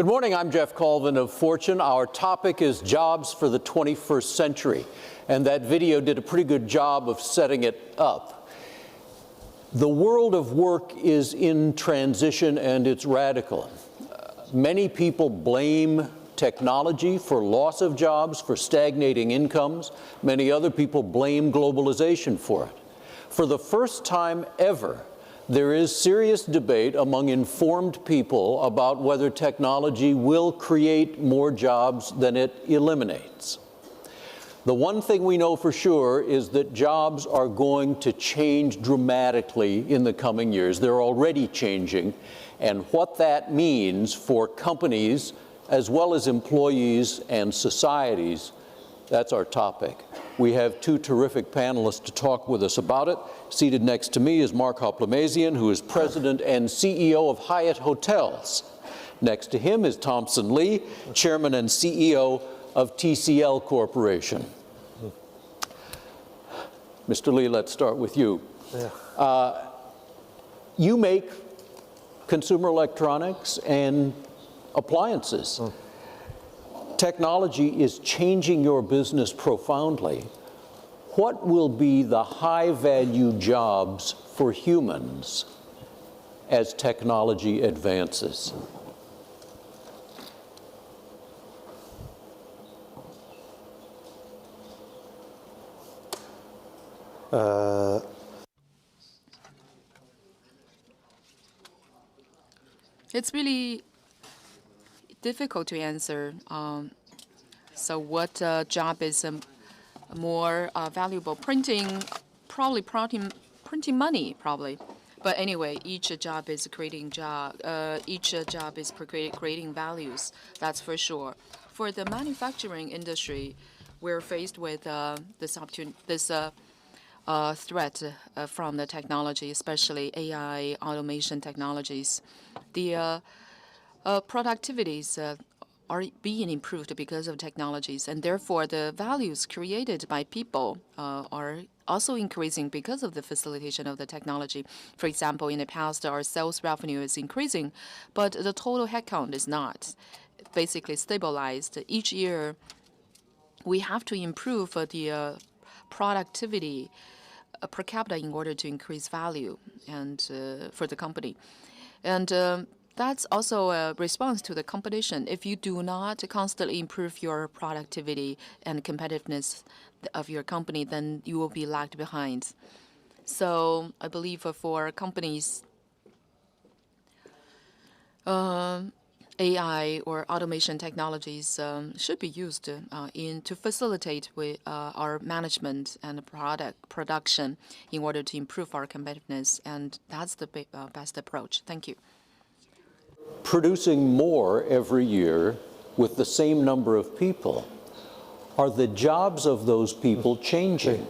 Good morning, I'm Jeff Colvin of Fortune. Our topic is jobs for the 21st century, and that video did a pretty good job of setting it up. The world of work is in transition and it's radical. Many people blame technology for loss of jobs, for stagnating incomes. Many other people blame globalization for it. For the first time ever, there is serious debate among informed people about whether technology will create more jobs than it eliminates. The one thing we know for sure is that jobs are going to change dramatically in the coming years. They're already changing, and what that means for companies as well as employees and societies, that's our topic. We have two terrific panelists to talk with us about it. Seated next to me is Mark Hoplamazian, who is President and CEO of Hyatt Hotels. Next to him is Thompson Lee, Chairman and CEO of TCL Corporation. Mr. Lee, let's start with you. You make consumer electronics and appliances. Technology is changing your business profoundly. What will be the high-value jobs for humans as technology advances? It's really difficult to answer. So what job is more valuable? Printing money, probably. But anyway, each job is creating creating values. That's for sure. For the manufacturing industry, we're faced with this threat from the technology, especially AI, automation technologies. The productivities are being improved because of technologies, and therefore the values created by people are also increasing because of the facilitation of the technology. For example, in the past, our sales revenue is increasing, but the total headcount is not. Basically stabilized. Each year, we have to improve the productivity per capita in order to increase value and for the company. And that's also a response to the competition. If you do not constantly improve your productivity and competitiveness of your company, then you will be lagged behind. So I believe for companies, AI or automation technologies should be used to facilitate our management and product production in order to improve our competitiveness, and that's the best approach. Thank you. Producing more every year with the same number of people, are the jobs of those people changing?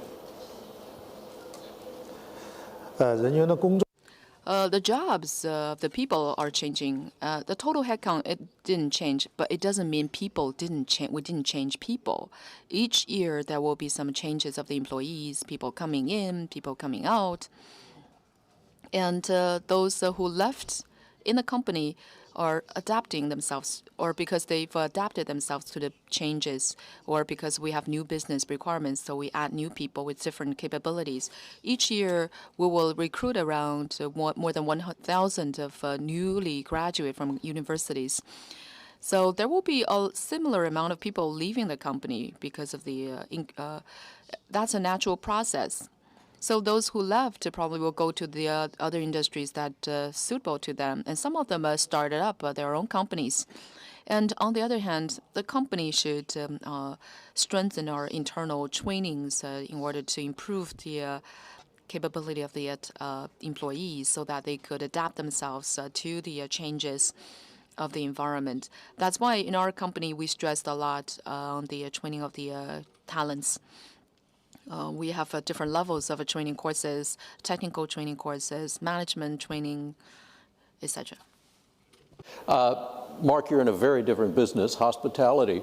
The jobs of the people are changing. The total headcount, it didn't change, but it doesn't mean people didn't change. We didn't change people. Each year there will be some changes of the employees, people coming in, people coming out, and those who left in the company are adapting themselves, or because they've adapted themselves to the changes, or because we have new business requirements, so we add new people with different capabilities. Each year, we will recruit around more than 1,000 of newly graduated from universities. So there will be a similar amount of people leaving the company because of the, that's a natural process. So those who left probably will go to the other industries that suitable to them, and some of them started up their own companies. And on the other hand, the company should strengthen our internal trainings in order to improve the capability of the employees so that they could adapt themselves to the changes of the environment. That's why in our company we stressed a lot on the training of the talents. We have different levels of training courses, technical training courses, management training, etc. Mark, you're in a very different business, hospitality.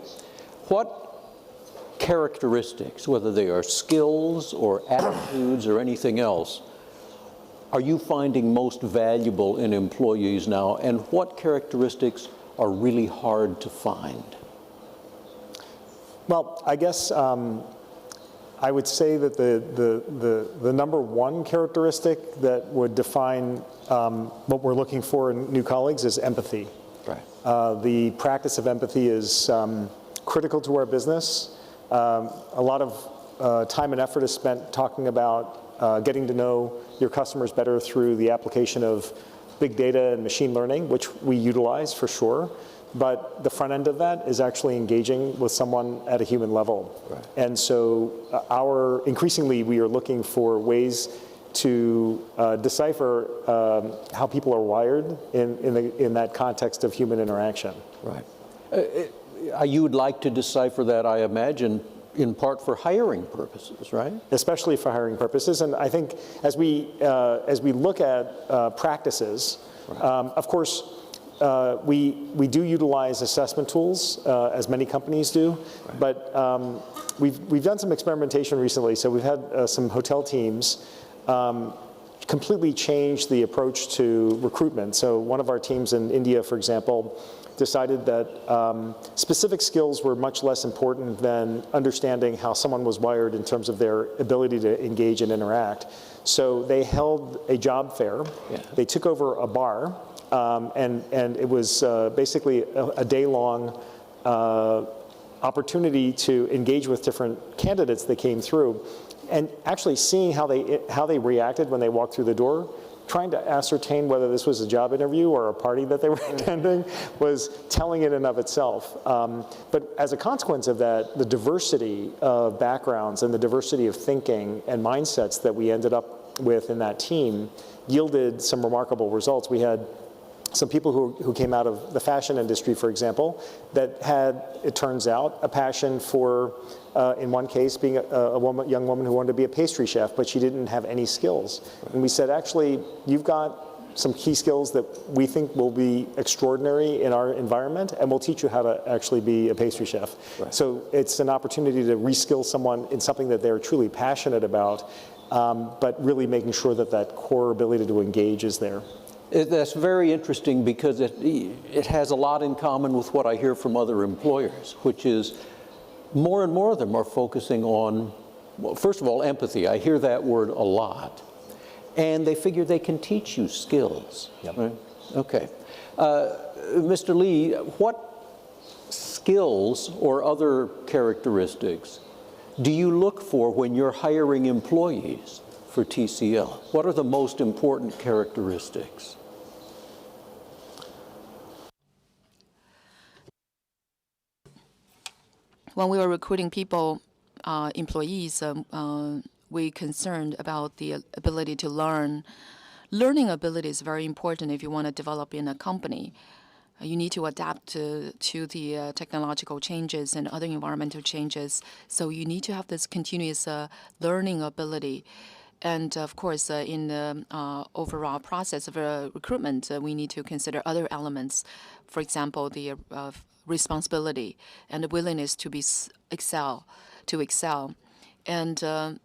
What characteristics, whether they are skills or attitudes or anything else, are you finding most valuable in employees now, and what characteristics are really hard to find? Well, I guess I would say that the number one characteristic that would define what we're looking for in new colleagues is empathy. Right. The practice of empathy is critical to our business. A lot of time and effort is spent talking about getting to know your customers better through the application of big data and machine learning, which we utilize for sure. But the front end of that is actually engaging with someone at a human level. Right. And so increasingly we are looking for ways to decipher how people are wired in that context of human interaction. Right. You would like to decipher that, I imagine, in part for hiring purposes, right? Especially for hiring purposes. And I think as we look at practices, right. Of course, we do utilize assessment tools, as many companies do, right. But we've done some experimentation recently. So we've had some hotel teams completely change the approach to recruitment. So one of our teams in India, for example, decided that specific skills were much less important than understanding how someone was wired in terms of their ability to engage and interact. So they held a job fair. Yeah. They took over a bar. And it was basically a day-long opportunity to engage with different candidates that came through, and actually seeing how they reacted when they walked through the door, trying to ascertain whether this was a job interview or a party that they were attending was telling in and of itself. But as a consequence of that, the diversity of backgrounds and the diversity of thinking and mindsets that we ended up with in that team yielded some remarkable results. We had some people who came out of the fashion industry, for example, that had, it turns out, a passion for, in one case, being a young woman who wanted to be a pastry chef, but she didn't have any skills. And we said, actually, you've got some key skills that we think will be extraordinary in our environment, and we'll teach you how to actually be a pastry chef. Right. So it's an opportunity to reskill someone in something that they're truly passionate about, but really making sure that that core ability to engage is there. That's very interesting because it has a lot in common with what I hear from other employers, which is more and more of them are focusing on, well, first of all, empathy. I hear that word a lot. And they figure they can teach you skills. Yep. Right? Okay. Mr. Lee, what skills or other characteristics do you look for when you're hiring employees for TCL? What are the most important characteristics? When we were recruiting people, employees, we concerned about the ability to learn. Learning ability is very important if you want to develop in a company. You need to adapt to the technological changes and other environmental changes. So you need to have this continuous learning ability. And of course, in the overall process of recruitment, we need to consider other elements. For example, the responsibility and the willingness to excel. And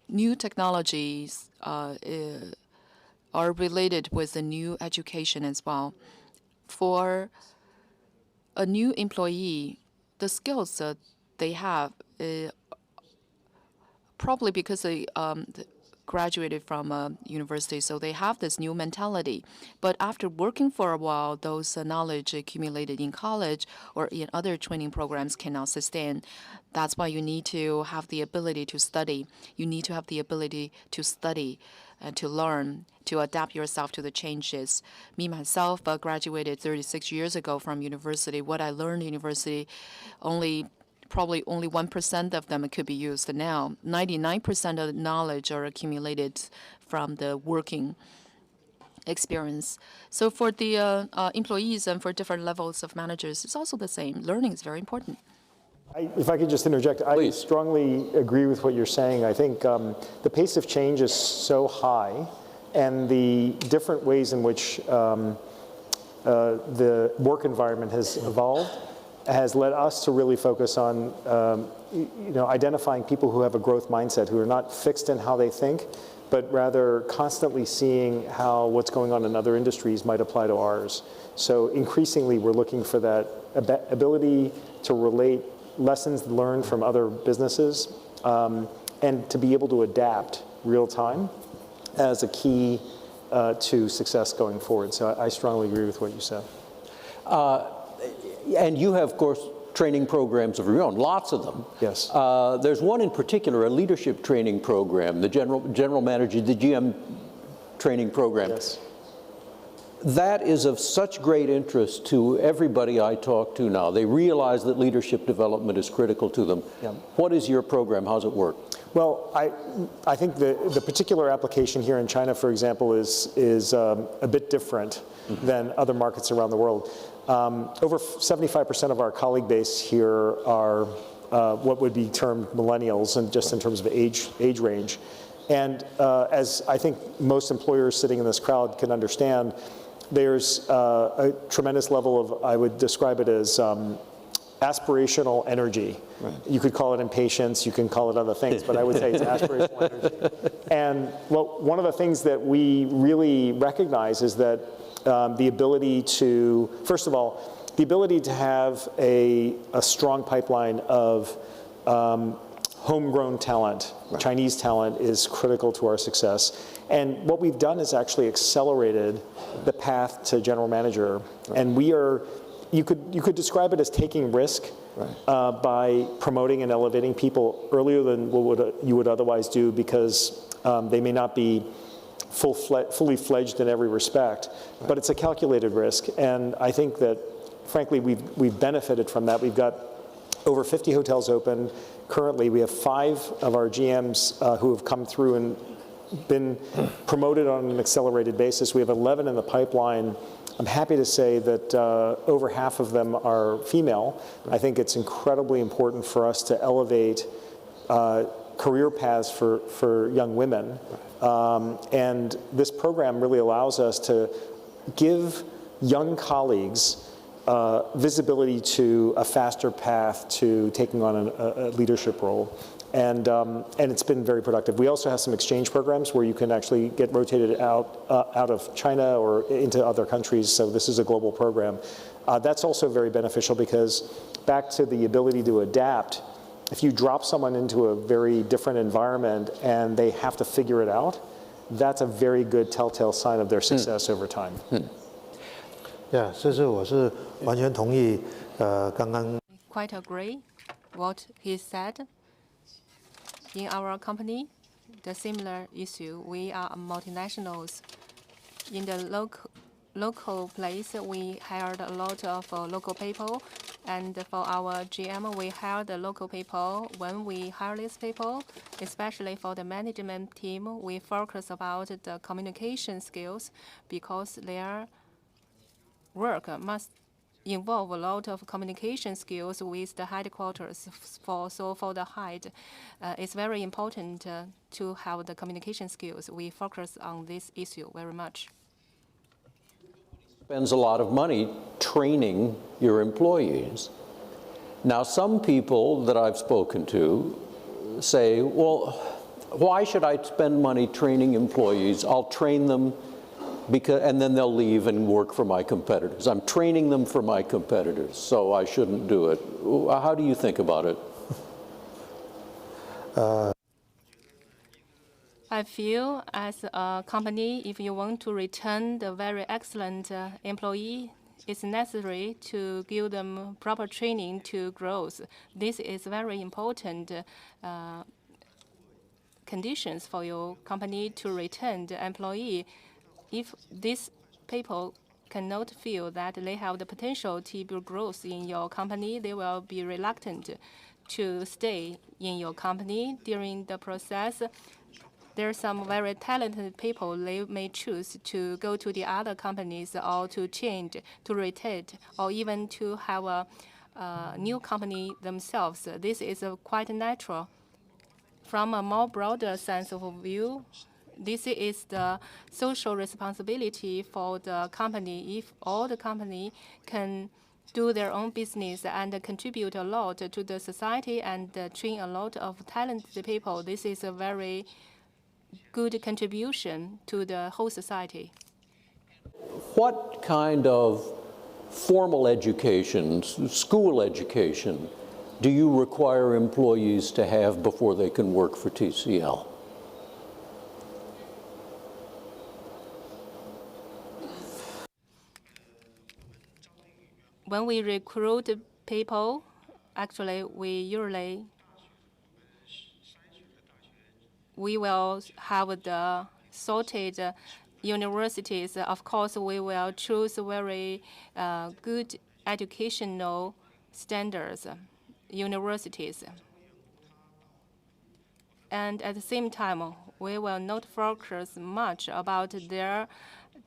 new technologies are related with the new education as well. For a new employee, the skills they have, probably because they graduated from university, so they have this new mentality. But after working for a while, those knowledge accumulated in college or in other training programs cannot sustain. That's why you need to have the ability to study. You need to have the ability to study and to learn, to adapt yourself to the changes. Me, myself, graduated 36 years ago from university. What I learned in university, probably only 1% of them could be used now. 99% of the knowledge are accumulated from the working experience. So for the employees and for different levels of managers, it's also the same. Learning is very important. If I could just interject, Please. I strongly agree with what you're saying. I think the pace of change is so high, and the different ways in which the work environment has evolved has led us to really focus on identifying people who have a growth mindset, who are not fixed in how they think, but rather constantly seeing how what's going on in other industries might apply to ours. So increasingly, we're looking for that ability to relate lessons learned from other businesses and to be able to adapt real time as a key to success going forward. So I strongly agree with what you said. And you have, of course, training programs of your own, lots of them. Yes. There's one in particular, a leadership training program, the general manager, the GM training program. Yes. That is of such great interest to everybody I talk to now. They realize that leadership development is critical to them. Yeah. What is your program? How's it work? Well, I think the particular application here in China, for example, is a bit different than other markets around the world. Over 75% of our colleague base here are what would be termed millennials, and just in terms of age range. And as I think most employers sitting in this crowd can understand, there's a tremendous level of, I would describe it as aspirational energy. Right. You could call it impatience, you can call it other things, but I would say it's aspirational energy. And well, one of the things that we really recognize is that the ability to, first of all, the ability to have a strong pipeline of homegrown talent, right. Chinese talent, is critical to our success. And what we've done is actually accelerated the path to general manager. Right. And we are, you could describe it as taking risk, right. By promoting and elevating people earlier than what you would otherwise do, because they may not be fully fledged in every respect, right. But it's a calculated risk. And I think that, frankly, we've benefited from that. We've got over 50 hotels open. Currently, we have 5 of our GMs who have come through and been promoted on an accelerated basis. We have 11 in the pipeline. I'm happy to say that over half of them are female. Right. I think it's incredibly important for us to elevate career paths for young women. Right. And this program really allows us to give young colleagues visibility to a faster path to taking on a leadership role. And it's been very productive. We also have some exchange programs where you can actually get rotated out of China or into other countries, so this is a global program. That's also very beneficial because, back to the ability to adapt, if you drop someone into a very different environment and they have to figure it out, that's a very good telltale sign of their success over time. Yeah, 这是我是完全同意刚刚 Quite agree what he said. In our company, the similar issue, we are multinationals. In the local place, we hired a lot of local people, and for our GM, we hired the local people. When we hire these people, especially for the management team, we focus about the communication skills, because their work must involve a lot of communication skills with the headquarters. So for the head, it's very important to have the communication skills. We focus on this issue very much. Spends a lot of money training your employees. Now, some people that I've spoken to say, well, why should I spend money training employees? I'll train them and then they'll leave and work for my competitors. I'm training them for my competitors, so I shouldn't do it. How do you think about it? I feel as a company, if you want to return the very excellent employee, it's necessary to give them proper training to growth. This is very important conditions for your company to retain the employee. If these people cannot feel that they have the potential to build growth in your company, they will be reluctant to stay in your company. During the process, there are some very talented people. They may choose to go to the other companies, or to change, to rotate, or even to have a new company themselves. This is quite natural. From a more broader sense of view, this is the social responsibility for the company. If all the company can do their own business and contribute a lot to the society and train a lot of talented people. This is a very good contribution to the whole society. What kind of formal education, school education, do you require employees to have before they can work for TCL? When we recruit people, actually, we will have the sorted universities. Of course, we will choose very good educational standards universities. And at the same time, we will not focus much about their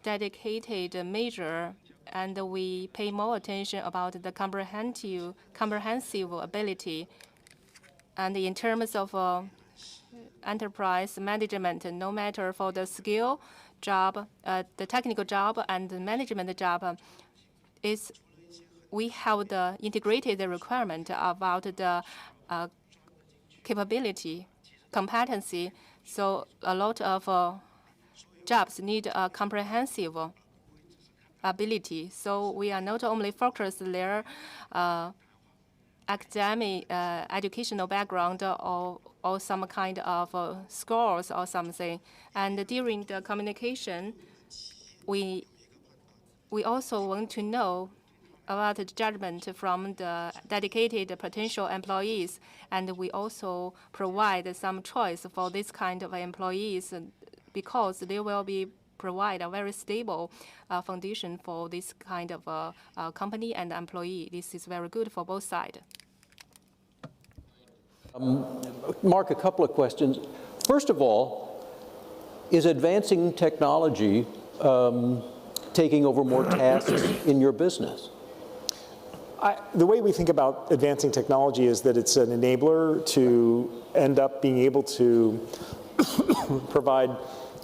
dedicated major, and we pay more attention about the comprehensive ability. And in terms of enterprise management, no matter for the skill job, the technical job, and the management job, we have the integrated requirement about the capability, competency. So a lot of jobs need a comprehensive ability. So we are not only focused their academic, educational background or some kind of scores or something. And during the communication, we also want to know about the judgment from the dedicated potential employees, and we also provide some choice for this kind of employees because they will provide a very stable foundation for this kind of company and employee. This is very good for both sides. Mark, a couple of questions. First of all, is advancing technology taking over more tasks in your business? The way we think about advancing technology is that it's an enabler to end up being able to provide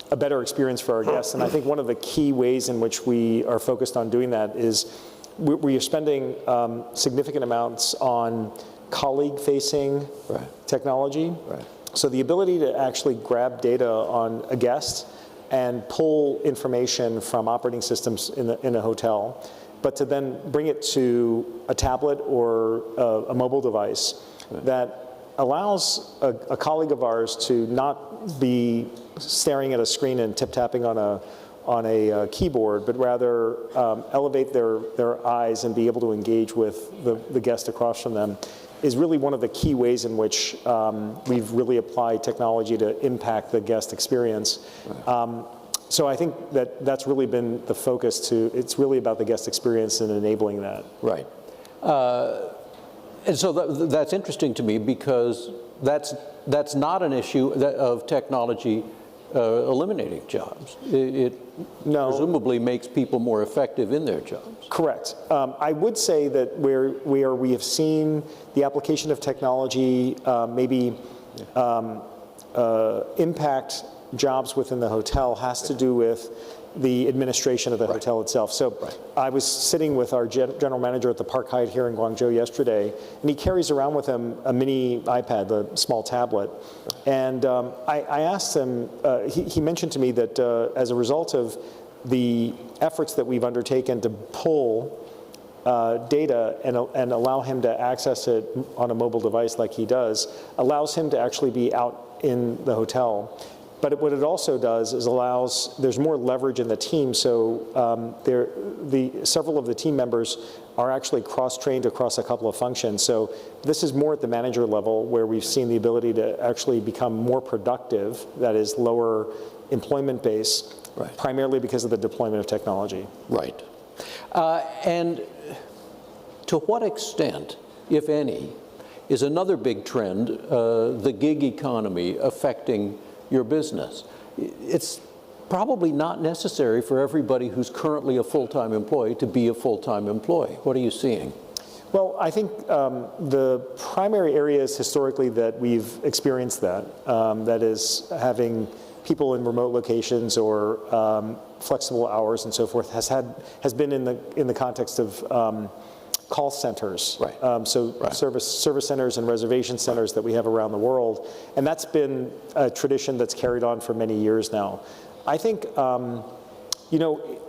a better experience for our guests. And I think one of the key ways in which we are focused on doing that is we are spending significant amounts on colleague-facing technology. Right. So the ability to actually grab data on a guest and pull information from operating systems in a hotel, but to then bring it to a tablet or a mobile device that allows a colleague of ours to not be staring at a screen and tip-tapping on a keyboard, but rather elevate their eyes and be able to engage with the guest across from them, is really one of the key ways in which we've really applied technology to impact the guest experience. So I think that's really been the focus it's really about the guest experience and enabling that. Right. And so that's interesting to me because that's not an issue of technology eliminating jobs. It presumably makes people more effective in their jobs. Correct. I would say that where we have seen the application of technology maybe impact jobs within the hotel has to do with the administration of the hotel itself. So I was sitting with our general manager at the Park Hyatt here in Guangzhou yesterday, and he carries around with him a mini iPad, the small tablet. And I asked him, he mentioned to me that as a result of the efforts that we've undertaken to pull data and allow him to access it on a mobile device like he does, allows him to actually be out in the hotel. But what it also does is there's more leverage in the team, so several of the team members are actually cross-trained across a couple of functions. So this is more at the manager level where we've seen the ability to actually become more productive, that is lower employment base, primarily because of the deployment of technology. Right. And to what extent, if any, is another big trend, the gig economy, affecting your business? It's probably not necessary for everybody who's currently a full-time employee to be a full-time employee. What are you seeing? Well, I think the primary areas historically that we've experienced that is having people in remote locations or flexible hours and so forth has been in the context of call centers. Right. Service centers and reservation centers that we have around the world. And that's been a tradition that's carried on for many years now. I think,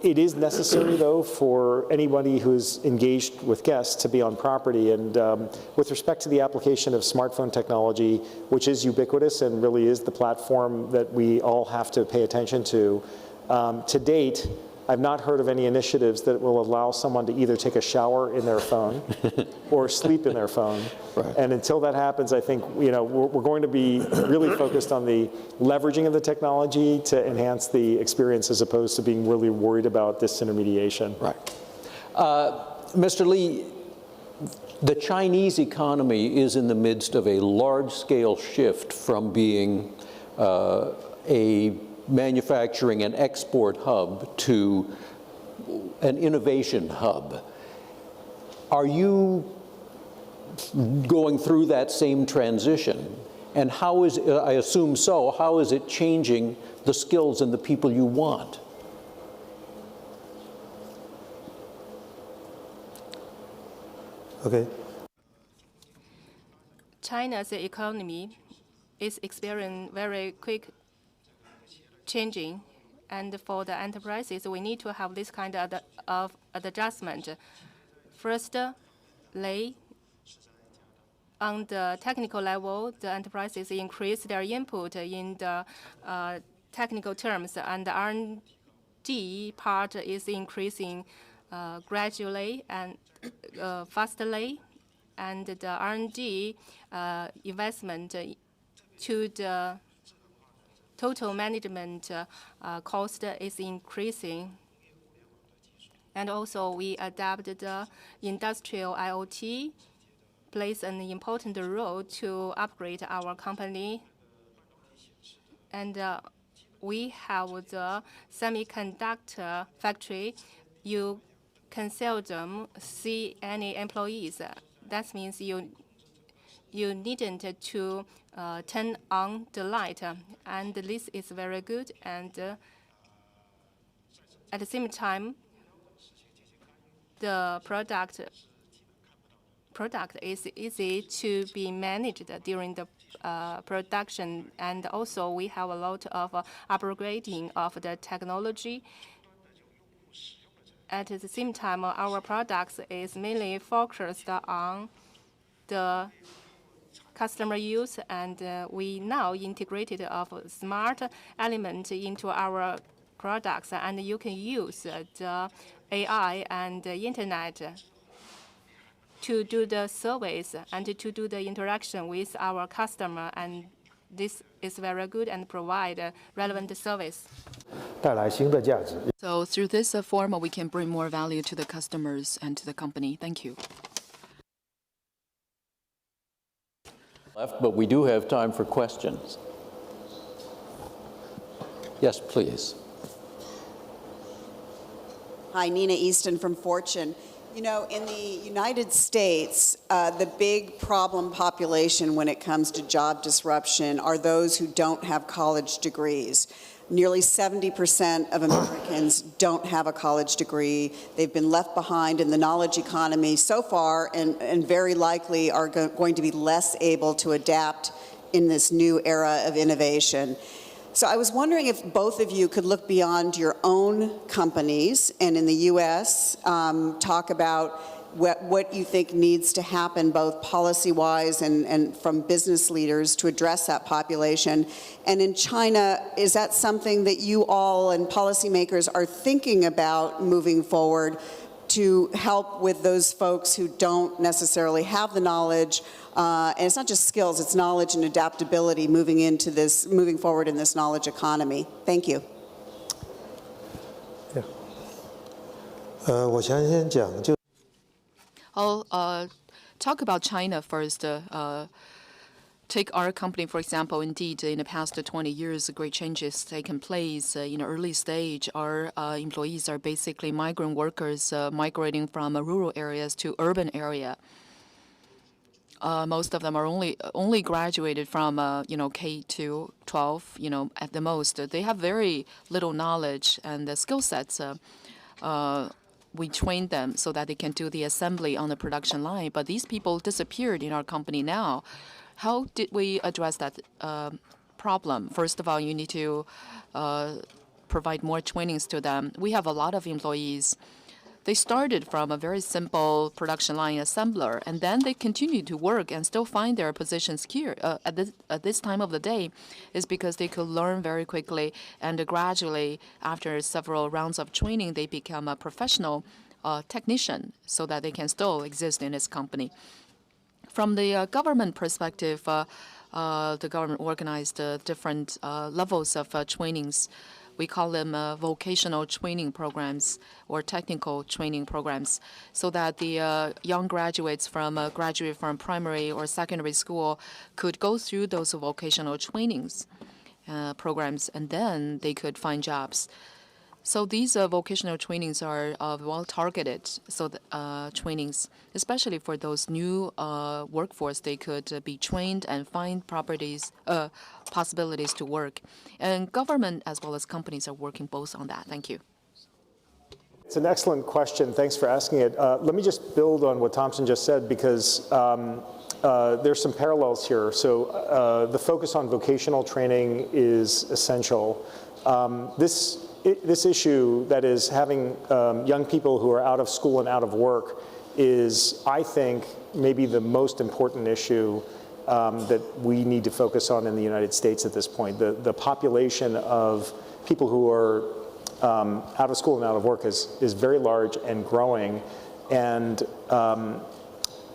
it is necessary, though, for anybody who's engaged with guests to be on property. And with respect to the application of smartphone technology, which is ubiquitous and really is the platform that we all have to pay attention to date, I've not heard of any initiatives that will allow someone to either take a shower in their phone or sleep in their phone. Right. And until that happens, I think we're going to be really focused on the leveraging of the technology to enhance the experience as opposed to being really worried about disintermediation. Right. Mr. Li, the Chinese economy is in the midst of a large-scale shift from being a manufacturing and export hub to an innovation hub. Are you going through that same transition? And how is, I assume so, how is it changing the skills and the people you want? OK， China's economy is experiencing very quick changing, and for the enterprises, we need to have this kind of adjustment. First, on the technical level, the enterprises increase their input in the technical terms, and the R&D part is increasing gradually and fastly, and the R&D investment to the total management cost is increasing. And also, we adapted the industrial IoT, plays an important role to upgrade our company. And we have the semiconductor factory. You can seldom see any employees. That means you needn't to turn on the light, and this is very good. And at the same time, the product is easy to be managed during the production. And also, we have a lot of upgrading of the technology. At the same time, our products is mainly focused on the customer use, and we now integrated of smart element into our products, and you can use the AI and the internet to do the service and to do the interaction with our customer, and this is very good and provide relevant service. 带来新的价值。 So through this form, we can bring more value to the customers and to the company. Thank you. Left, but we do have time for questions. Yes, please. Hi, Nina Easton from Fortune. You know, in the United States, the big problem population when it comes to job disruption are those who don't have college degrees. Nearly 70% of Americans don't have a college degree. They've been left behind in the knowledge economy so far, and very likely are going to be less able to adapt in this new era of innovation. So I was wondering if both of you could look beyond your own companies and in the U.S. Talk about what you think needs to happen both policy-wise and from business leaders to address that population. And in China, is that something that you all and policymakers are thinking about moving forward to help with those folks who don't necessarily have the knowledge? And it's not just skills, it's knowledge and adaptability moving forward in this knowledge economy. Thank you. 我想先讲就。 I'll talk about China first. Take our company, for example. Indeed, in the past 20 years, great changes taken place. In the early stage, our employees are basically migrant workers migrating from rural areas to urban area. Most of them are only graduated from K to 12. At the most, they have very little knowledge and the skill sets. we trained them so that they can do the assembly on the production line. But these people disappeared in our company now. How did we address that problem? First of all, you need to provide more trainings to them. We have a lot of employees. They started from a very simple production line assembler, and then they continue to work and still find their positions here at this time of the day, is because they could learn very quickly, and gradually, after several rounds of training, they become a professional technician so that they can still exist in this company. From the government perspective, the government organized different levels of trainings. We call them vocational training programs or technical training programs, so that the young graduates from graduate from primary or secondary school could go through those vocational trainings programs, and then they could find jobs. So these vocational trainings are well targeted. So trainings, especially for those new workforce, they could be trained and find possibilities to work. And government as well as companies are working both on that. Thank you. It's an excellent question. Thanks for asking it. Let me just build on what Thompson just said, because there's some parallels here. So the focus on vocational training is essential. This issue, that is having young people who are out of school and out of work, is, I think, maybe the most important issue that we need to focus on in the United States at this point. The population of people who are out of school and out of work is very large and growing, and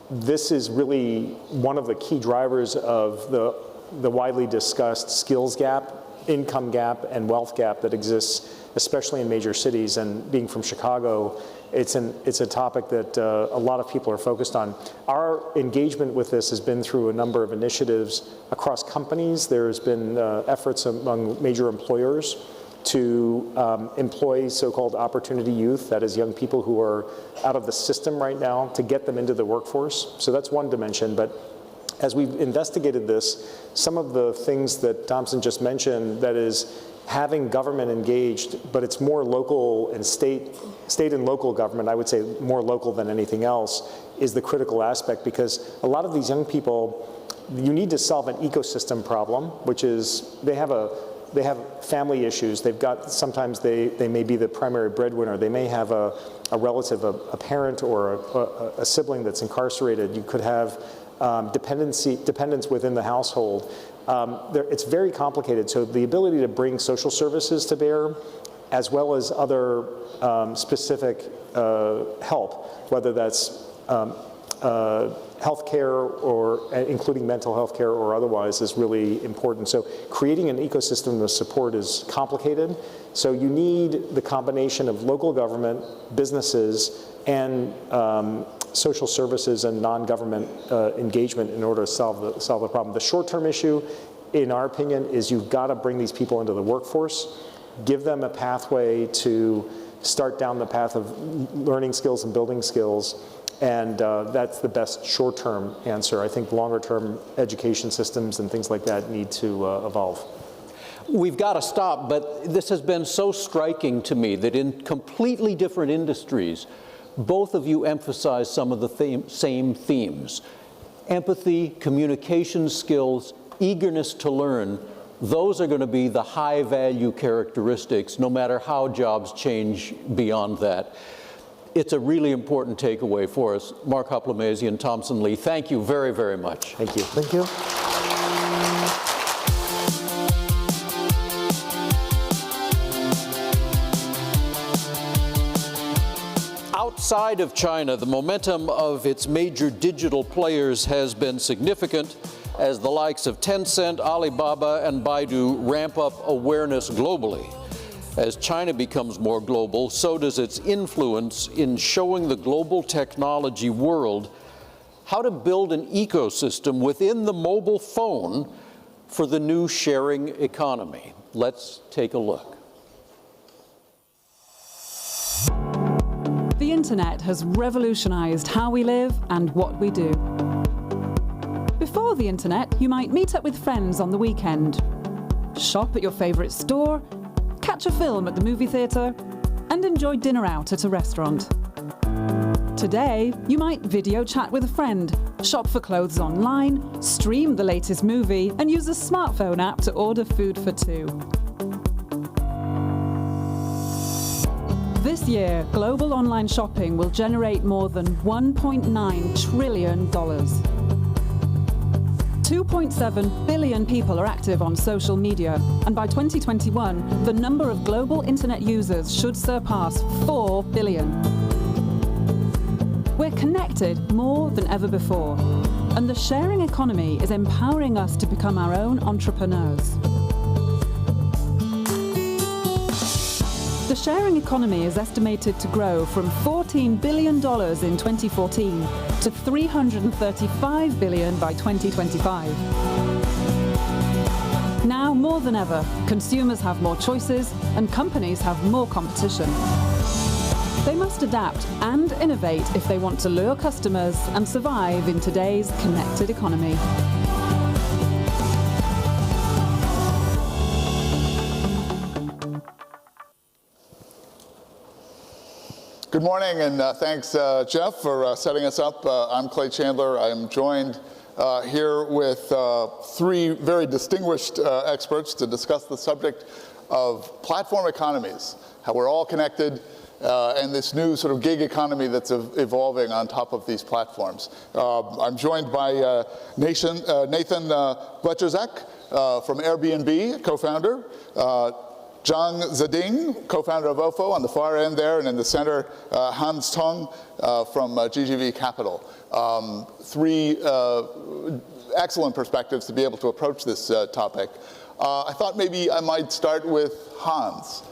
this is really one of the key drivers of the widely discussed skills gap, income gap, and wealth gap that exists, especially in major cities. And being from Chicago, it's a topic that a lot of people are focused on. Our engagement with this has been through a number of initiatives across companies. There's been efforts among major employers to employ so-called opportunity youth, that is young people who are out of the system right now, to get them into the workforce. So that's one dimension. But as we've investigated this, some of the things that Thompson just mentioned, that is having government engaged, but it's more local and state and local government, I would say more local than anything else, is the critical aspect, because a lot of these young people, you need to solve an ecosystem problem, which is they have family issues. They've got, sometimes they may be the primary breadwinner. They may have a relative, a parent or a sibling that's incarcerated. You could have dependence within the household. It's very complicated. So the ability to bring social services to bear, as well as other specific help, whether that's healthcare or including mental health care or otherwise, is really important. So creating an ecosystem of support is complicated. So you need the combination of local government, businesses, and social services and non-government engagement in order to solve the problem. The short-term issue, in our opinion, is you've got to bring these people into the workforce, give them a pathway to start down the path of learning skills and building skills, and that's the best short-term answer. I think longer-term education systems and things like that need to evolve. We've got to stop, but this has been so striking to me that in completely different industries, both of you emphasize some of the same themes. Empathy, communication skills, eagerness to learn, those are going to be the high-value characteristics, no matter how jobs change beyond that. It's a really important takeaway for us. Mark Huplemesi and Thompson Lee, thank you very, very much. Thank you. Thank you. Outside of China, the momentum of its major digital players has been significant as the likes of Tencent, Alibaba, and Baidu ramp up awareness globally. As China becomes more global, so does its influence in showing the global technology world how to build an ecosystem within the mobile phone for the new sharing economy. Let's take a look. The internet has revolutionized how we live and what we do. Before the internet, you might meet up with friends on the weekend, shop at your favorite store, catch a film at the movie theater, and enjoy dinner out at a restaurant. Today, you might video chat with a friend, shop for clothes online, stream the latest movie, and use a smartphone app to order food for two. This year, global online shopping will generate more than $1.9 trillion. 2.7 billion people are active on social media, and by 2021, the number of global internet users should surpass 4 billion. We're connected more than ever before, and the sharing economy is empowering us to become our own entrepreneurs. The sharing economy is estimated to grow from $14 billion in 2014 to $335 billion by 2025. Now more than ever, consumers have more choices and companies have more competition. They must adapt and innovate if they want to lure customers and survive in today's connected economy. Good morning, and thanks, Jeff, for setting us up. I'm Clay Chandler. I'm joined here with three very distinguished experts to discuss the subject of platform economies, how we're all connected, and this new sort of gig economy that's evolving on top of these platforms. I'm joined by Nathan Bleczerzak from Airbnb, co-founder, Zhang Zeding, co-founder of OFO, on the far end there, and in the center, Hans Tong from GGV Capital. Three excellent perspectives to be able to approach this topic. I thought maybe I might start with Hans.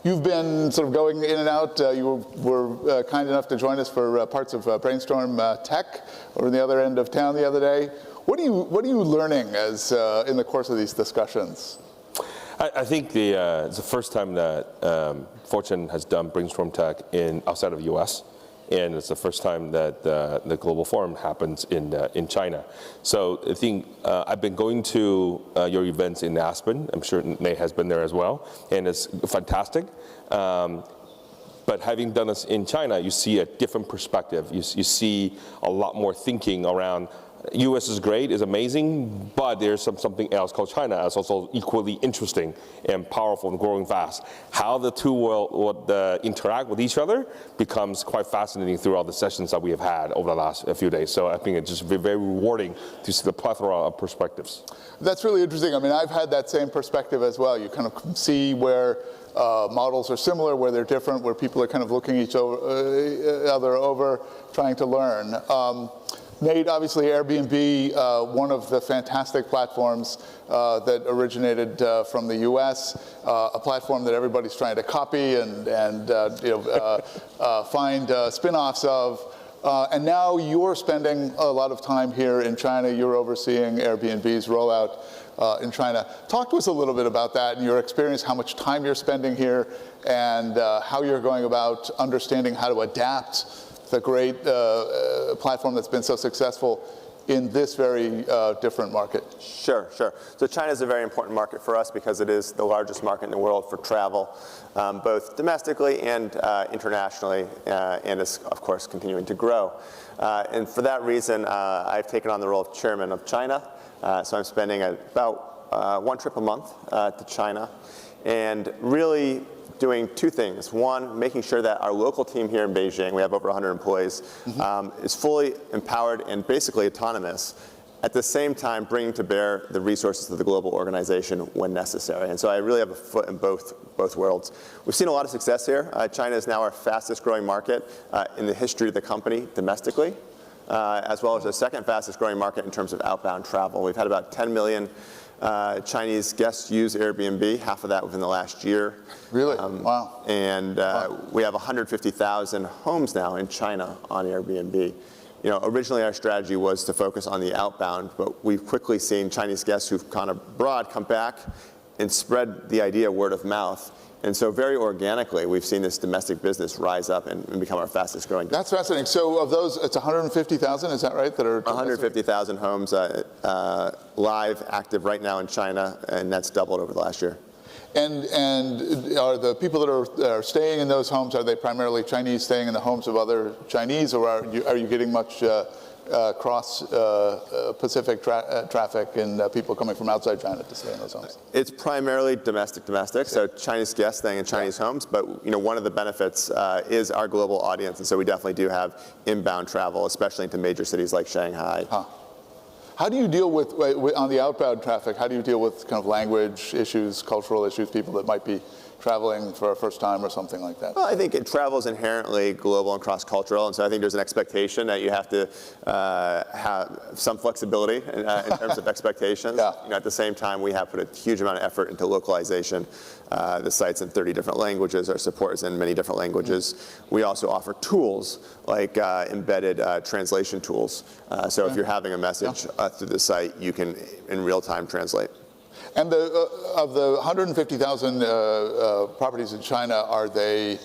You've been sort of going in and out. You were kind enough to join us for parts of Brainstorm Tech over the other end of town the other day. What are you learning as in the course of these discussions? I think it's the first time that Fortune has done Brainstorm Tech outside of the U.S., and it's the first time that the global forum happens in China. So I think I've been going to your events in Aspen. I'm sure Nate has been there as well, and it's fantastic. But having done this in China, you see a different perspective. You see a lot more thinking around. U.S. is great, is amazing, but there's something else called China that's also equally interesting and powerful and growing fast. How the two will interact with each other becomes quite fascinating through all the sessions that we have had over the last few days. So I think it's just very rewarding to see the plethora of perspectives. That's really interesting. I mean, I've had that same perspective as well. You kind of see where models are similar, where they're different, where people are kind of looking each other over, trying to learn. Nate, obviously Airbnb, one of the fantastic platforms that originated from the U.S., a platform that everybody's trying to copy and find spin-offs of. And now you're spending a lot of time here in China. You're overseeing Airbnb's rollout in China. Talk to us a little bit about that and your experience, how much time you're spending here, and how you're going about understanding how to adapt the great platform that's been so successful in this very different market. Sure. So China is a very important market for us because it is the largest market in the world for travel, both domestically and internationally, and is, of course, continuing to grow. And for that reason, I've taken on the role of chairman of China. So I'm spending about one trip a month to China, and really doing two things. One, making sure that our local team here in Beijing, we have over 100 employees, is fully empowered and basically autonomous. At the same time, bringing to bear the resources of the global organization when necessary. And so I really have a foot in both worlds. We've seen a lot of success here. China is now our fastest growing market in the history of the company domestically, as well as the second fastest growing market in terms of outbound travel. We've had about 10 million Chinese guests use Airbnb, half of that within the last year. Really? Wow. And we have 150,000 homes now in China on Airbnb. You know, originally our strategy was to focus on the outbound, but we've quickly seen Chinese guests who've gone abroad come back and spread the idea word of mouth. And so very organically, we've seen this domestic business rise up and become our fastest growing. That's fascinating. So of those, it's 150,000, is that right? That are 150,000 homes live, active right now in China, and that's doubled over the last year. And are the people that are staying in those homes, are they primarily Chinese staying in the homes of other Chinese, or are you getting much cross-Pacific traffic and people coming from outside China to stay in those homes? It's primarily domestic, so Chinese guests staying in Chinese homes. But one of the benefits is our global audience, and so we definitely do have inbound travel, especially into major cities like Shanghai. How do you deal with, on the outbound traffic, how do you deal with kind of language issues, cultural issues, people that might be traveling for a first time or something like that? Well, I think travel is inherently global and cross-cultural, and so I think there's an expectation that you have to have some flexibility in terms of expectations. Yeah. At the same time, we have put a huge amount of effort into localization. The site's in 30 different languages. Our support is in many different languages. We also offer tools like embedded translation tools. So if you're having a message through the site, you can in real time translate. And of the 150,000 properties in China, are they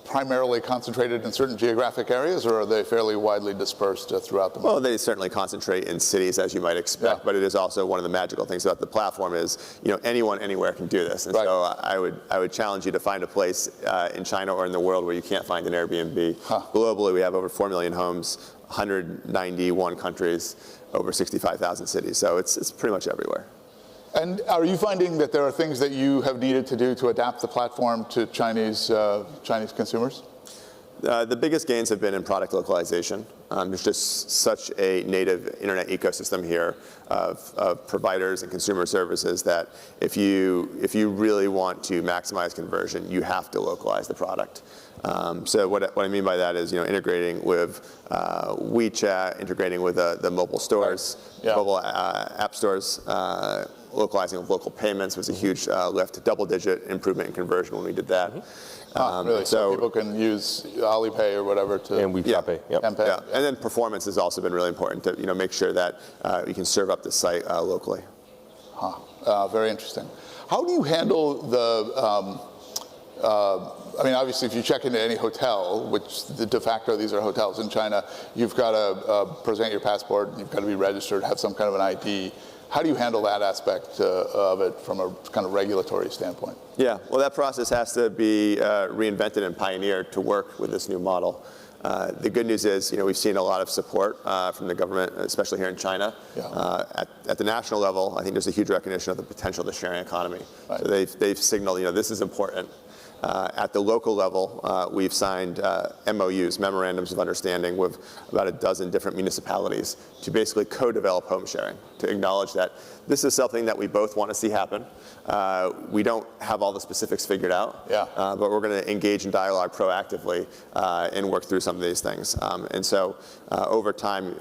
primarily concentrated in certain geographic areas, or are they fairly widely dispersed throughout the market? Well, they certainly concentrate in cities, as you might expect, but it is also one of the magical things about the platform is, anyone, anywhere can do this. And so I would challenge you to find a place in China or in the world where you can't find an Airbnb. Globally, we have over 4 million homes, 191 countries, over 65,000 cities. So it's pretty much everywhere. And are you finding that there are things that you have needed to do to adapt the platform to Chinese consumers? The biggest gains have been in product localization. There's just such a native internet ecosystem here of providers and consumer services that if you really want to maximize conversion, you have to localize the product. So what I mean by that is, integrating with WeChat, integrating with the mobile stores, mobile app stores, localizing with local payments was a huge lift, double-digit improvement in conversion when we did that. Really? So people can use Alipay or whatever to... And WeChat Pay. Yep. And then performance has also been really important to make sure that you can serve up the site locally. Very interesting. How do you handle the... I mean, obviously, if you check into any hotel, which de facto these are hotels in China, you've got to present your passport, you've got to be registered, have some kind of an ID. How do you handle that aspect of it from a kind of regulatory standpoint? Yeah, well, that process has to be reinvented and pioneered to work with this new model. The good news is, we've seen a lot of support from the government, especially here in China. At the national level, I think there's a huge recognition of the potential of the sharing economy. So they've signaled, this is important. At the local level, we've signed MOUs, memorandums of understanding, with about a dozen different municipalities to basically co-develop home sharing, to acknowledge that this is something that we both want to see happen. We don't have all the specifics figured out, but we're going to engage in dialogue proactively and work through some of these things. And so over time,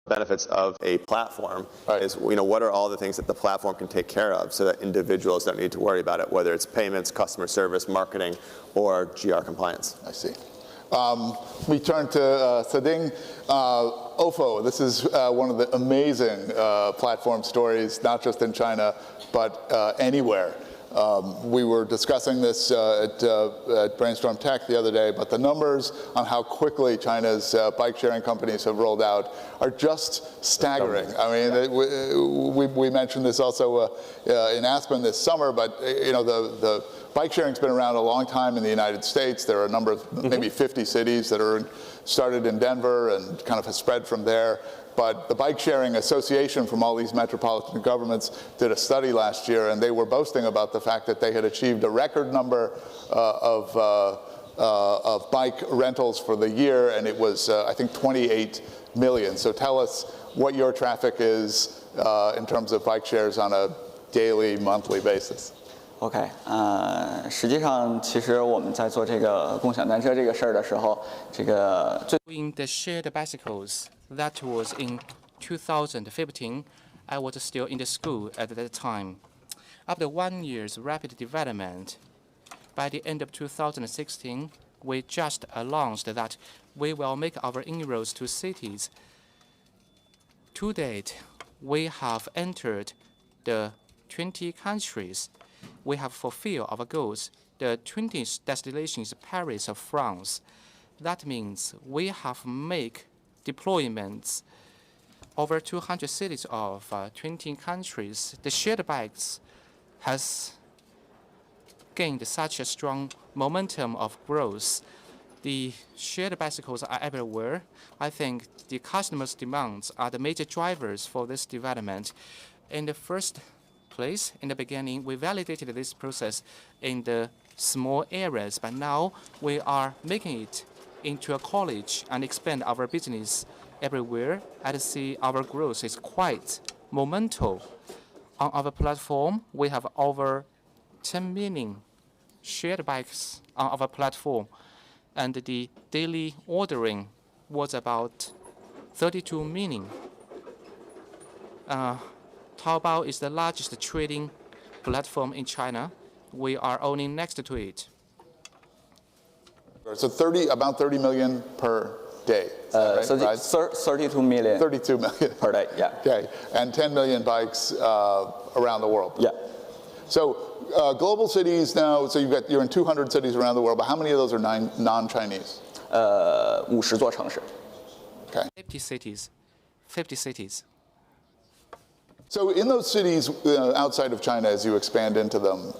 benefits of a platform is, what are all the things that the platform can take care of so that individuals don't need to worry about it, whether it's payments, customer service, marketing, or GR compliance. I see. We turn to Sading. OFO, this is one of the amazing platform stories, not just in China, but anywhere. We were discussing this at Brainstorm Tech the other day, but the numbers on how quickly China's bike-sharing companies have rolled out are just staggering. I mean, we mentioned this also in Aspen this summer, but the bike-sharing's been around a long time in the United States. There are a number of, maybe 50 cities that are started in Denver and kind of has spread from there. But the Bike Sharing Association from all these metropolitan governments did a study last year, and they were boasting about the fact that they had achieved a record number of bike rentals for the year, and it was, I think, 28 million. So tell us what your traffic is in terms of bike shares on a daily, monthly basis. OK， 实际上，其实我们在做这个共享单车这个事儿的时候，In the shared bicycles, that was in 2015. I was still in the school at that time. After 1 year's rapid development, by the end of 2016, we just announced that we will make our inroads to cities. To date, we have entered the 20 countries. We have fulfilled our goals. The 20th destination is Paris or France. That means we have made deployments over 200 cities of 20 countries. The shared bikes has gained such a strong momentum of growth. The shared bicycles are everywhere. I think the customers' demands are the major drivers for this development. In the first place, in the beginning, we validated this process in the small areas, but now we are making it into a college and expand our business everywhere. I see our growth is quite monumental. On our platform, we have over 10 million shared bikes on our platform, and the daily ordering was about 32 million. Taobao is the largest trading platform in China. We are owning next to it. So about 30 million per day. Right? 32 million 32 million per day, yeah. Okay, and 10 million bikes around the world. Yeah. So global cities now, so you're in 200 cities around the world, but how many of those are non-Chinese? 50座城市。 Okay. 50 cities. 50 cities. So in those cities outside of China, as you expand into them,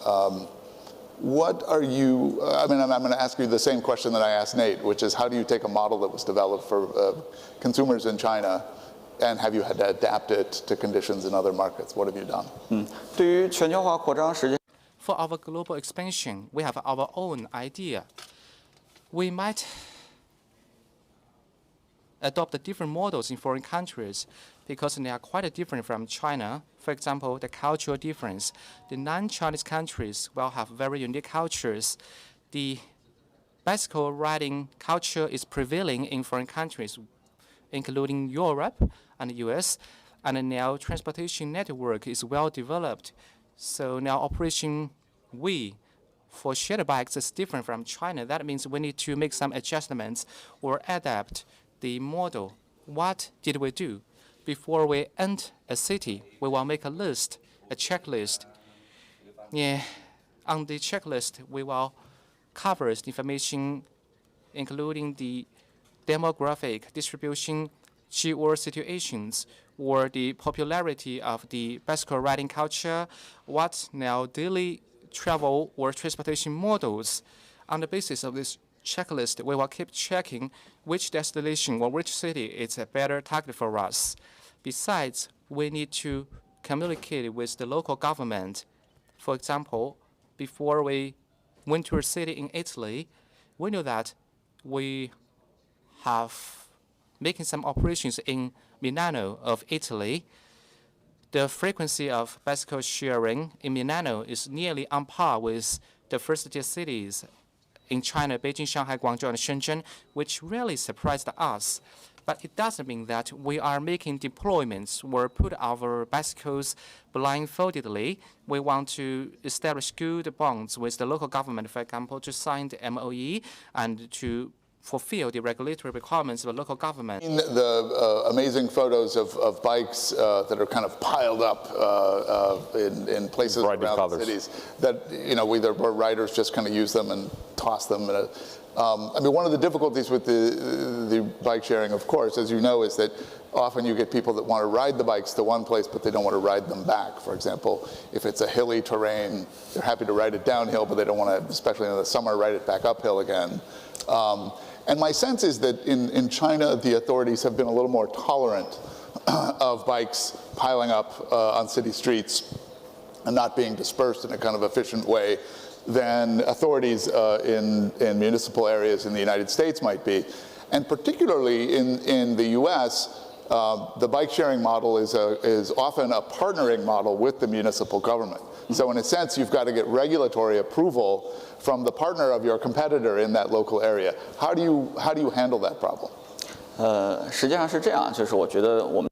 what are you, I'm going to ask you the same question that I asked Nate, which is how do you take a model that was developed for consumers in China and have you had to adapt it to conditions in other markets? What have you done? 对于全球化扩张，实际 For our global expansion, we have our own idea. We might adopt the different models in foreign countries because they are quite different from China. For example, the cultural difference. The non-Chinese countries will have very unique cultures. The bicycle riding culture is prevailing in foreign countries, including Europe and the US, and now transportation network is well developed. So now Operation We for shared bikes is different from China. That means we need to make some adjustments or adapt the model. What did we do? Before we enter a city, we will make a list, a checklist. Yeah, on the checklist, we will cover the information, including the demographic distribution, geo situations, or the popularity of the bicycle riding culture, what now daily travel or transportation models. On the basis of this checklist, we will keep checking which destination or which city is a better target for us. Besides, we need to communicate with the local government. For example, before we went to a city in Italy, we knew that we have making some operations in Milano of Italy. The frequency of bicycle sharing in Milano is nearly on par with the first-tier cities in China, Beijing, Shanghai, Guangzhou, and Shenzhen, which really surprised us. But it doesn't mean that we are making deployments or put our bicycles blindfoldedly. We want to establish good bonds with the local government, for example, to sign the MOE and to fulfill the regulatory requirements of the local government. The amazing photos of bikes that are kind of piled up in places around the cities that, you know, either riders just kind of use them and toss them. I mean, one of the difficulties with the bike sharing, of course, as you know, is that often you get people that want to ride the bikes to one place, but they don't want to ride them back. For example, if it's a hilly terrain, they're happy to ride it downhill, but they don't want to, especially in the summer, ride it back uphill again. And my sense is that in China, the authorities have been a little more tolerant of bikes piling up on city streets and not being dispersed in a kind of efficient way than authorities in municipal areas in the United States might be. And particularly in the US, the bike sharing model is often a partnering model with the municipal government. So in a sense, you've got to get regulatory approval from the partner of your competitor in that local area. How do you handle that problem? 实际上是这样，就是我觉得我们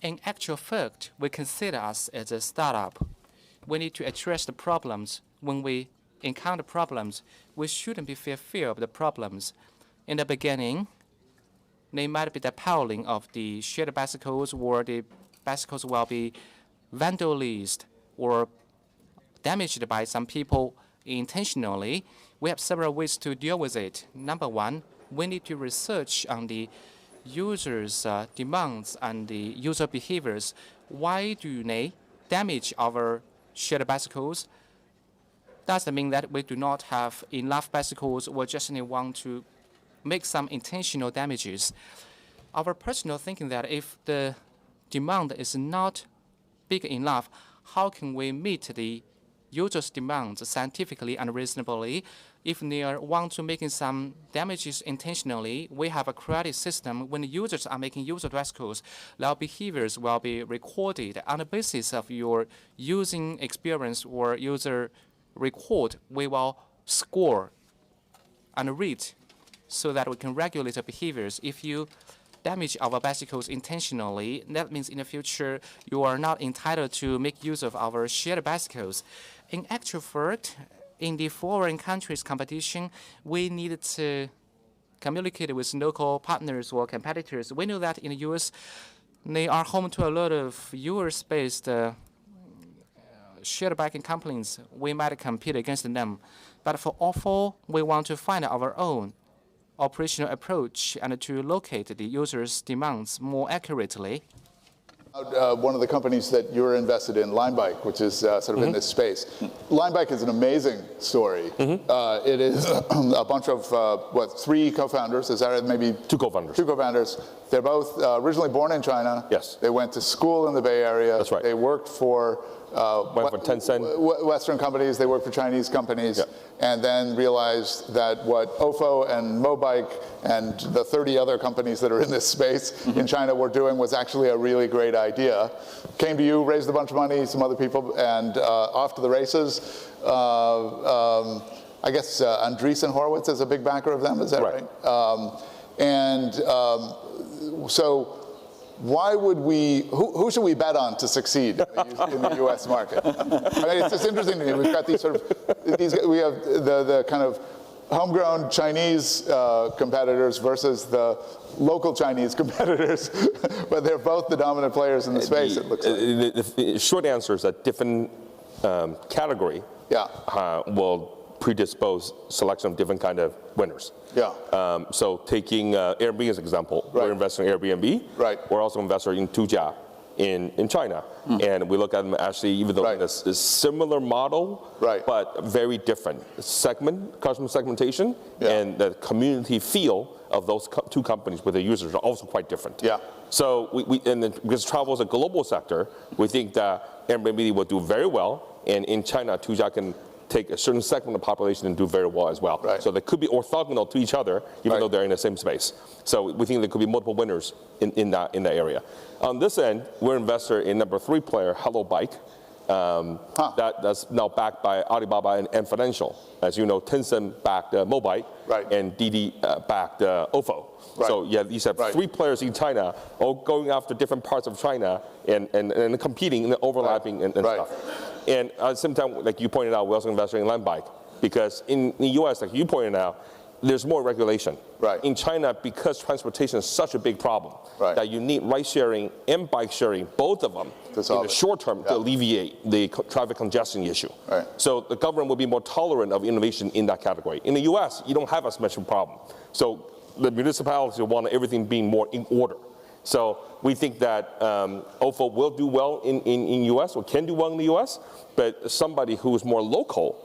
In actual fact, we consider us as a startup. We need to address the problems. When we encounter problems, we shouldn't be fear of the problems. In the beginning, There might be the piling of the shared bicycles, or the bicycles will be vandalized or damaged by some people intentionally. We have several ways to deal with it. Number one, we need to research on the users' demands and the user behaviors. Why do they damage our shared bicycles? Does that mean that we do not have enough bicycles, or just want to make some intentional damages? Our personal thinking that if the demand is not big enough, how can we meet the users' demands scientifically and reasonably? If they want to make some damages intentionally, we have a credit system. When the users are making use of bicycles, their behaviors will be recorded. On the basis of your using experience or user record, we will score and rate so that we can regulate the behaviors. If you damage our bicycles intentionally, that means in the future you are not entitled to make use of our shared bicycles. In actual fact, in the foreign countries competition, we needed to communicate with local partners or competitors. We know that in the US, they are home to a lot of US-based shared biking companies. We might compete against them. But for OFO, we want to find our own operational approach and to locate the user's demands more accurately. One of the companies that you're invested in, Linebike, which is sort of in this space. Linebike is an amazing story. It is a bunch of, what, 3 co-founders? Is that right? Maybe 2 co-founders. 2 co-founders. They're both originally born in China. Yes. They went to school in the Bay Area. That's right. They worked for Tencent. Western companies, they worked for Chinese companies, and then realized that what OFO and Mobike and the 30 other companies that are in this space in China were doing was actually a really great idea. Came to you, raised a bunch of money, some other people, and off to the races. I guess Andreessen Horowitz is a big backer of them, is that right? So why would we, who should we bet on to succeed in the US market? I mean, it's just interesting to me. We've got these sort of, we have the kind of homegrown Chinese competitors versus the local Chinese competitors, but they're both the dominant players in the space, it looks like. The short answer is that different category will predispose selection of different kind of winners. So taking Airbnb as an example, we're investing in Airbnb. We're also investing in Tujia in China. And we look at them actually, even though it's a similar model, but very different customer segmentation, and the community feel of those 2 companies with the users are also quite different. So because travel is a global sector, we think that Airbnb will do very well, and in China, Tujia can take a certain segment of the population and do very well as well. So they could be orthogonal to each other, even though they're in the same space. So we think there could be multiple winners in that area. On this end, we're an investor in number 3 player, Hello Bike. That's now backed by Alibaba and Financial. As you know, Tencent backed Mobike, and Didi backed OFO. So yeah, these have 3 players in China, all going after different parts of China and competing and overlapping and stuff. And at the same time, like you pointed out, we're also investing in Linebike, because in the US, like you pointed out, there's more regulation. In China, because transportation is such a big problem, that you need ride sharing and bike sharing, both of them, in the short term to alleviate the traffic congestion issue. So the government will be more tolerant of innovation in that category. In the US, you don't have as much of a problem. So the municipalities want everything being more in order. So we think that OFO will do well in US, or can do well in the US, but somebody who is more local,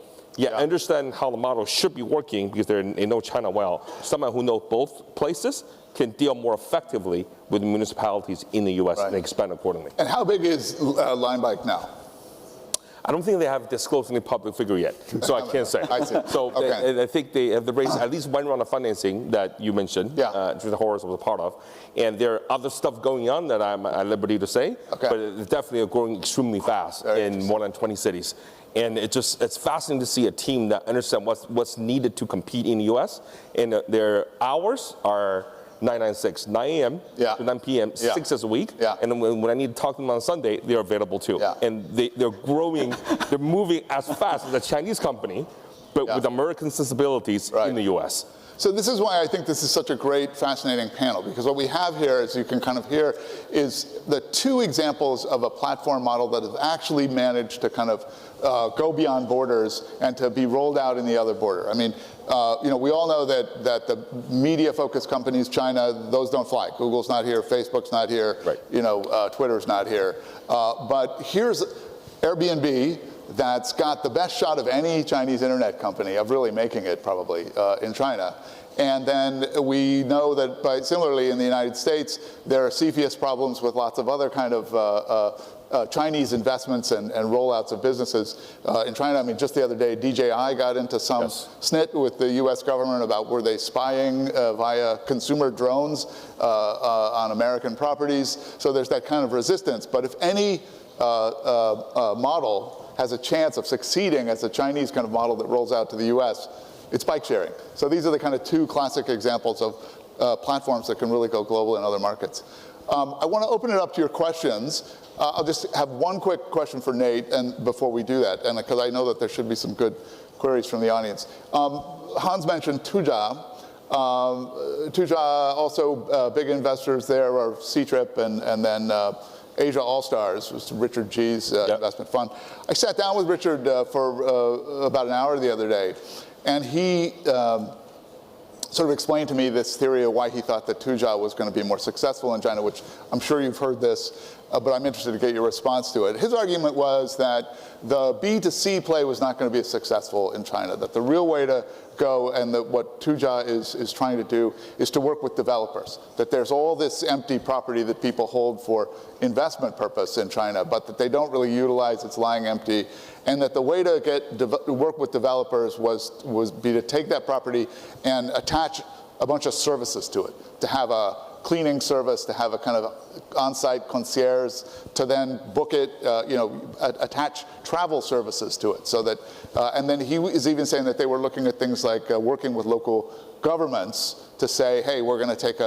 understand how the model should be working, because they know China well. Someone who knows both places can deal more effectively with municipalities in the US and expand accordingly. And how big is Linebike now? I don't think they have disclosed any public figure yet, so I can't say. I see. So I think they have raised at least 1 round of financing that you mentioned, Tristan Horace was a part of, and there are other stuff going on that I'm at liberty to say, but it's definitely growing extremely fast in more than 20 cities. And it's fascinating to see a team that understands what's needed to compete in the US, and their hours are 996, 9 a.m. to 9 p.m., 6 days a week. And then when I need to talk to them on Sunday, they're available too. And they're growing, they're moving as fast as a Chinese company, but with American sensibilities in the US. So this is why I think this is such a great, fascinating panel, because what we have here, as you can kind of hear, is the two examples of a platform model that has actually managed to kind of go beyond borders and to be rolled out in the other border. I mean, we all know that the media-focused companies, China, those don't fly. Google's not here, Facebook's not here, right. Twitter's not here. But here's Airbnb that's got the best shot of any Chinese internet company of really making it probably in China. And then we know that similarly in the United States, there are CFIUS problems with lots of other kind of Chinese investments and rollouts of businesses in China. I mean, just the other day, DJI got into some snit with the US government about were they spying via consumer drones on American properties. So there's that kind of resistance. But if any model has a chance of succeeding as a Chinese kind of model that rolls out to the US, it's bike sharing. So these are the kind of two classic examples of platforms that can really go global in other markets. I want to open it up to your questions. I'll just have one quick question for Nate and before we do that, and because I know that there should be some good queries from the audience. Hans mentioned Tuja. Tuja also big investors there are Ctrip and then Asia All-Stars, was Richard G's investment fund. I sat down with Richard for about an hour the other day, and he sort of explained to me this theory of why he thought that Tuja was going to be more successful in China, which I'm sure you've heard this, but I'm interested to get your response to it. His argument was that the B2C play was not going to be as successful in China, that the real way to go and that what Tuja is trying to do is to work with developers, that there's all this empty property that people hold for investment purpose in China, but that they don't really utilize, it's lying empty, and that the way to work with developers was to take that property and attach a bunch of services to it, to have a cleaning service, to have a kind of on-site concierge, to then book it, attach travel services to it. So that, and then he is even saying that they were looking at things like working with local governments to say, hey, we're going to take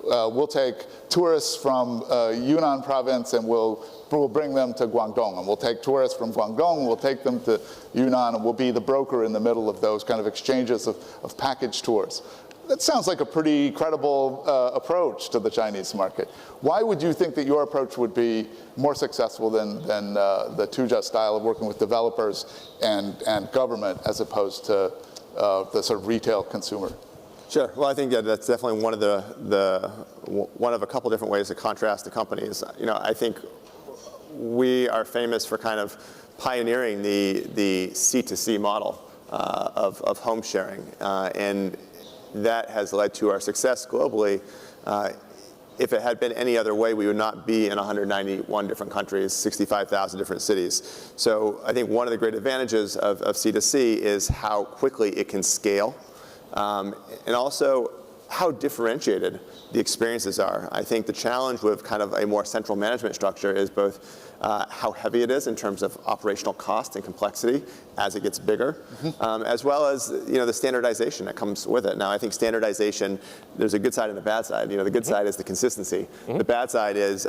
we'll take tourists from Yunnan province and we'll bring them to Guangdong, and we'll take tourists from Guangdong and we'll take them to Yunnan, and we'll be the broker in the middle of those kind of exchanges of package tours. That sounds like a pretty credible approach to the Chinese market. Why would you think that your approach would be more successful than the Tuja style of working with developers and government as opposed to the sort of retail consumer? Sure. Well, I think that's definitely one of a couple different ways to contrast the companies. I think we are famous for kind of pioneering the C2C model of home sharing, and that has led to our success globally. If it had been any other way, we would not be in 191 different countries, 65,000 different cities. So I think one of the great advantages of C2C is how quickly it can scale, and also how differentiated the experiences are. I think the challenge with kind of a more central management structure is both how heavy it is in terms of operational cost and complexity as it gets bigger, as well as the standardization that comes with it. Now, I think standardization, there's a good side and a bad side. The good side is the consistency. The bad side is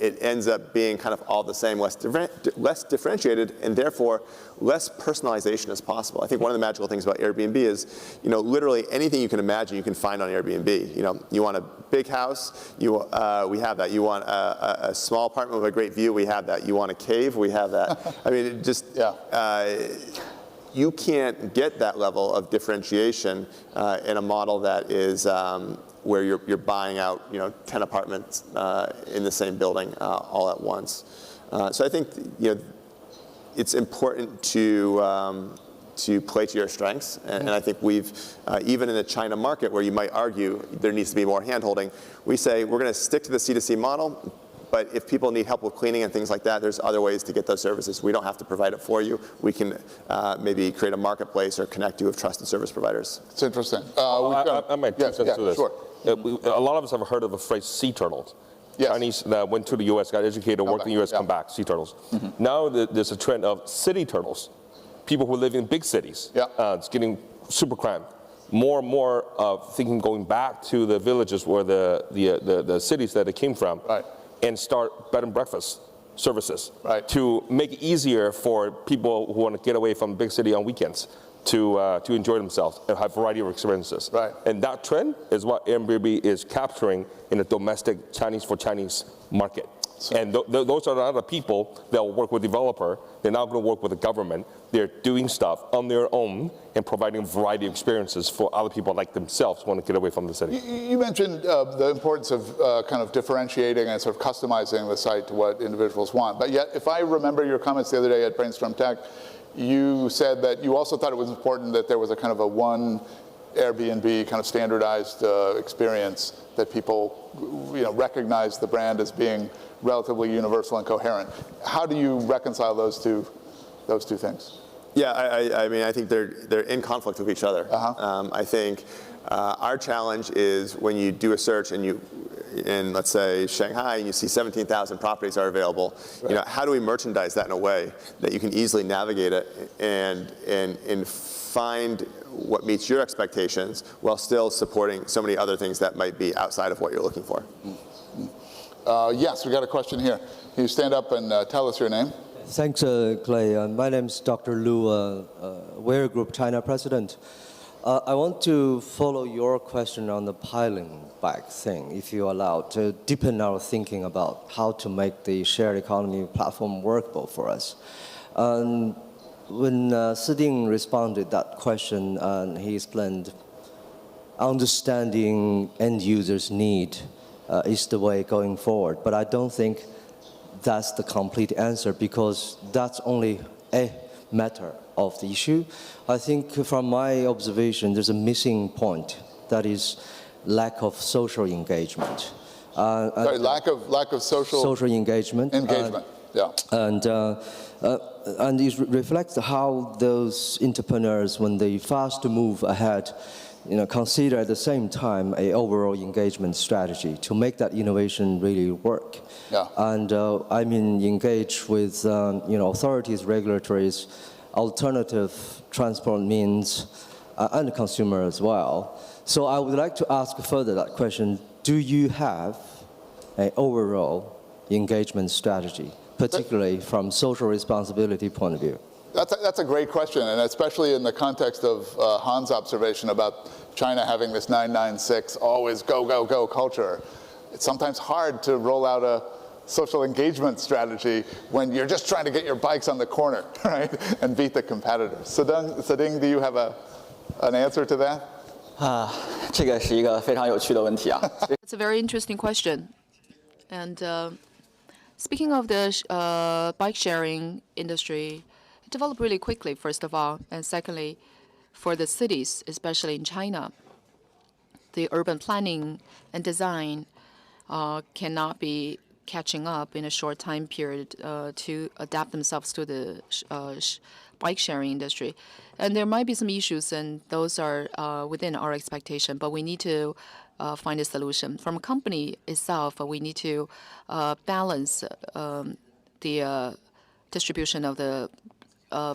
it ends up being kind of all the same, less differentiated, and therefore less personalization as possible. I think one of the magical things about Airbnb is, literally anything you can imagine you can find on Airbnb. You want a big house, we have that. You want a small apartment with a great view, we have that. You want a cave, we have that. I mean, it just, you can't get that level of differentiation in a model that is where you're buying out 10 apartments in the same building all at once. So I think it's important to play to your strengths, and I think we've even in the China market where you might argue there needs to be more handholding, we say we're going to stick to the C2C model. But if people need help with cleaning and things like that, there's other ways to get those services. We don't have to provide it for you. We can maybe create a marketplace or connect you with trusted service providers. It's interesting. I might two cents to this. Sure. A lot of us have heard of the phrase sea turtles. Yes. Chinese that went to the U.S., got educated, worked in the U.S., come back, sea turtles. Now there's a trend of city turtles, people who live in big cities. It's getting super crime. More and more thinking going back to the villages where the cities that they came from. Right. And start bed and breakfast services to make it easier for people who want to get away from the big city on weekends to enjoy themselves and have a variety of experiences. Right. And that trend is what Airbnb is capturing in the domestic Chinese for Chinese market. And those are not the people that will work with developer. They're not going to work with the government. They're doing stuff on their own and providing a variety of experiences for other people like themselves who want to get away from the city. You mentioned the importance of kind of differentiating and sort of customizing the site to what individuals want. But yet, if I remember your comments the other day at Brainstorm Tech, you said that you also thought it was important that there was a kind of a one Airbnb kind of standardized experience that people recognize the brand as being relatively universal and coherent. How do you reconcile those two things? Yeah, I mean, I think they're in conflict with each other. I think our challenge is when you do a search and in let's say Shanghai, and you see 17,000 properties are available. Right. How do we merchandise that in a way that you can easily navigate it and find what meets your expectations while still supporting so many other things that might be outside of what you're looking for? Yes, we got a question here. Can you stand up and tell us your name? Thanks, Clay. My name is Dr. Lu, Ware Group China President. I want to follow your question on the piling back thing, if you allow, to deepen our thinking about how to make the shared economy platform workable for us. When Siding responded that question, he explained understanding end users' need is the way going forward. But I don't think that's the complete answer, because that's only a matter of the issue. I think from my observation, there's a missing point, that is lack of social engagement. Sorry, lack of social engagement. Yeah. And it reflects how those entrepreneurs, when they fast move ahead, consider at the same time an overall engagement strategy to make that innovation really work. Yeah. And engage with authorities, regulators, alternative transport means, and consumer as well. So I would like to ask further that question: do you have an overall engagement strategy, particularly from social responsibility point of view? That's a great question, and especially in the context of Han's observation about China having this 996 always go, go, go culture. It's sometimes hard to roll out a social engagement strategy when you're just trying to get your bikes on the corner, right, and beat the competitors. Siding, do you have an answer to that? 这个是一个非常有趣的问题啊。It's a very interesting question. And speaking of the bike sharing industry, it developed really quickly, first of all. And secondly, for the cities, especially in China, the urban planning and design cannot be catching up in a short time period to adapt themselves to the bike sharing industry. And there might be some issues, and those are within our expectation, but we need to find a solution. From a company itself, we need to balance the distribution of the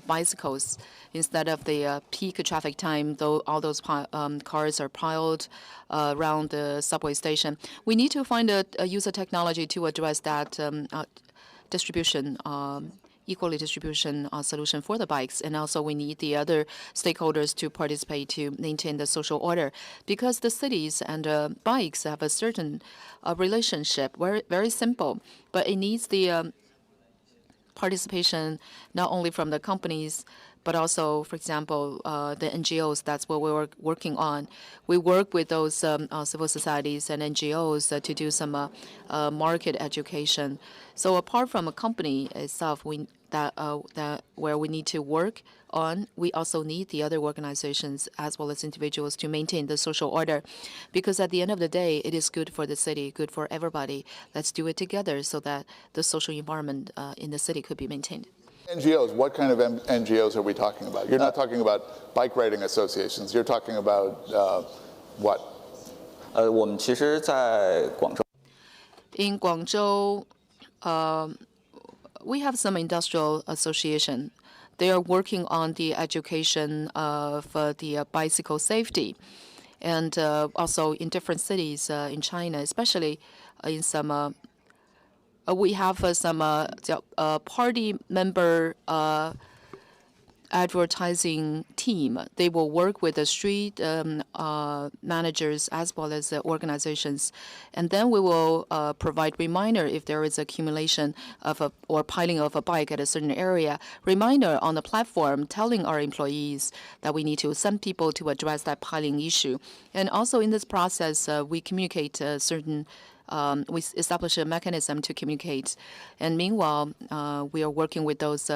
bicycles. Instead of the peak traffic time, though all those cars are piled around the subway station, we need to find a user technology to address that distribution, equally distribution solution for the bikes. And also we need the other stakeholders to participate to maintain the social order, because the cities and bikes have a certain relationship, very simple, but it needs the participation not only from the companies, but also, for example, the NGOs. That's what we're working on. We work with those civil societies and NGOs to do some market education. So apart from a company itself, where we need to work on, we also need the other organizations as well as individuals to maintain the social order. Because at the end of the day, it is good for the city, good for everybody. Let's do it together so that the social environment in the city could be maintained. NGOs, what kind of NGOs are we talking about? You're not talking about bike riding associations. You're talking about what? 我们其实在广州。In Guangzhou, we have some industrial association. They are working on the education of the bicycle safety, and also in different cities in China, especially in some. We have some party member advertising team. They will work with the street managers as well as the organizations, and then we will provide reminder if there is accumulation of or piling of a bike at a certain area. Reminder on the platform telling our employees that we need to send people to address that piling issue. And also in this process, we communicate we establish a mechanism to communicate. And meanwhile, we are working with those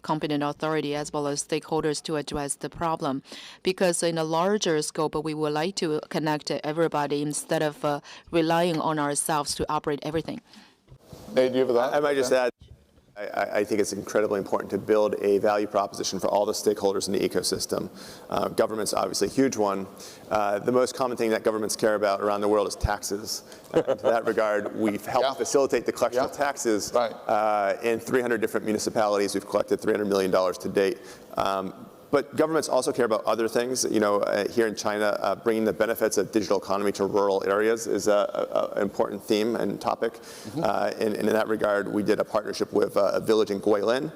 competent authority as well as stakeholders to address the problem. Because in a larger scope, we would like to connect everybody instead of relying on ourselves to operate everything. Nate, do you have a thought? I might just add, I think it's incredibly important to build a value proposition for all the stakeholders in the ecosystem. Government's obviously a huge one. The most common thing that governments care about around the world is taxes. In that regard, we've helped facilitate the collection of taxes in 300 different municipalities. We've collected $300 million to date. But governments also care about other things. You know, here in China, bringing the benefits of digital economy to rural areas is an important theme and topic. And in that regard, we did a partnership with a village in Guilin,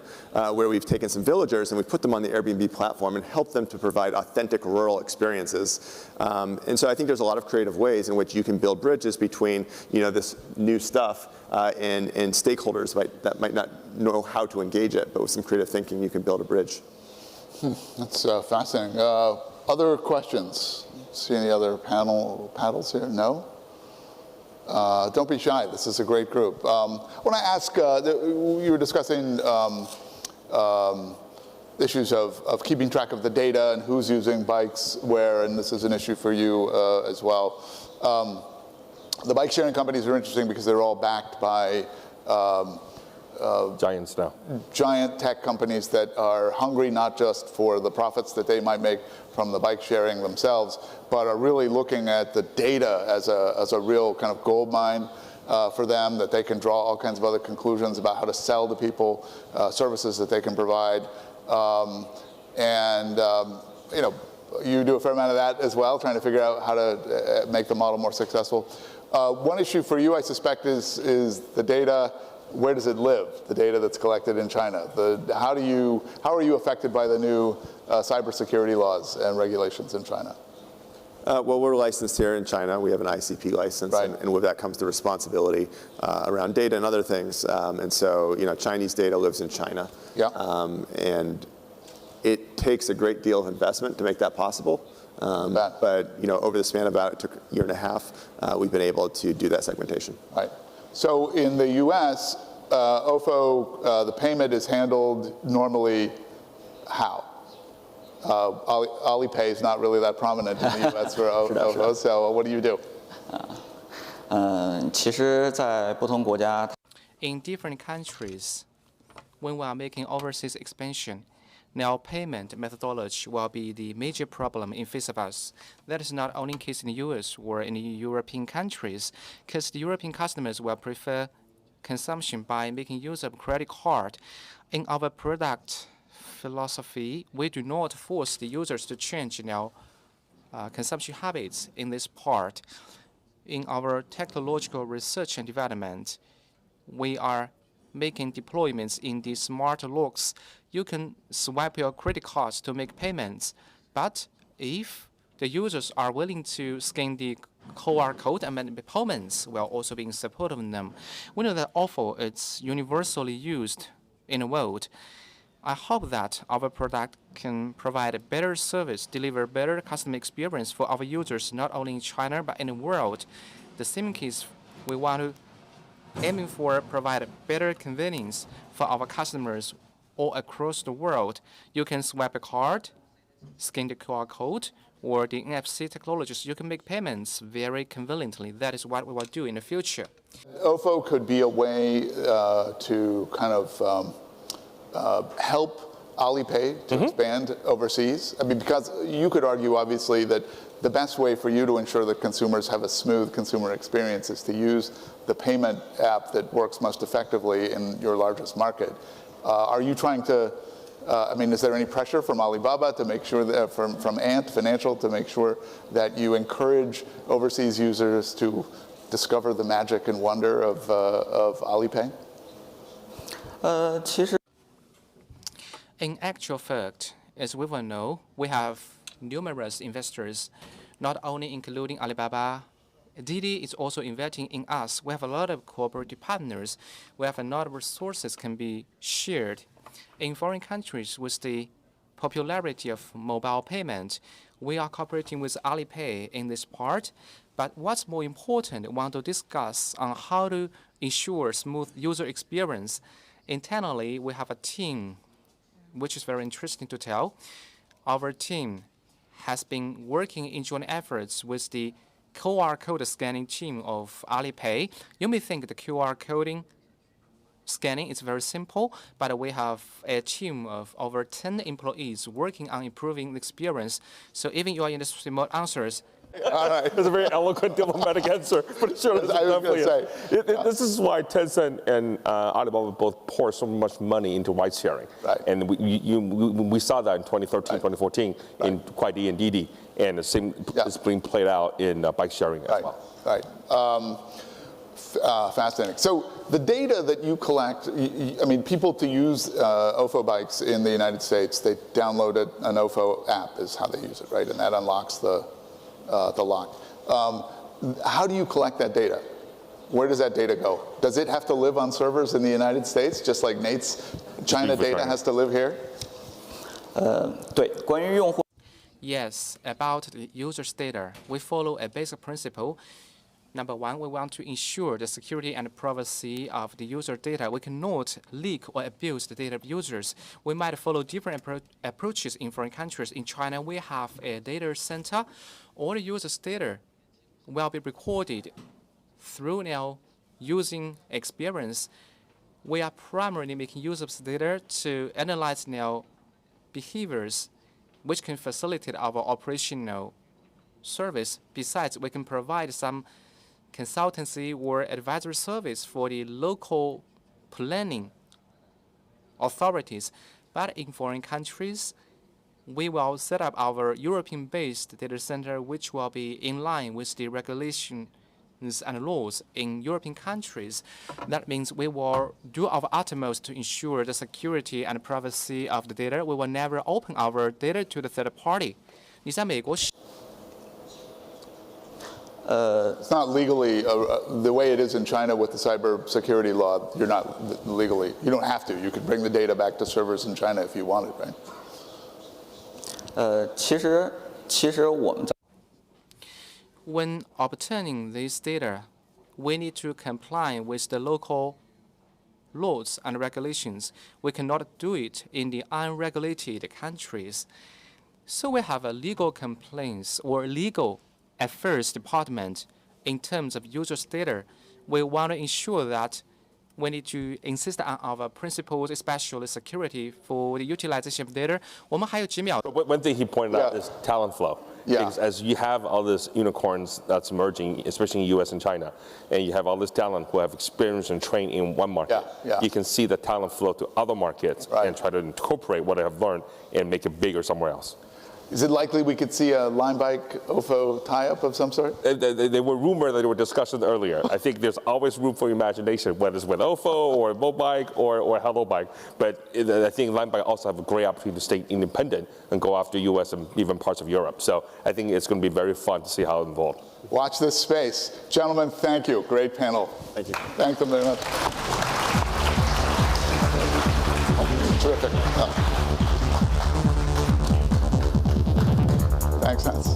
where we've taken some villagers and we've put them on the Airbnb platform and helped them to provide authentic rural experiences. And so I think there's a lot of creative ways in which you can build bridges between, you know, this new stuff and stakeholders that might not know how to engage it, but with some creative thinking, you can build a bridge. That's fascinating. Other questions? See any other paddles here? No? Don't be shy. This is a great group. When I ask, you were discussing issues of keeping track of the data and who's using bikes where, and this is an issue for you as well. The bike sharing companies are interesting because they're all backed by giants now. Giant tech companies that are hungry not just for the profits that they might make from the bike sharing themselves, but are really looking at the data as a real kind of gold mine for them, that they can draw all kinds of other conclusions about how to sell to people, services that they can provide. You know, you do a fair amount of that as well, trying to figure out how to make the model more successful. One issue for you, I suspect, is the data. Where does it live, the data that's collected in China? How are you affected by the new cybersecurity laws and regulations in China? Well, we're licensed here in China. We have an ICP license, and with that comes the responsibility around data and other things. And so, you know, Chinese data lives in China. And it takes a great deal of investment to make that possible. But, you know, over the span of it took a year and a half, we've been able to do that segmentation. Right. So in the U.S., OFO, the payment is handled normally how? Alipay is not really that prominent in the U.S. for OFO, so what do you do? In different countries, when we are making overseas expansion, now payment methodology will be the major problem in face of us. That is not only the case in the US or in the European countries, because the European customers will prefer consumption by making use of credit card. In our product philosophy, we do not force the users to change consumption habits in this part. In our technological research and development, we are making deployments in the smart locks. You can swipe your credit cards to make payments, but if the users are willing to scan the QR code and make payments, will also be in support of them. We know that OFO is universally used in the world. I hope that our product can provide a better service, deliver better customer experience for our users, not only in China, but in the world. The same case, we want to aiming for provide better convenience for our customers all across the world. You can swipe a card, scan the QR code, or the NFC technologies. You can make payments very conveniently. That is what we will do in the future. OFO could be a way to kind of help Alipay to expand overseas. I mean, because you could argue, obviously, that the best way for you to ensure that consumers have a smooth consumer experience is to use the payment app that works most effectively in your largest market. Are you trying to, I mean, is there any pressure from Alibaba to make sure that, from Ant Financial to make sure that you encourage overseas users to discover the magic and wonder of Alipay? In actual fact, as we will know, we have numerous investors, not only including Alibaba. Didi is also investing in us. We have a lot of cooperative partners. We have a lot of resources can be shared. In foreign countries, with the popularity of mobile payment, we are cooperating with Alipay in this part. But what's more important, we want to discuss on how to ensure smooth user experience. Internally, we have a team, which is very interesting to tell. Our team has been working in joint efforts with the QR code scanning team of Alipay. You may think the QR coding scanning is very simple, but we have a team of over 10 employees working on improving the experience. So even you are in the remote answers, All right. That's a very eloquent diplomatic answer, but sure, I was going to say. This is why Tencent and Alibaba both pour so much money into ride sharing. Right. And we saw that in 2013, 2014 in Kuaidi and Didi. And the same is being played out in bike sharing as well. Right. Fascinating. So the data that you collect, I mean, people to use OFO bikes in the United States, they download an OFO app is how they use it, right? And that unlocks the lock. How do you collect that data? Where does that data go? Does it have to live on servers in the United States, just like Nate's China data has to live here? 对，关于用户。 Yes, about the user's data, we follow a basic principle. Number one, we want to ensure the security and privacy of the user data. We cannot leak or abuse the data of users. We might follow different approaches in foreign countries. In China, we have a data center. All the users' data will be recorded through now using experience. We are primarily making use of this data to analyze now behaviors which can facilitate our operational service. Besides, we can provide some consultancy or advisory service for the local planning authorities. But in foreign countries, we will set up our European-based data center, which will be in line with the regulations and laws in European countries. That means we will do our utmost to ensure the security and privacy of the data. We will never open our data to the third party. 你在美国 It's not legally, the way it is in China with the cybersecurity law, you're not legally, you don't have to. You could bring the data back to servers in China if you wanted, right? 其实我们在 When obtaining this data, we need to comply with the local laws and regulations. We cannot do it in the unregulated countries. So we have a legal complaints or legal affairs department in terms of users' data. We want to ensure that we need to insist on our principles, especially security for the utilization of data. 我们还有几秒。 One thing he pointed out is talent flow. Yeah. Because as you have all these unicorns that's emerging, especially in the US and China, and you have all this talent who have experience and trained in one market, you can see the talent flow to other markets and try to incorporate what they have learned and make it bigger somewhere else. Is it likely we could see a line bike OFO tie-up of some sort? They were rumored that they were discussed earlier. I think there's always room for imagination, whether it's with OFO or Mobike or Hello Bike. But I think line bike also have a great opportunity to stay independent and go after US and even parts of Europe. So I think it's going to be very fun to see how involved. Watch this space. Gentlemen, thank you. Great panel. Thank you. Thank them very much. Terrific. Thanks, Hans.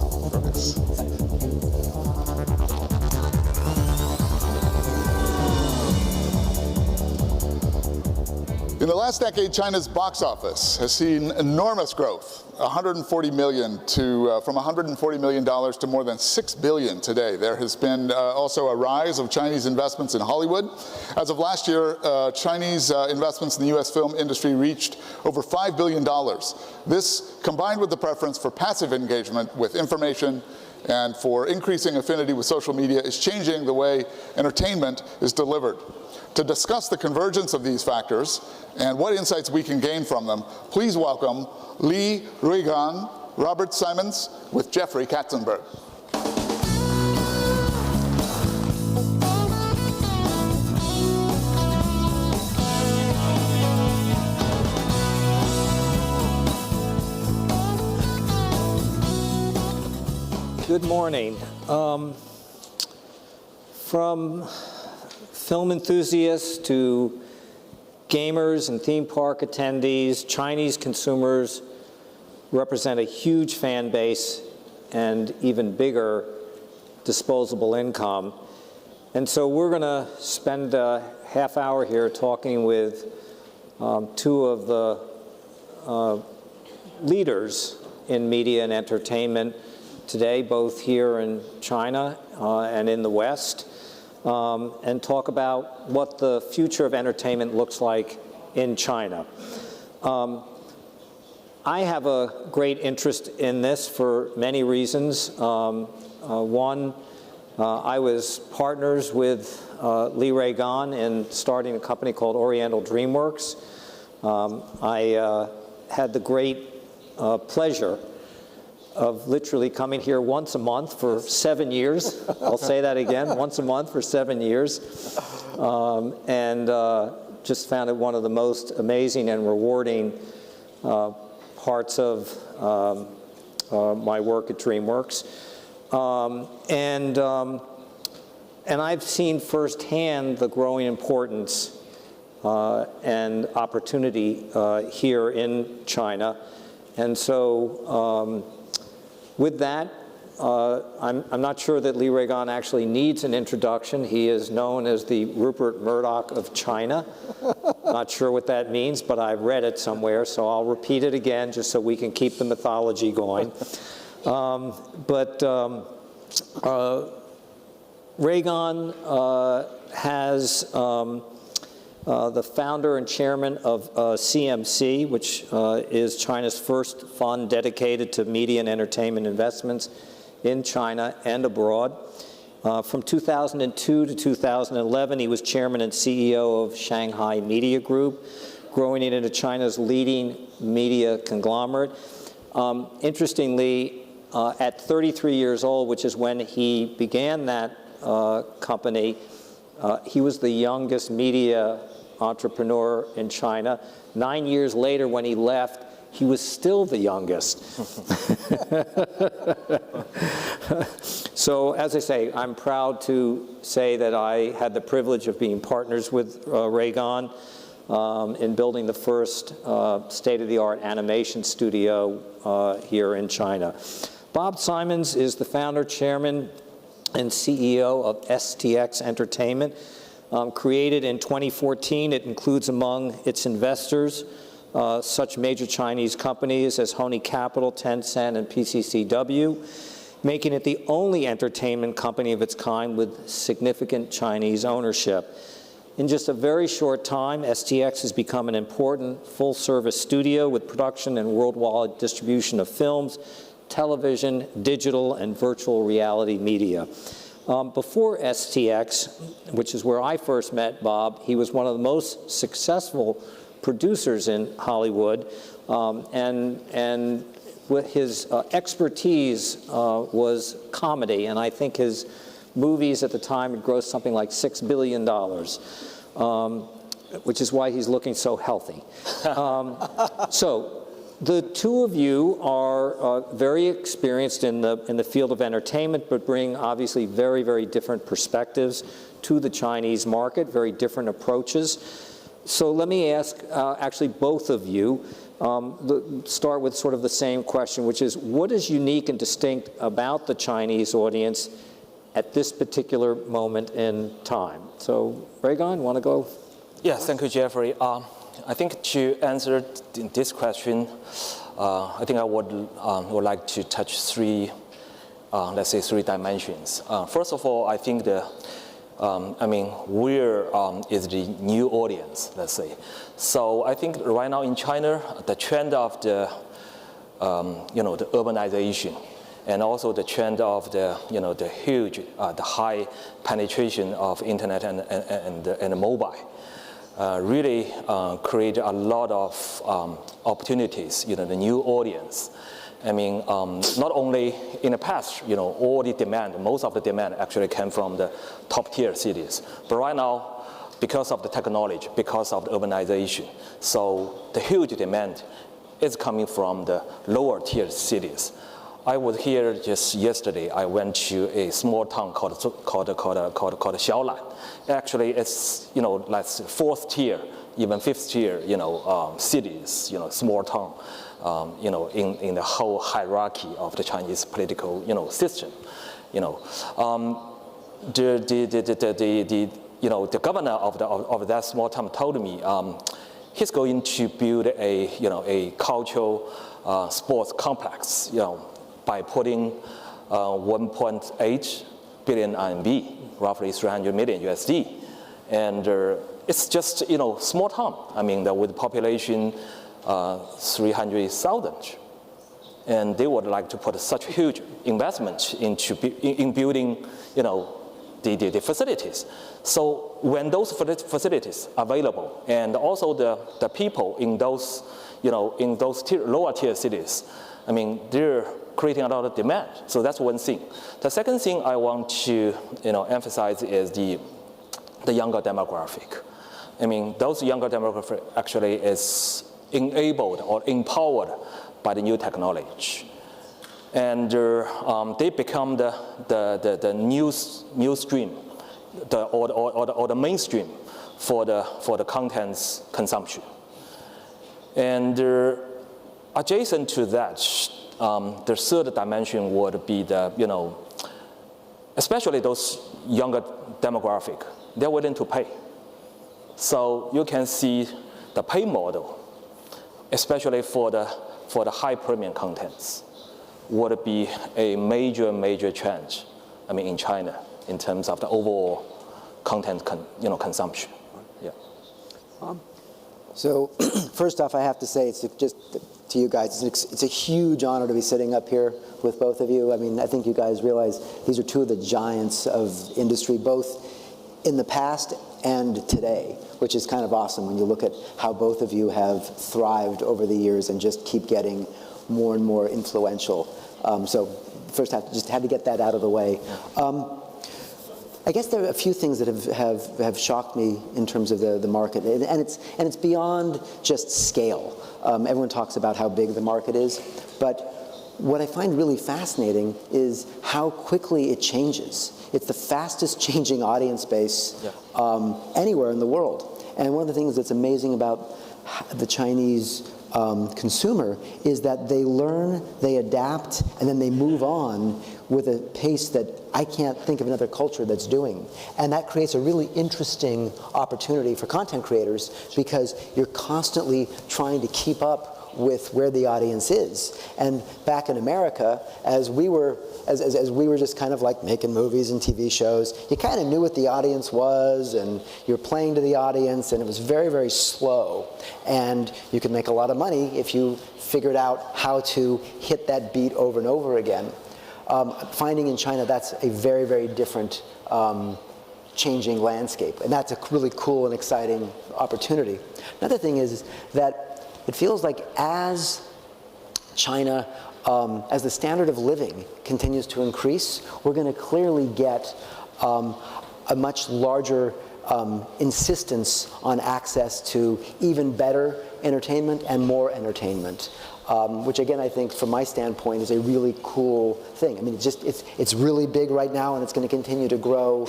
In the last decade, China's box office has seen enormous growth, from $140 million to more than $6 billion today. There has been also a rise of Chinese investments in Hollywood. As of last year, Chinese investments in the US film industry reached over $5 billion. This, combined with the preference for passive engagement with information and for increasing affinity with social media, is changing the way entertainment is delivered. To discuss the convergence of these factors and what insights we can gain from them, please welcome Li Ruigan, Robert Simons, with Jeffrey Katzenberg. Good morning. From film enthusiasts to gamers and theme park attendees, Chinese consumers represent a huge fan base and even bigger disposable income. And so we're going to spend a half hour here talking with two of the leaders in media and entertainment today, both here in China and in the West, and talk about what the future of entertainment looks like in China. I have a great interest in this for many reasons. One, I was partners with Li Ruigan in starting a company called Oriental DreamWorks. I had the great pleasure of literally coming here once a month for 7 years. I'll say that again, once a month for 7 years. And just found it one of the most amazing and rewarding parts of my work at DreamWorks. And I've seen firsthand the growing importance and opportunity here in China. And so with that, I'm not sure that Li Ruigan actually needs an introduction. He is known as the Rupert Murdoch of China. Not sure what that means, but I've read it somewhere, so I'll repeat it again just so we can keep the mythology going. Ruigan has the founder and chairman of CMC, which is China's first fund dedicated to media and entertainment investments in China and abroad. From 2002 to 2011, he was chairman and CEO of Shanghai Media Group, growing it into China's leading media conglomerate. Interestingly, at 33 years old, which is when he began that company, he was the youngest media entrepreneur in China. 9 years later, when he left, he was still the youngest. So, as I say, I'm proud to say that I had the privilege of being partners with Ruigan in building the first state-of-the-art animation studio here in China. Bob Simons is the founder, chairman, and CEO of STX Entertainment. Created in 2014, it includes among its investors such major Chinese companies as Hony Capital, Tencent, and PCCW, making it the only entertainment company of its kind with significant Chinese ownership. In just a very short time, STX has become an important full-service studio with production and worldwide distribution of films, television, digital, and virtual reality media. Before STX, which is where I first met Bob, he was one of the most successful producers in Hollywood, and with his expertise was comedy, and I think his movies at the time had grossed something like $6 billion, which is why he's looking so healthy. So the two of you are very experienced in the field of entertainment, but bring obviously very, very different perspectives to the Chinese market, very different approaches. So let me ask actually both of you, start with sort of the same question, which is what is unique and distinct about the Chinese audience at this particular moment in time? So Ruigan, want to go? Yes, thank you, Jeffrey. I think to answer this question, I think I would like to touch three dimensions. First of all, I think where is the new audience, let's say. So I think right now in China, the trend of the urbanization, and also the trend of the huge, the high penetration of internet and mobile, really create a lot of opportunities, the new audience. I mean, not only in the past, all the demand, most of the demand actually came from the top tier cities. But right now, because of the technology, because of the urbanization, so the huge demand is coming from the lower tier cities. I was here just yesterday. I went to a small town called Xiaolan. Actually, it's like fourth tier, even fifth tier, cities, small town, in the whole hierarchy of the Chinese political, system. The governor of that small town told me he's going to build a cultural sports complex, by putting 1.8 billion RMB, roughly 300 million USD, and it's just small town. I mean, with population 300,000, and they would like to put such huge investment in building, the facilities. So when those facilities are available, and also the people in those, in those lower tier cities, I mean, they're creating a lot of demand. So that's one thing. The second thing I want to, emphasize is the younger demographic. I mean, those younger demographic actually is enabled or empowered by the new technology. And they become the news stream, or the mainstream for the content's consumption. And adjacent to that, the third dimension would be especially those younger demographic, they're willing to pay. So you can see the pay model, especially for the high premium contents, would be a major change, I mean, in China, in terms of the overall content consumption. Yeah. So first off, I have to say, it's just to you guys, it's a huge honor to be sitting up here with both of you. I mean, I think you guys realize these are two of the giants of industry, both in the past and today, which is kind of awesome when you look at how both of you have thrived over the years and just keep getting more and more influential. So first, just had to get that out of the way. I guess there are a few things that have shocked me in terms of the market, and it's beyond just scale. Everyone talks about how big the market is, but what I find really fascinating is how quickly it changes. It's the fastest changing audience base anywhere in the world. And one of the things that's amazing about the Chinese consumer is that they learn, they adapt, and then they move on with a pace that I can't think of another culture that's doing. And that creates a really interesting opportunity for content creators because you're constantly trying to keep up with where the audience is. And back in America, as we were just kind of like making movies and TV shows, you kind of knew what the audience was, and you're playing to the audience, and it was very, very slow. And you could make a lot of money if you figured out how to hit that beat over and over again. Finding in China, that's a very, very different changing landscape, and that's a really cool and exciting opportunity. Another thing is that it feels like as China, as the standard of living continues to increase, we're going to clearly get a much larger insistence on access to even better entertainment and more entertainment, which again, I think from my standpoint is a really cool thing. I mean, it's really big right now, and it's going to continue to grow.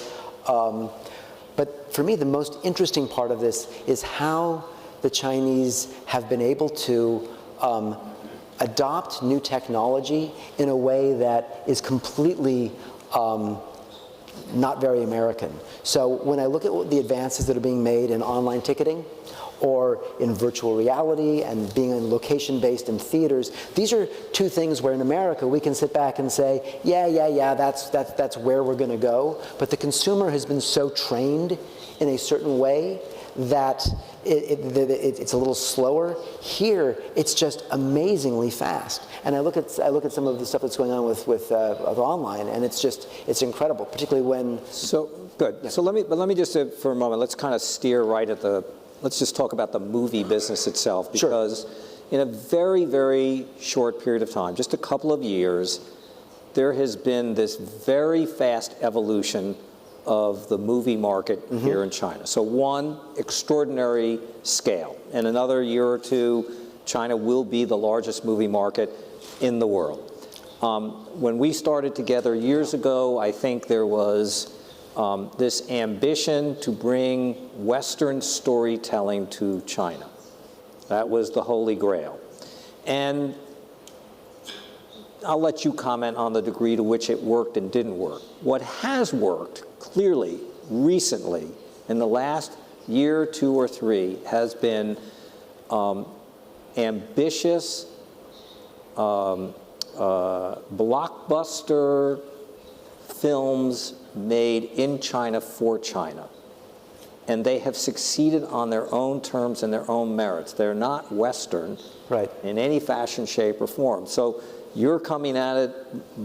But for me, the most interesting part of this is how the Chinese have been able to adopt new technology in a way that is completely not very American. So when I look at the advances that are being made in online ticketing or in virtual reality and being in location-based in theaters, these are two things where in America we can sit back and say, yeah, that's where we're going to go. But the consumer has been so trained in a certain way that it's a little slower. Here, it's just amazingly fast. And I look at some of the stuff that's going on with online, and it's incredible, particularly when. So good. Yeah. So let me just for a moment, let's kind of steer right at let's just talk about the movie business itself, because in a very, very short period of time, just a couple of years, there has been this very fast evolution of the movie market here in China. So one, extraordinary scale. In another year or two, China will be the largest movie market in the world. When we started together years ago, I think there was this ambition to bring Western storytelling to China. That was the Holy Grail. And I'll let you comment on the degree to which it worked and didn't work. What has worked, clearly, recently, in the last year, 2 or 3, has been ambitious, blockbuster films made in China for China. And they have succeeded on their own terms and their own merits. They're not Western in any fashion, shape, or form. So you're coming at it,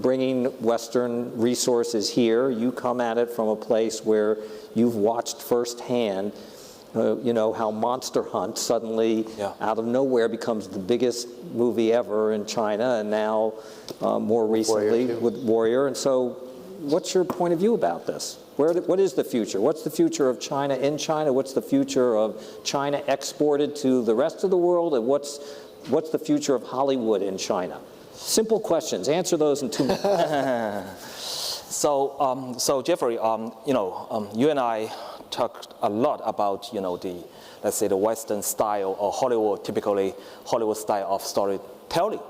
bringing Western resources here. You come at it from a place where you've watched firsthand, you know, how Monster Hunt suddenly, out of nowhere, becomes the biggest movie ever in China, and now more recently with Warrior. And so what's your point of view about this? What is the future? What's the future of China in China? What's the future of China exported to the rest of the world? And what's the future of Hollywood in China? Simple questions. Answer those in 2 minutes. So Jeffrey, you know, you and I talked a lot about, you know, the, let's say, the Western style or Hollywood, typically Hollywood style of storytelling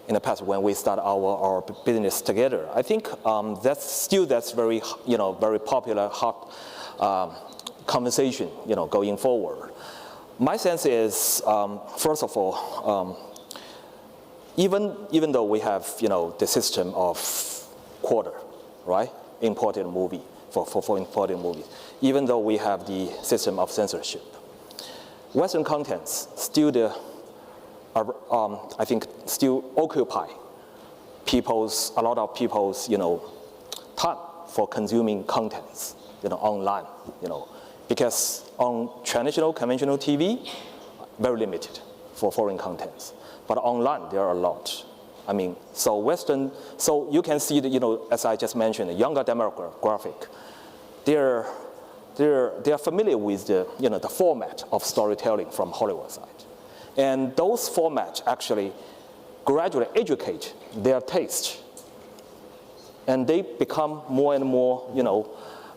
in the past when we started our business together. I think that's very, you know, very popular, hot conversation, you know, going forward. My sense is, first of all, even though we have, you know, the system of quota, right, imported movie for imported movies, even though we have the system of censorship, Western contents still I think still occupy a lot of people's, you know, time for consuming contents, you know, online, you know, because on traditional conventional TV, very limited for foreign contents, but online there are a lot. I mean, so you can see that, you know, as I just mentioned, the younger demographic, they're familiar with the, you know, the format of storytelling from Hollywood side. And those formats actually gradually educate their taste. And they become more and more, you know,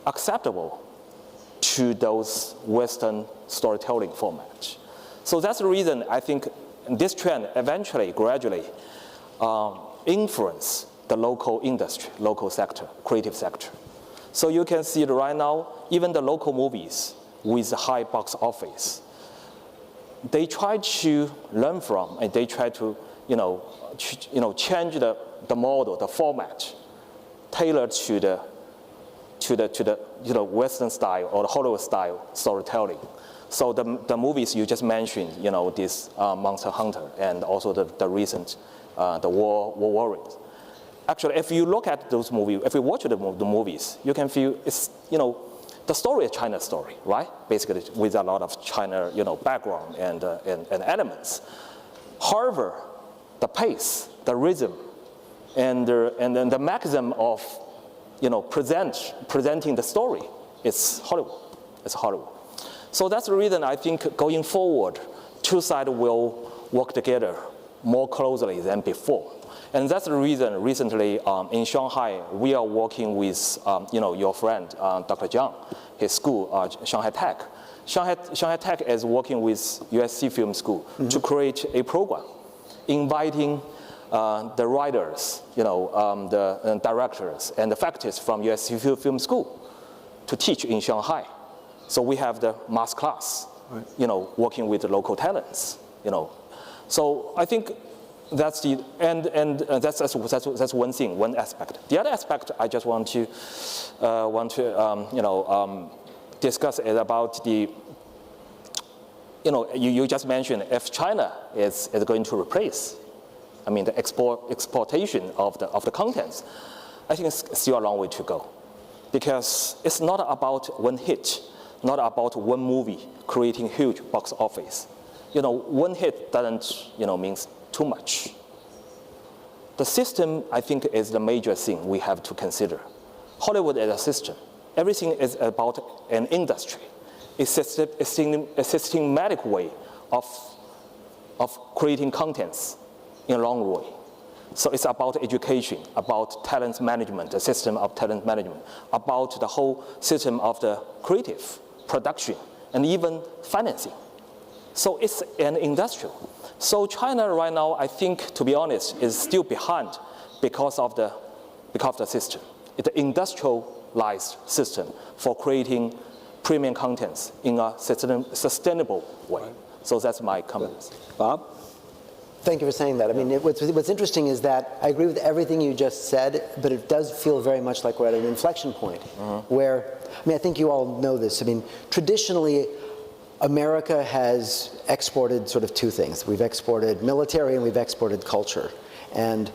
acceptable to those Western storytelling formats. So that's the reason I think this trend eventually, gradually, influence the local industry, local sector, creative sector. So you can see that right now, even the local movies with a high box office, they try to learn from, and they try to, change the model, the format, tailored to the Western style or the Hollywood style storytelling. So the movies you just mentioned, this Monster Hunter, and also the recent the War Warriors. Actually, if you look at those movies, if you watch the movies, you can feel it's the story is China's story, right? Basically, with a lot of China, background and elements. However, the pace, the rhythm, and the mechanism of, presenting the story, it's Hollywood. It's Hollywood. So that's the reason I think going forward, two sides will work together more closely than before. And that's the reason recently in Shanghai, we are working with, your friend, Dr. Jiang, his school, Shanghai Tech. Shanghai Tech is working with USC Film School to create a program, inviting the writers, the directors and the faculties from USC Film School to teach in Shanghai. So we have the mass class, working with the local talents, So I think that's that's one thing, one aspect. The other aspect I just want to discuss is about the, you just mentioned if China is going to replace, the exportation of the contents, I think it's still a long way to go, because it's not about one hit, not about one movie creating huge box office. One hit doesn't means too much. The system, I think, is the major thing we have to consider. Hollywood is a system. Everything is about an industry, a systematic way of creating contents in a long way. So it's about education, about talent management, the system of talent management, about the whole system of the creative production, and even financing. So it's an industrial. So China right now, I think, to be honest, is still behind because of the system. It's an industrialized system for creating premium contents in a sustainable way. So that's my comments. Bob? Thank you for saying that. I mean, what's interesting is that I agree with everything you just said, but it does feel very much like we're at an inflection point where, I mean, I think you all know this. I mean, traditionally, America has exported sort of two things. We've exported military and we've exported culture. And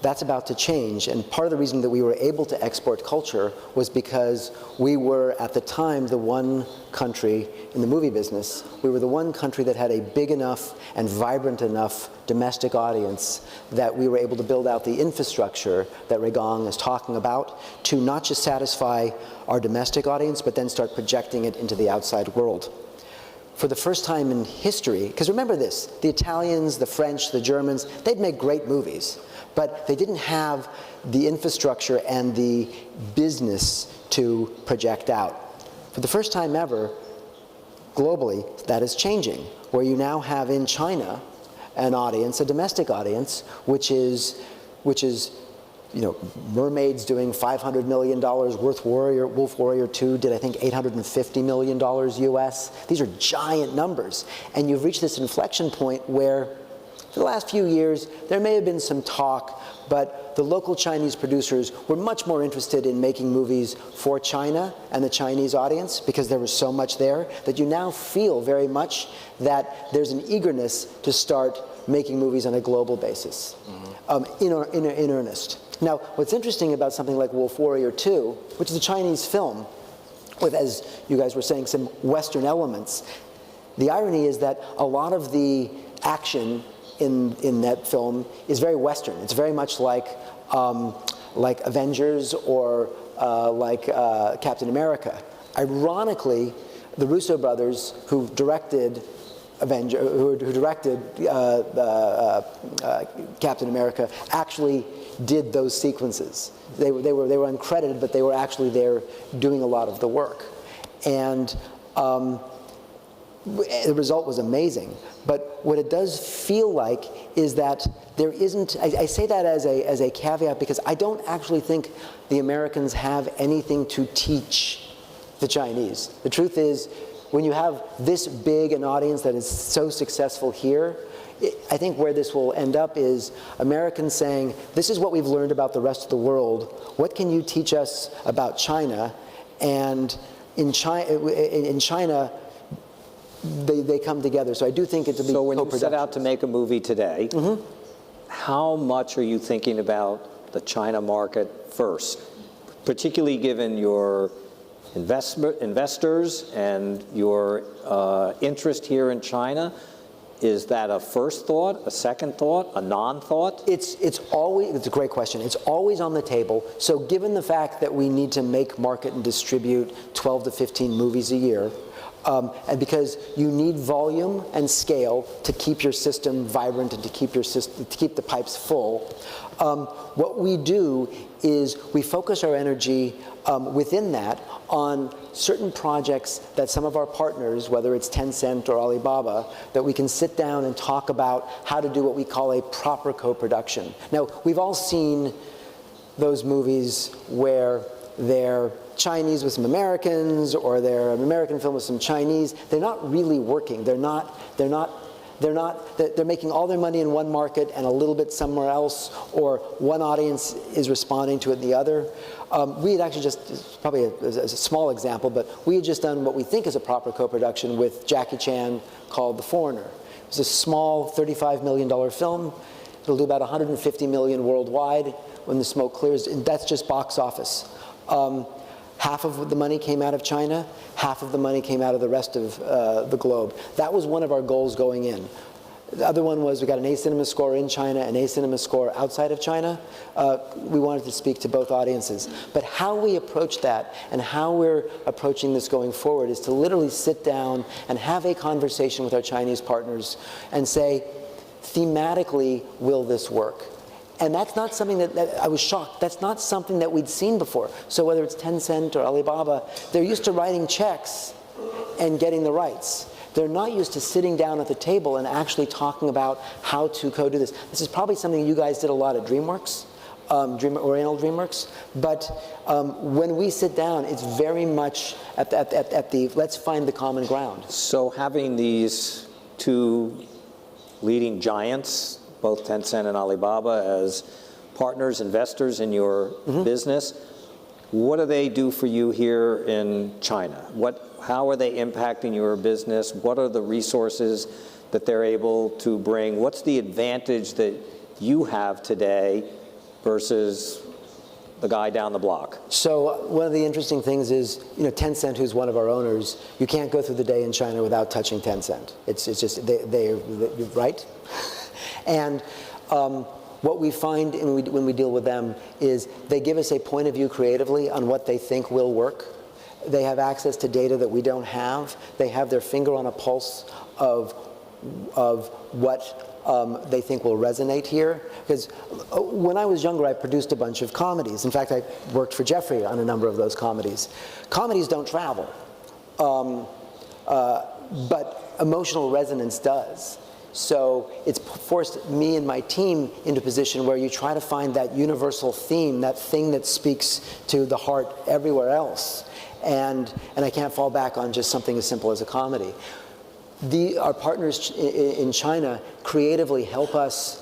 that's about to change. And part of the reason that we were able to export culture was because we were, at the time, the one country in the movie business, we were the one country that had a big enough and vibrant enough domestic audience that we were able to build out the infrastructure that Regang is talking about to not just satisfy our domestic audience, but then start projecting it into the outside world. For the first time in history, because remember this, the Italians, the French, the Germans, they'd make great movies, but they didn't have the infrastructure and the business to project out. For the first time ever, globally, that is changing, where you now have in China an audience, a domestic audience, which is you know, Mermaids doing $500 million, Wolf Warrior 2 did, I think, $850 million US. These are giant numbers. And you've reached this inflection point where, for the last few years, there may have been some talk, but the local Chinese producers were much more interested in making movies for China and the Chinese audience, because there was so much there, that you now feel very much that there's an eagerness to start making movies on a global basis, in earnest. Now, what's interesting about something like Wolf Warrior 2, which is a Chinese film with, as you guys were saying, some Western elements, the irony is that a lot of the action in that film is very Western. It's very much like Avengers or like Captain America. Ironically, the Russo brothers, who directed Captain America, actually did those sequences. They were uncredited, but they were actually there doing a lot of the work. And the result was amazing. But what it does feel like is that there isn't, I say that as a caveat because I don't actually think the Americans have anything to teach the Chinese. The truth is, when you have this big an audience that is so successful here, I think where this will end up is Americans saying, this is what we've learned about the rest of the world. What can you teach us about China? And in China, they come together. So I do think it to be so when you set out to make a movie today, how much are you thinking about the China market first, particularly given your investors and your interest here in China? Is that a first thought, a second thought, a non-thought? It's a great question. It's always on the table. So given the fact that we need to make, market, and distribute 12 to 15 movies a year, and because you need volume and scale to keep your system vibrant and to keep the pipes full, what we do is we focus our energy within that on certain projects that some of our partners, whether it's Tencent or Alibaba, that we can sit down and talk about how to do what we call a proper co-production. Now, we've all seen those movies where they're Chinese with some Americans, or they're an American film with some Chinese. They're not really working. They're making all their money in one market and a little bit somewhere else, or one audience is responding to it in the other. We had actually just, probably as a small example, but we had just done what we think is a proper co-production with Jackie Chan called The Foreigner. It was a small $35 million film. It'll do about $150 million worldwide when the smoke clears, and that's just box office. Half of the money came out of China, half of the money came out of the rest of the globe. That was one of our goals going in. The other one was we got an A Cinema score in China, an A Cinema score outside of China. We wanted to speak to both audiences. But how we approach that and how we're approaching this going forward is to literally sit down and have a conversation with our Chinese partners and say, thematically, will this work? And that's not something that I was shocked. That's not something that we'd seen before. So whether it's Tencent or Alibaba, they're used to writing checks and getting the rights. They're not used to sitting down at the table and actually talking about how to co-do this. This is probably something you guys did a lot at DreamWorks, Oriental DreamWorks. But when we sit down, it's very much at the let's find the common ground. So having these two leading giants, both Tencent and Alibaba, as partners, investors in your business, what do they do for you here in China? How are they impacting your business? What are the resources that they're able to bring? What's the advantage that you have today versus the guy down the block? So one of the interesting things is, Tencent, who's one of our owners, you can't go through the day in China without touching Tencent. It's just, they right? And what we find when we deal with them is they give us a point of view creatively on what they think will work. They have access to data that we don't have. They have their finger on a pulse of what they think will resonate here. Because when I was younger, I produced a bunch of comedies. In fact, I worked for Jeffrey on a number of those comedies. Comedies don't travel, but emotional resonance does. So it's forced me and my team into a position where you try to find that universal theme, that thing that speaks to the heart everywhere else. And I can't fall back on just something as simple as a comedy. Our partners in China creatively help us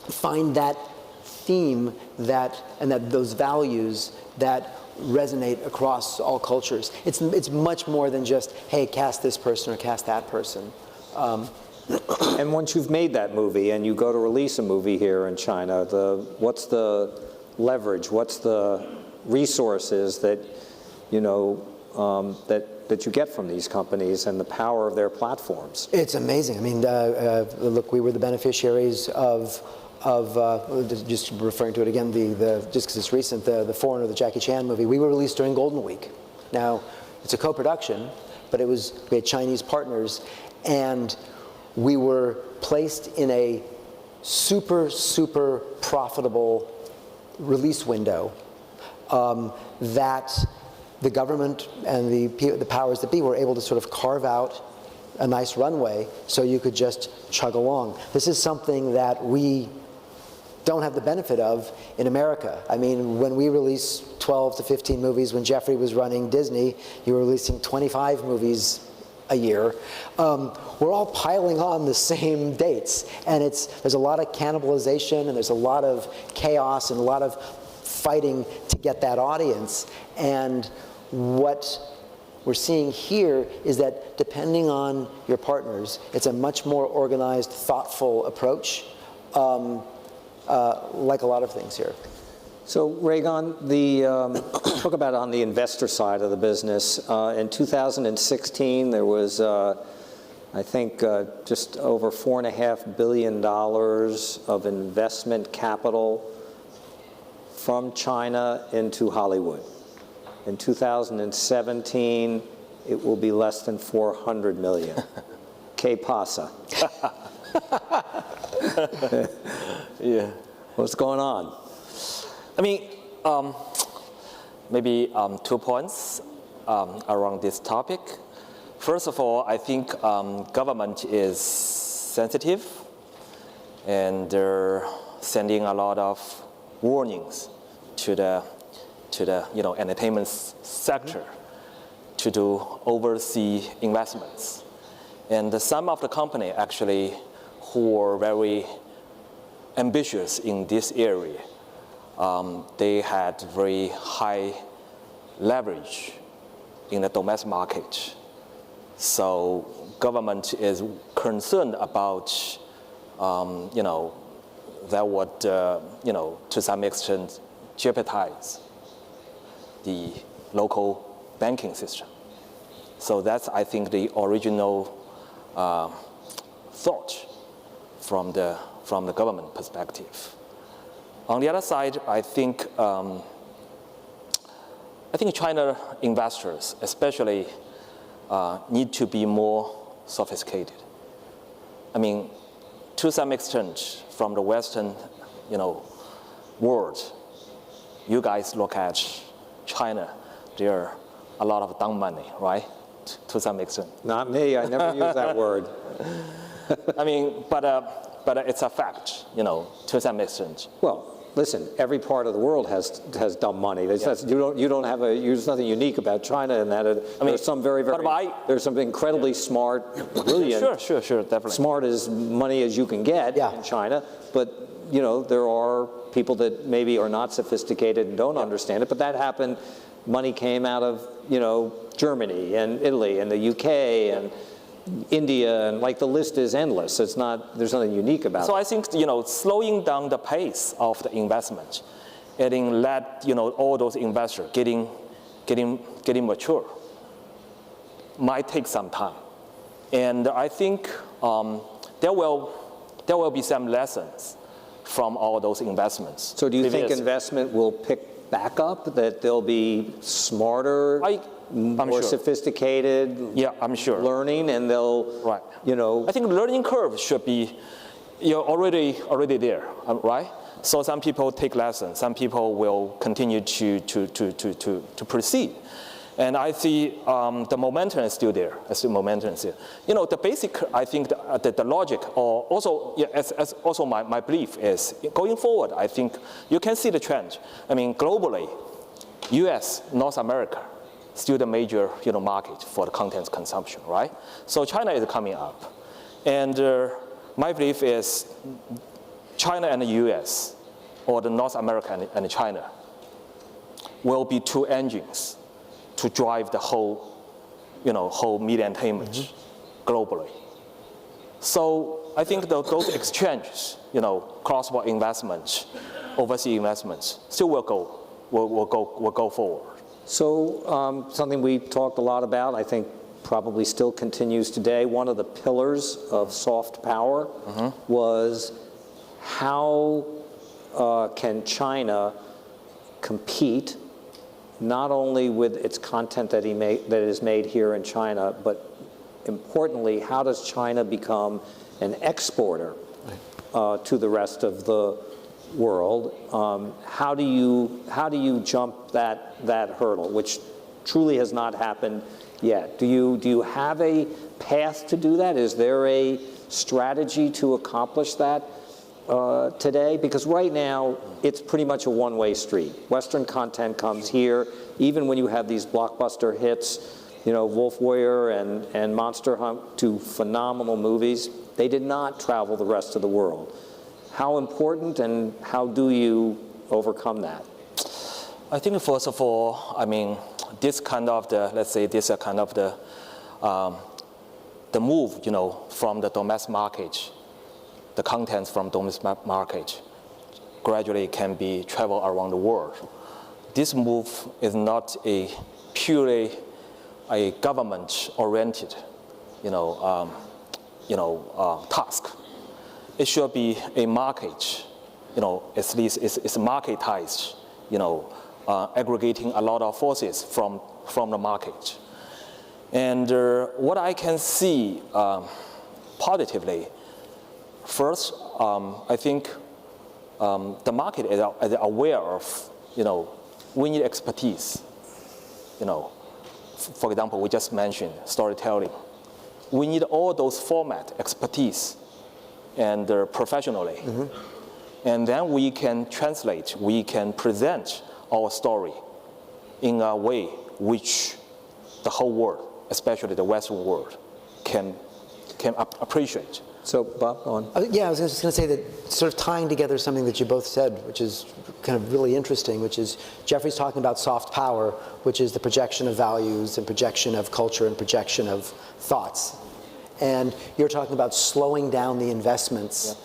find that theme and those values that resonate across all cultures. It's much more than just, hey, cast this person or cast that person. And once you've made that movie and you go to release a movie here in China, what's the leverage? What's the resources that that you get from these companies and the power of their platforms? It's amazing. I mean, look, we were the beneficiaries of just referring to it again, just because it's recent, the Foreigner, the Jackie Chan movie. We were released during Golden Week. Now, it's a co-production, but we had Chinese partners, and we were placed in a super, super profitable release window that the government and the powers that be were able to sort of carve out a nice runway so you could just chug along. This is something that we don't have the benefit of in America. I mean, when we release 12 to 15 movies, when Jeffrey was running Disney, you were releasing 25 movies a year. We're all piling on the same dates, and there's a lot of cannibalization, and there's a lot of chaos and a lot of fighting to get that audience. And what we're seeing here is that depending on your partners, it's a much more organized, thoughtful approach, like a lot of things here. So, Regan, talk about on the investor side of the business. In 2016, there was, I think, just over $4.5 billion of investment capital from China into Hollywood. In 2017, it will be less than 400 million. ¿Qué pasa? Yeah. What's going on? I mean, maybe 2 points around this topic. First of all, I think government is sensitive, and they're sending a lot of warnings to the entertainment sector to do overseas investments. And some of the company actually who are very ambitious in this area, they had very high leverage in the domestic market. So government is concerned about, that would, to some extent jeopardize the local banking system. So that's, I think, the original thought from the government perspective. On the other side, I think China investors, especially, need to be more sophisticated. I mean, to some extent, from the Western, world, you guys look at China, there are a lot of dumb money, right? To some extent. Not me, I never use that word. I mean, but it's a fact, you know, to some extent. Well, listen, every part of the world has dumb money. There's nothing unique about China in that. There's some there's some incredibly smart, brilliant. Sure, definitely. Smart as money as you can get in China, but you know, there are people that maybe are not sophisticated and don't understand it, but that happened. Money came out of, you know, Germany and Italy and the UK and India, and like the list is endless. There's nothing unique about it. So I think, you know, slowing down the pace of the investment, and let, you know, all those investors getting mature might take some time. And I think there will be some lessons from all those investments. So do you think investment will pick back up, that they'll be smarter, more sophisticated? Yeah, I'm sure. Learning, and they'll, you know. I think the learning curve should be, you know, already there, right? So some people take lessons, some people will continue to proceed. And I see the momentum is still there. You know, the basic, I think the logic, or also, as also my belief is, going forward, I think you can see the trend. I mean, globally, US, North America, still the major, you know, market for the content consumption, right? So China is coming up. And my belief is China and the US, or the North America and China, will be two engines to drive the whole, you know, whole media entertainment globally. So I think those exchanges, you know, cross-border investments, overseas investments, still will go forward. So something we talked a lot about, I think probably still continues today, one of the pillars of soft power was how can China compete not only with its content that is made here in China, but importantly, how does China become an exporter to the rest of the world? How do you jump that hurdle, which truly has not happened yet? Do you have a path to do that? Is there a strategy to accomplish that today? Because right now, it's pretty much a one-way street. Western content comes here, even when you have these blockbuster hits, you know, Wolf Warrior and Monster Hunt, two phenomenal movies. They did not travel the rest of the world. How important and how do you overcome that? I think first of all, I mean, this kind of the move, you know, from the domestic market, the contents from domestic market gradually can be traveled around the world. This move is not a purely a government-oriented, task. It should be a market, you know, at least it's marketized, you know, aggregating a lot of forces from the market. And what I can see positively, first, I think the market is aware of, you know, we need expertise. You know, for example, we just mentioned storytelling. We need all those format expertise and professionally. And then we can translate, we can present our story in a way which the whole world, especially the Western world, can appreciate. So, Bob, go on. Yeah, I was just going to say that sort of tying together something that you both said, which is kind of really interesting, which is Jeffrey's talking about soft power, which is the projection of values and projection of culture and projection of thoughts. And you're talking about slowing down the investments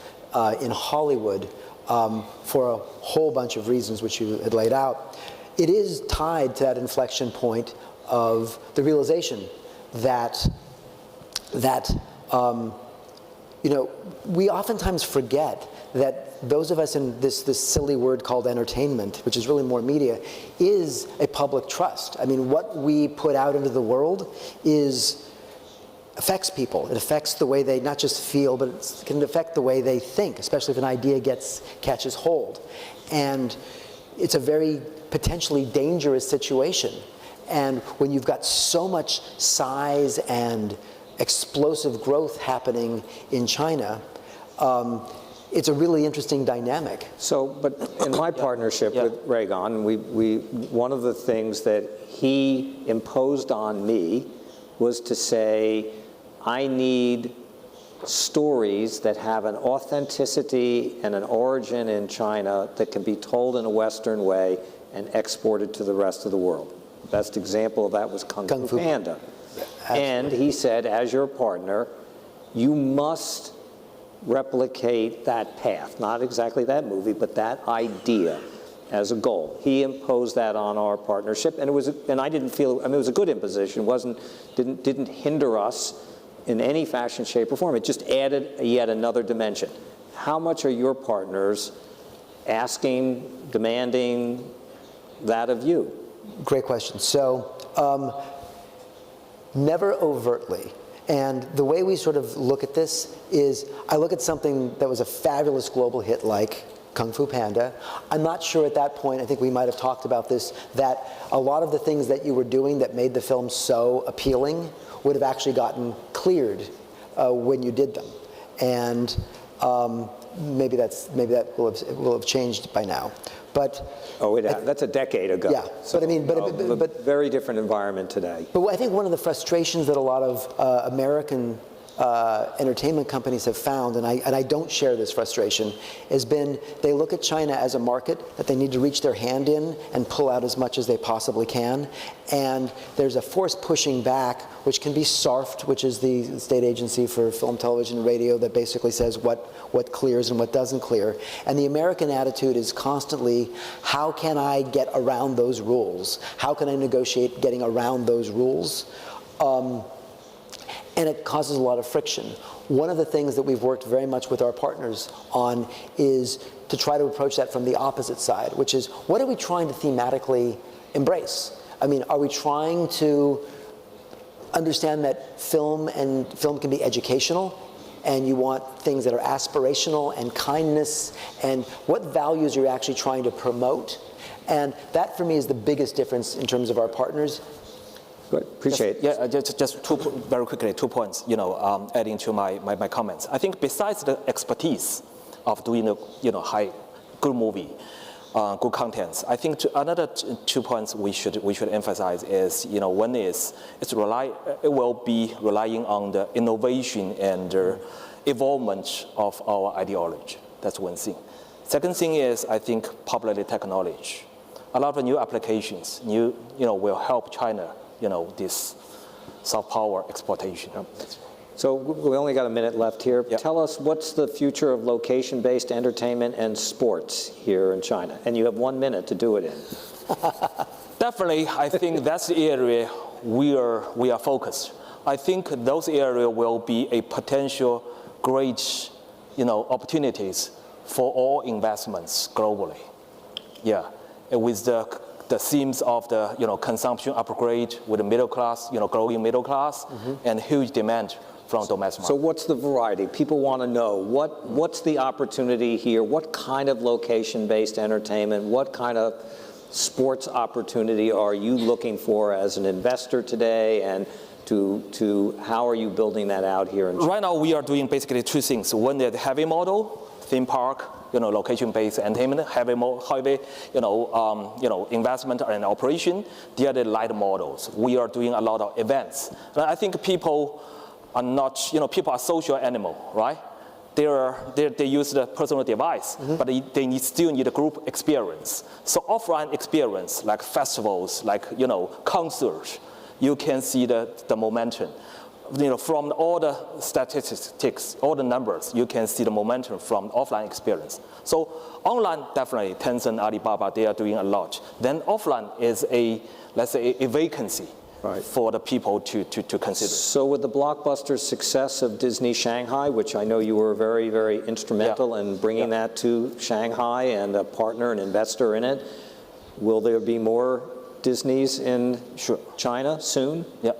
in Hollywood for a whole bunch of reasons which you had laid out. It is tied to that inflection point of the realization that you know, we oftentimes forget that those of us in this silly word called entertainment, which is really more media, is a public trust. I mean, what we put out into the world is affects people. It affects the way they not just feel, but it can affect the way they think, especially if an idea catches hold. And it's a very potentially dangerous situation. And when you've got so much size and explosive growth happening in China, it's a really interesting dynamic. So, but in my partnership with Raygon, one of the things that he imposed on me was to say, I need stories that have an authenticity and an origin in China that can be told in a Western way and exported to the rest of the world. The best example of that was Kung Fu Panda. And he said, as your partner, you must replicate that path, not exactly that movie, but that idea as a goal. He imposed that on our partnership, and I didn't feel, I mean, it was a good imposition. Didn't hinder us in any fashion, shape, or form. It just added yet another dimension. How much are your partners asking, demanding that of you? Great question. So, never overtly. And the way we sort of look at this is, I look at something that was a fabulous global hit like Kung Fu Panda. I'm not sure at that point, I think we might have talked about this, that a lot of the things that you were doing that made the film so appealing would have actually gotten cleared when you did them. And maybe that will have changed by now. But that's a decade ago. Yeah, so, but I mean, but very different environment today. But I think one of the frustrations that a lot of American entertainment companies have found, and I don't share this frustration, has been they look at China as a market that they need to reach their hand in and pull out as much as they possibly can. And there's a force pushing back, which can be SARFT, which is the state agency for film, television, and radio, that basically says what clears and what doesn't clear. And the American attitude is constantly, how can I get around those rules? How can I negotiate getting around those rules? And it causes a lot of friction. One of the things that we've worked very much with our partners on is to try to approach that from the opposite side, which is, what are we trying to thematically embrace? I mean, are we trying to understand that film can be educational, and you want things that are aspirational and kindness, and what values you're actually trying to promote? And that, for me, is the biggest difference in terms of our partners. Good. Appreciate it. Yeah, just very quickly, 2 points, adding to my comments. I think besides the expertise of doing a good movie, good contents, I think another 2 points we should emphasize is, one is it will be relying on the innovation and the evolvement of our ideology. That's one thing. Second thing is, I think, popular technology. A lot of new applications will help China, this soft power exportation. So we only got a minute left here. Yep. Tell us, what's the future of location-based entertainment and sports here in China? And you have 1 minute to do it in. Definitely, I think that's the area we are focused. I think those areas will be a potential great, opportunities for all investments globally. Yeah, and with the themes of the consumption upgrade with the middle class, growing middle class, and huge demand from domestic market. So what's the variety? People want to know what's the opportunity here? What kind of location-based entertainment? What kind of sports opportunity are you looking for as an investor today? And to how are you building that out here in China? Right now, we are doing basically 2 things. One is the heavy model, theme park, location-based entertainment, heavy investment and operation. The other light models. We are doing a lot of events. And I think people are not, people are social animal, right? They use the personal device, but they still need a group experience. So offline experience, like festivals, like concerts, you can see the momentum. From all the statistics, all the numbers, you can see the momentum from offline experience. So online, definitely, Tencent, Alibaba, they are doing a lot. Then offline is let's say, a vacancy for the people to consider. So with the blockbuster success of Disney Shanghai, which I know you were very, very instrumental in bringing that to Shanghai and a partner, an investor in it, will there be more Disneys in China soon? Yeah.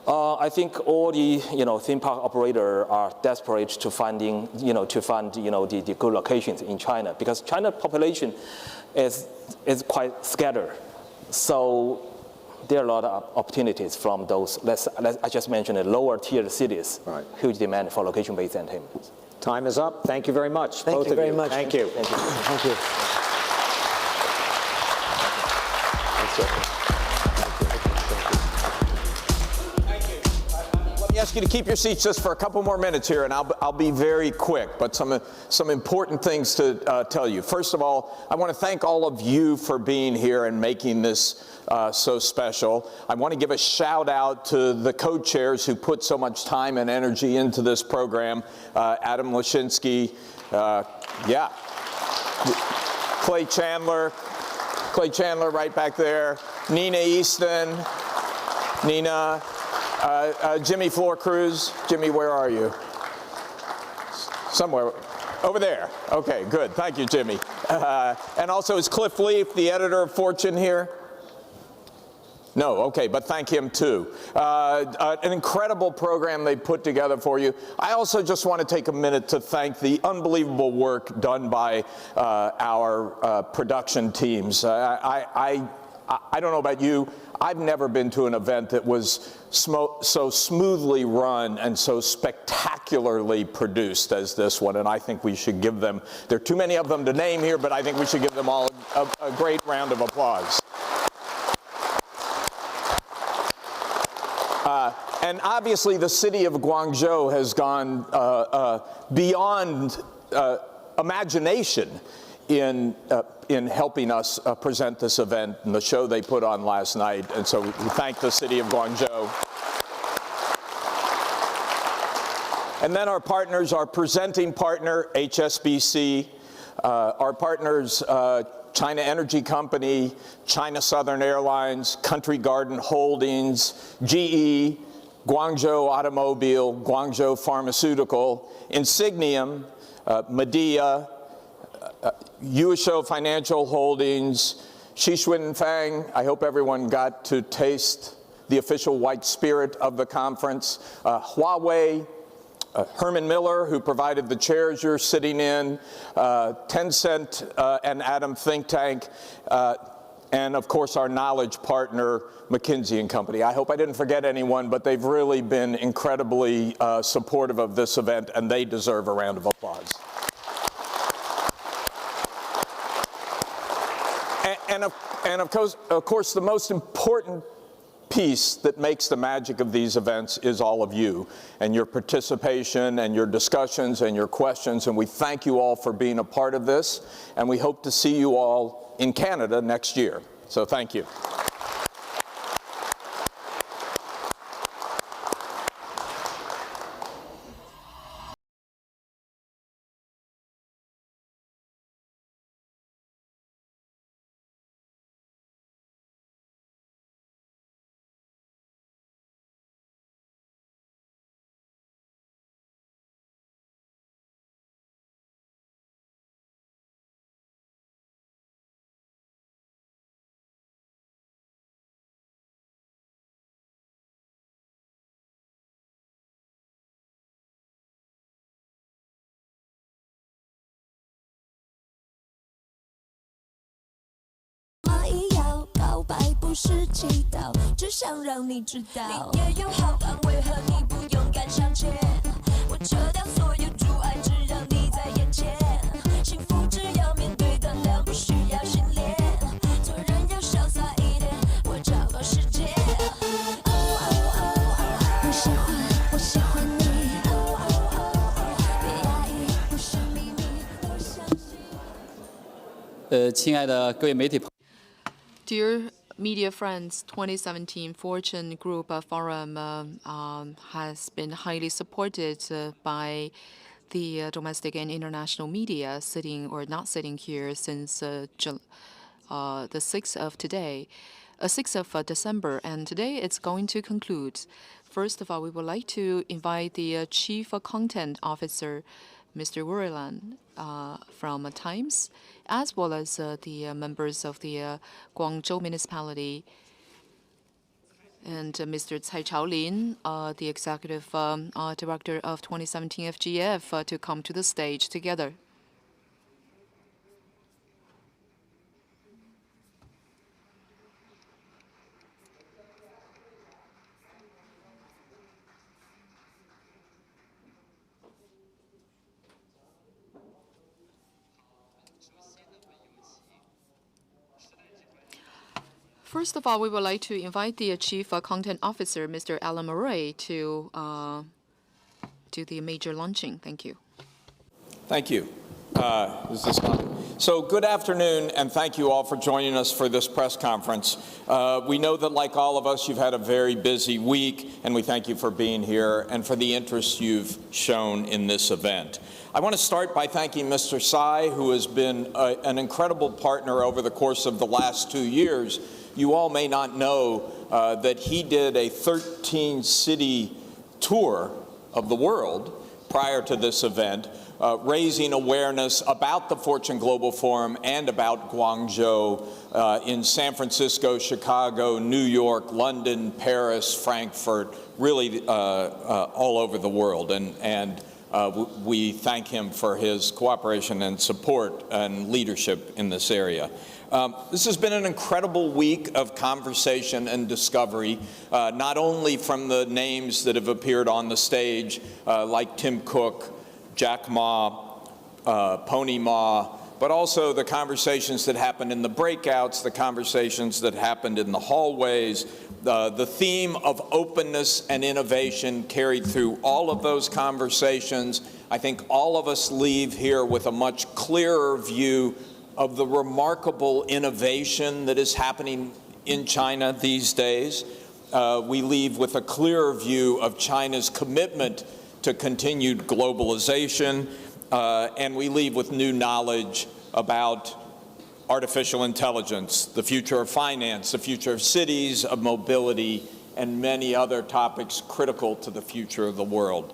I think all the theme park operators are desperate to find the good locations in China, because China population is quite scattered. So there are a lot of opportunities from those. I just mentioned the lower tier cities. Right. Huge demand for location-based entertainment. Time is up. Thank you very much. Thank you very much. Thank you. Thank you. Thank you. Let me ask you to keep your seats just for a couple more minutes here, and I'll be very quick, but some important things to tell you. First of all, I want to thank all of you for being here and making this so special. I want to give a shout out to the co-chairs who put so much time and energy into this program. Adam Lashinsky, Clay Chandler right back there, Nina Easton, Jimmy Florcruz. Jimmy, where are you? Somewhere over there. Okay, good. Thank you, Jimmy. And also, is Cliff Leaf, the editor of Fortune, here? No, okay, but thank him too. An incredible program they put together for you. I also just want to take a minute to thank the unbelievable work done by our production teams. I don't know about you, I've never been to an event that was so smoothly run and so spectacularly produced as this one, and I think we should give them, there are too many of them to name here, but I think we should give them all a great round of applause. And obviously the city of Guangzhou has gone beyond imagination in helping us present this event and the show they put on last night. And so we thank the city of Guangzhou. And then our partners, our presenting partner, HSBC, our partners, China Energy Company, China Southern Airlines, Country Garden Holdings, GE, Guangzhou Automobile, Guangzhou Pharmaceutical, Insigniam, Medea, Yueshou Financial Holdings, Xishuin Fang. I hope everyone got to taste the official white spirit of the conference. Huawei, Herman Miller, who provided the chairs you're sitting in, Tencent and Atom Think Tank, and of course our knowledge partner, McKinsey & Company. I hope I didn't forget anyone, but they've really been incredibly supportive of this event, and they deserve a round of applause. And of course, the most important piece that makes the magic of these events is all of you and your participation and your discussions and your questions, and we thank you all for being a part of this, and we hope to see you all in Canada next year. So thank you.是祈祷，只想让你知道，你也有好安慰和你不勇敢向前。我撤掉所有阻碍，只让你在眼前。幸福只要面对胆量，不需要训练。做人要潇洒一点，我找到世界。哦哦哦，我喜欢，我喜欢你。哦哦哦，别压抑，不是秘密，我相信。亲爱的各位媒体朋友。 Dear media friends, 2017 Fortune Group Forum has been highly supported by the domestic and international media sitting or not sitting here since the 6th of today, 6th of December, and today it's going to conclude. First of all, we would like to invite the Chief Content Officer, Mr. Wurilan from Times, as well as the members of the Guangzhou municipality and Mr. Cai Chaolin, the Executive Director of 2017 FGF, to come to the stage together. First of all, we would like to invite the Chief Content Officer, Mr. Alan Murray, to do the major launching. Thank you. Thank you. Is this on? So good afternoon, and thank you all for joining us for this press conference. We know that, like all of us, you've had a very busy week, and we thank you for being here and for the interest you've shown in this event. I want to start by thanking Mr. Tsai, who has been an incredible partner over the course of the last 2 years. You all may not know that he did a 13-city tour of the world prior to this event, raising awareness about the Fortune Global Forum and about Guangzhou in San Francisco, Chicago, New York, London, Paris, Frankfurt, really all over the world. And we thank him for his cooperation and support and leadership in this area. This has been an incredible week of conversation and discovery, not only from the names that have appeared on the stage, like Tim Cook, Jack Ma, Pony Ma, but also the conversations that happened in the breakouts, the conversations that happened in the hallways. The theme of openness and innovation carried through all of those conversations. I think all of us leave here with a much clearer view of the remarkable innovation that is happening in China these days. We leave with a clearer view of China's commitment to continued globalization, and we leave with new knowledge about artificial intelligence, the future of finance, the future of cities, of mobility, and many other topics critical to the future of the world.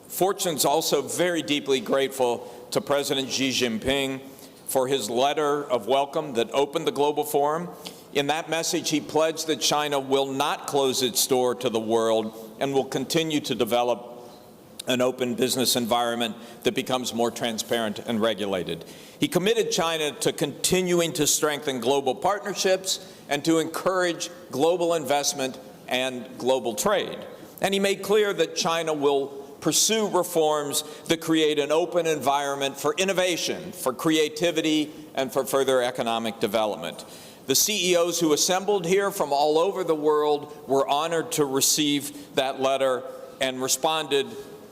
Fortune's also very deeply grateful to President Xi Jinping for his letter of welcome that opened the Global Forum. In that message, he pledged that China will not close its door to the world and will continue to develop an open business environment that becomes more transparent and regulated. He committed China to continuing to strengthen global partnerships and to encourage global investment and global trade. And he made clear that China will pursue reforms that create an open environment for innovation, for creativity, and for further economic development. The CEOs who assembled here from all over the world were honored to receive that letter and responded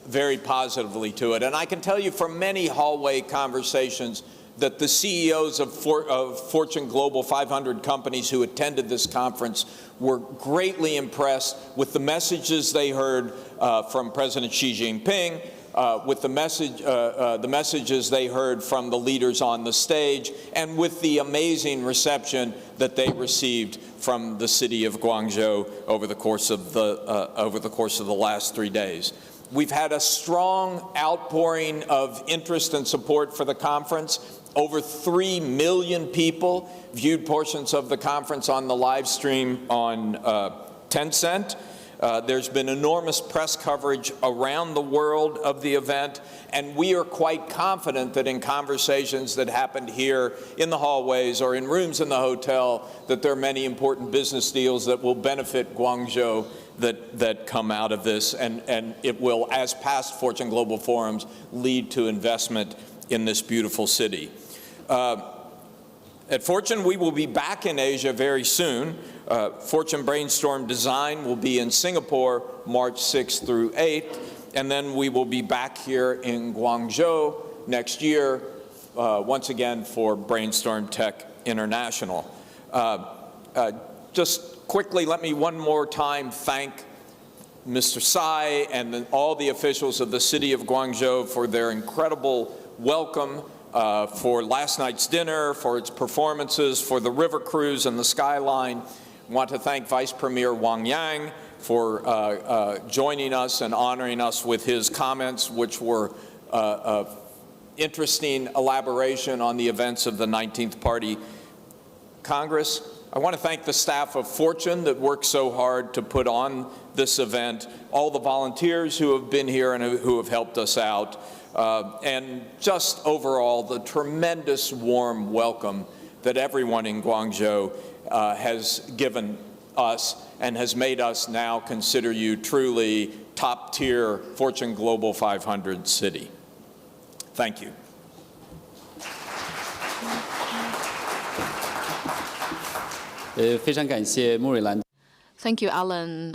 very positively to it. And I can tell you from many hallway conversations that the CEOs of Fortune Global 500 companies who attended this conference were greatly impressed with the messages they heard from President Xi Jinping, with the messages they heard from the leaders on the stage, and with the amazing reception that they received from the city of Guangzhou over the course of the last 3 days. We've had a strong outpouring of interest and support for the conference. Over 3 million people viewed portions of the conference on the live stream on Tencent. There's been enormous press coverage around the world of the event, and we are quite confident that in conversations that happened here in the hallways or in rooms in the hotel, that there are many important business deals that will benefit Guangzhou that come out of this, and it will, as past Fortune Global Forums, lead to investment in this beautiful city. At Fortune, we will be back in Asia very soon. Fortune Brainstorm Design will be in Singapore March 6th through 8th, and then we will be back here in Guangzhou next year, once again for Brainstorm Tech International. Just quickly, let me one more time thank Mr. Tsai and all the officials of the city of Guangzhou for their incredible welcome, for last night's dinner, for its performances, for the river cruise and the skyline. I want to thank Vice Premier Wang Yang for joining us and honoring us with his comments, which were interesting elaboration on the events of the 19th Party Congress. I want to thank the staff of Fortune that worked so hard to put on this event, all the volunteers who have been here and who have helped us out, and just overall the tremendous warm welcome that everyone in Guangzhou has given us and has made us now consider you truly top-tier Fortune Global 500 city. Thank you. Thank you, Alan,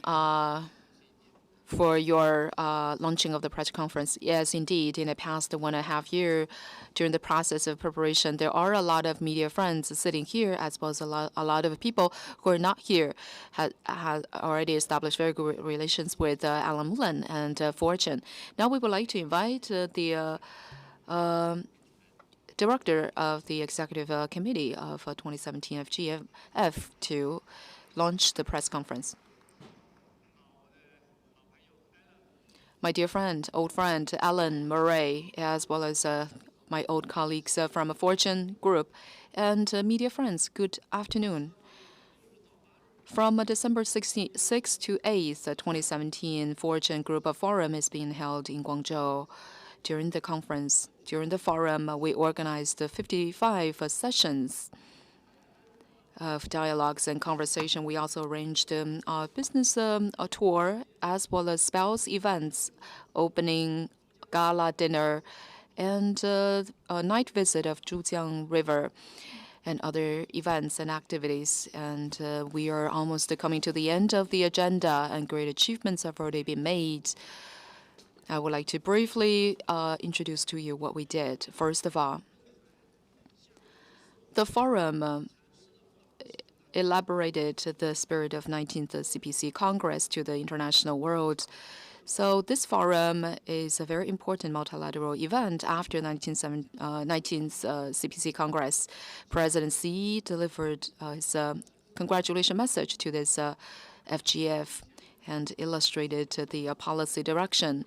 for your launching of the press conference. Yes, indeed, in the past 1.5 years, during the process of preparation, there are a lot of media friends sitting here, as well as a lot of people who are not here, had already established very good relations with Alan Mullen and Fortune. Now we would like to invite the director of the executive committee of 2017 FGF to launch the press conference. My dear friend, old friend, Alan Murray, as well as my old colleagues from Fortune Group and media friends, good afternoon. From December 6 to 8th, 2017, Fortune Group Forum is being held in Guangzhou. During the forum, we organized 55 sessions of dialogues and conversation. We also arranged a business tour, as well as spouse events, opening, gala dinner, and a night visit of Zhujiang River, and other events and activities. And we are almost coming to the end of the agenda, and great achievements have already been made. I would like to briefly introduce to you what we did. First of all, the forum elaborated the spirit of 19th CPC Congress to the international world. So this forum is a very important multilateral event after 19th CPC Congress. President Xi delivered his congratulation message to this FGF and illustrated the policy direction,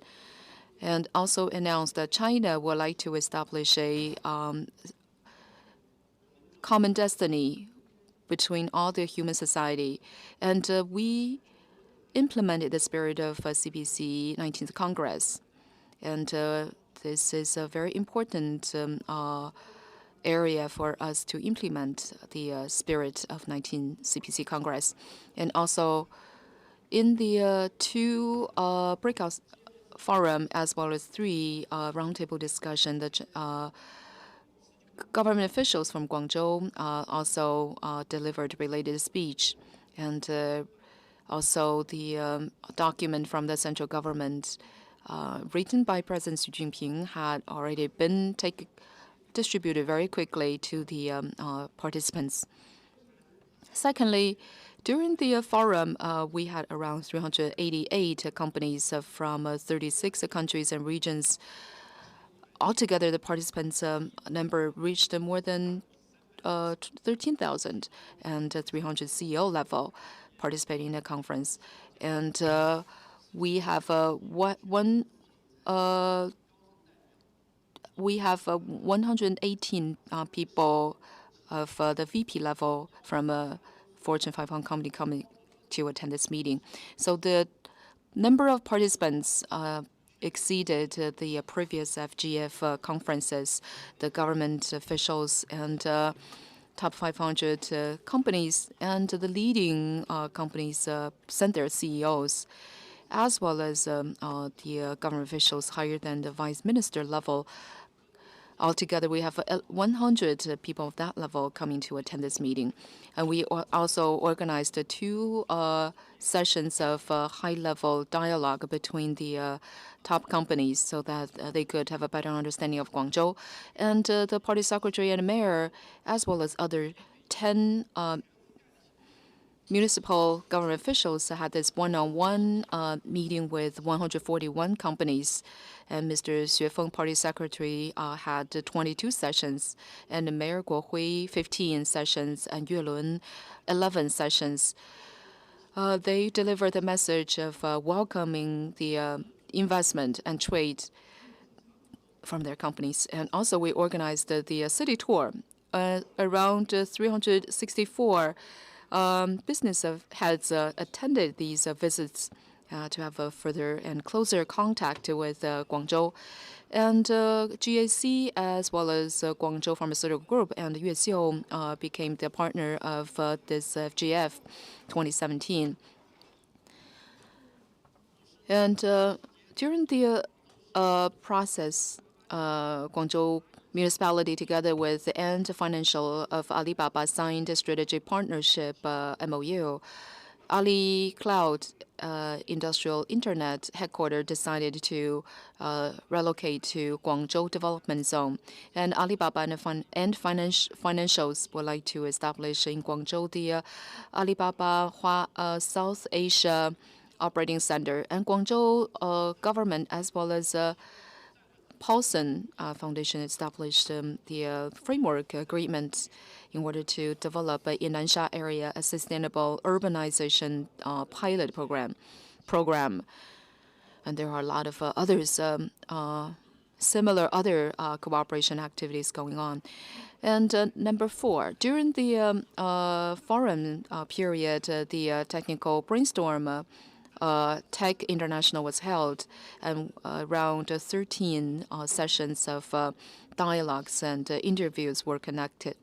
and also announced that China would like to establish a common destiny between all the human society. And we implemented the spirit of CPC 19th Congress. And this is a very important area for us to implement the spirit of 19th CPC Congress. And also in the two breakout forum, as well as 3 roundtable discussion, the government officials from Guangzhou also delivered related speech, and also the document from the central government written by President Xi Jinping had already been distributed very quickly to the participants. Secondly, during the forum, we had around 388 companies from 36 countries and regions. Altogether, the participants' number reached more than 13,000, and 300 CEO level participating in the conference. And we have 118 people of the VP level from Fortune 500 company coming to attend this meeting. So the number of participants exceeded the previous FGF conferences. The government officials and top 500 companies and the leading companies sent their CEOs, as well as the government officials higher than the vice minister level. Altogether, we have 100 people of that level coming to attend this meeting. And we also organized 2 sessions of high-level dialogue between the top companies so that they could have a better understanding of Guangzhou. And the party secretary and mayor, as well as other 10 municipal government officials, had this one-on-one meeting with 141 companies. And Mr. Xue Feng, party secretary, had 22 sessions, and Mayor Guo Hui 15 sessions, and Yue Lun 11 sessions. They delivered the message of welcoming the investment and trade from their companies. And also we organized the city tour. Around 364 business heads attended these visits to have a further and closer contact with Guangzhou. And GAC, as well as Guangzhou Pharmaceutical Group and Yuexiu became the partner of this FGF 2017. And during the process, Guangzhou municipality, together with the Ant Financial of Alibaba, signed a strategic partnership MOU. Ali Cloud Industrial Internet headquarters decided to relocate to Guangzhou Development Zone, and Alibaba and Financials would like to establish in Guangzhou the Alibaba South Asia Operating Center, and Guangzhou government as well as Paulson Foundation established the framework agreement in order to develop in Nansha area a sustainable urbanization pilot program. And there are a lot of others, similar other cooperation activities going on. And number 4, during the forum period, the technical brainstorm Tech International was held, and around 13 sessions of dialogues and interviews were conducted,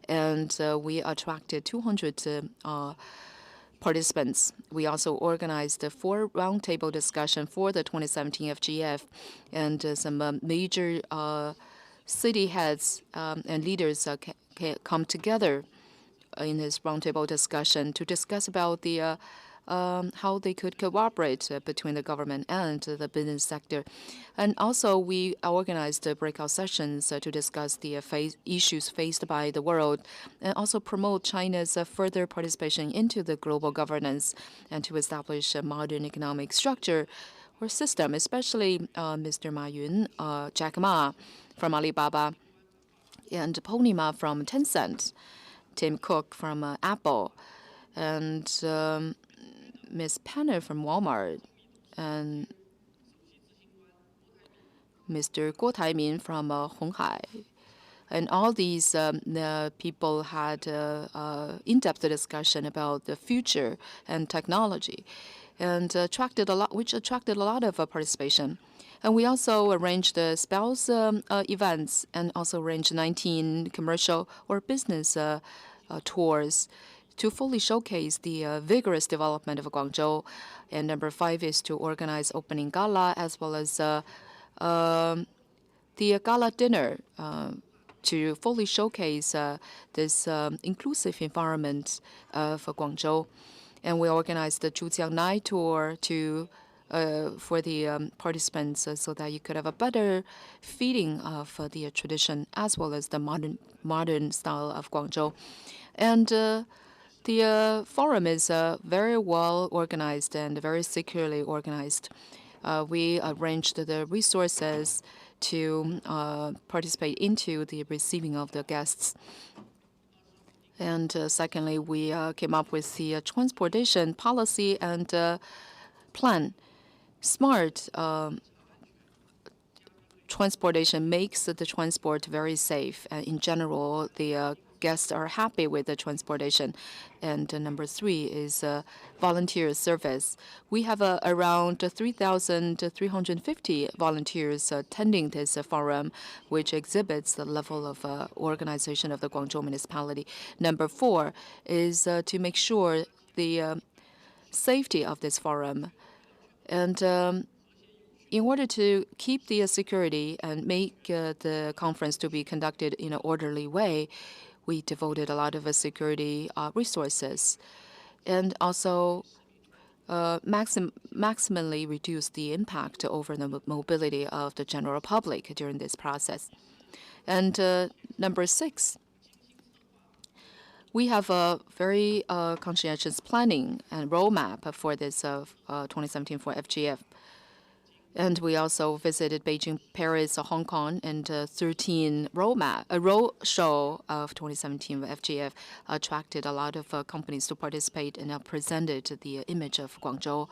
and we attracted 200 participants. We also organized a 4 roundtable discussion for the 2017 FGF, and some major city heads and leaders come together in this roundtable discussion to discuss about the how they could cooperate between the government and the business sector. And also, we organized breakout sessions to discuss the issues faced by the world, and also promote China's further participation into the global governance and to establish a modern economic structure or system, especially Mr. Ma Yun, Jack Ma from Alibaba, and Pony Ma from Tencent, Tim Cook from Apple, and Ms. Penner from Walmart, and Mr. Guo Taimin from Honghai. And all these people had in-depth discussion about the future and technology, and which attracted a lot of participation. And we also arranged the spouse events, and also arranged 19 commercial or business tours to fully showcase the vigorous development of Guangzhou. And number 5 is to organize opening gala as well as the gala dinner to fully showcase this inclusive environment for Guangzhou. And we organized the Zhujiang Night Tour for the participants so that you could have a better feeling of the tradition as well as the modern style of Guangzhou. And the forum is very well organized and very securely organized. We arranged the resources to participate into the receiving of the guests. And secondly, we came up with the transportation policy and plan. Smart transportation makes the transport very safe. In general, the guests are happy with the transportation. And number 3 is volunteer service. We have around 3,350 volunteers attending this forum, which exhibits the level of organization of the Guangzhou municipality. Number 4 is to make sure the safety of this forum. And in order to keep the security and make the conference to be conducted in an orderly way, we devoted a lot of security resources, and also maximally reduced the impact over the mobility of the general public during this process. And number 6, we have a very conscientious planning and roadmap for this 2017 for FGF. And we also visited Beijing, Paris, Hong Kong, and 13 road show of 2017 FGF attracted a lot of companies to participate and presented the image of Guangzhou.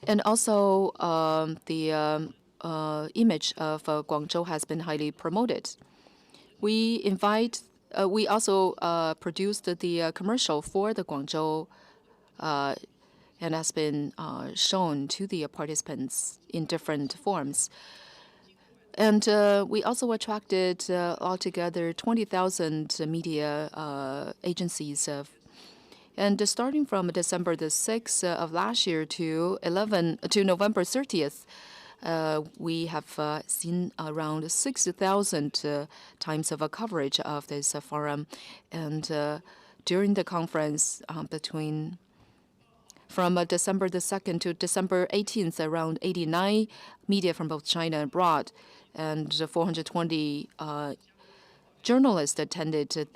And also the image of Guangzhou has been highly promoted. We invite we also produced the commercial for the Guangzhou and has been shown to the participants in different forms. And we also attracted altogether 20,000 media agencies. And starting from December the 6th of last year to November 30th, we have seen around 6,000 times of coverage of this forum. And during the conference from December the 2nd to December 18th, around 89 media from both China and abroad, and 420 journalists attended did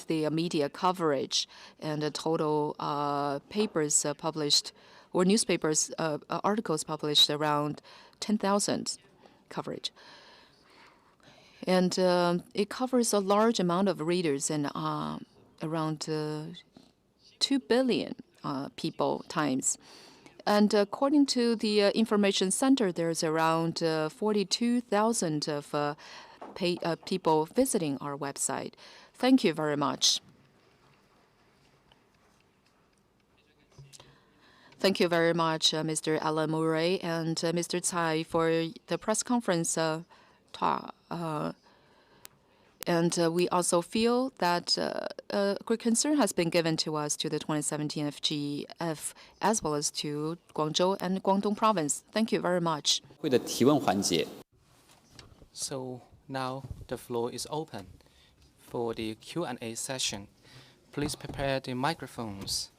the media coverage, and the total papers published, or newspapers articles published, around 10,000 coverage. And it covers a large amount of readers and around 2 billion people times. And according to the information center, there's around 42,000 of people visiting our website. Thank you very much. Thank you very much, Mr. Alan Murray and Mr. Tsai, for the press conference talk. And we also feel that great concern has been given to us to the 2017 FGF, as well as to Guangzhou and Guangdong province. Thank you very much. So now the floor is open for the Q&A session. Please prepare the microphones.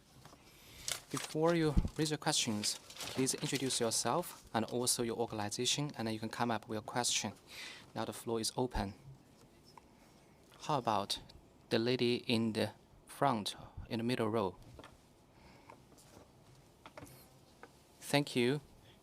Before you raise your questions, please introduce yourself and also your organization, and then you can come up with a question. Now the floor is open. How about the lady in the front, in the middle row? Thank you.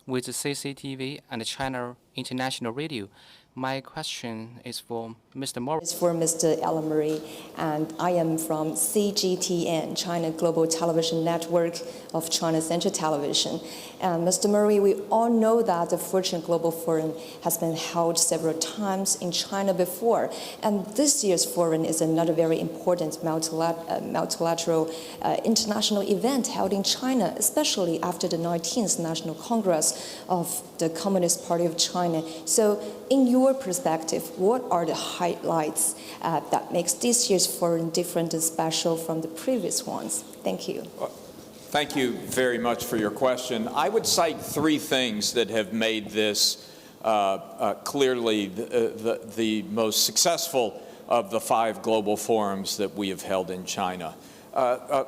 With the CCTV and the China International Radio, my question is for Mr. Morris. It's for Mr. Alan Murray, and I am from CGTN, China Global Television Network of China Central Television. And Mr. Murray, we all know that the Fortune Global Forum has been held several times in China before, and this year's forum is another very important multilateral international event held in China, especially after the 19th National Congress of the Communist Party of China. So in your perspective, what are the highlights that makes this year's forum different and special from the previous ones? Thank you. Thank you very much for your question. I would cite three things that have made this clearly the most successful of the 5 global forums that we have held in China.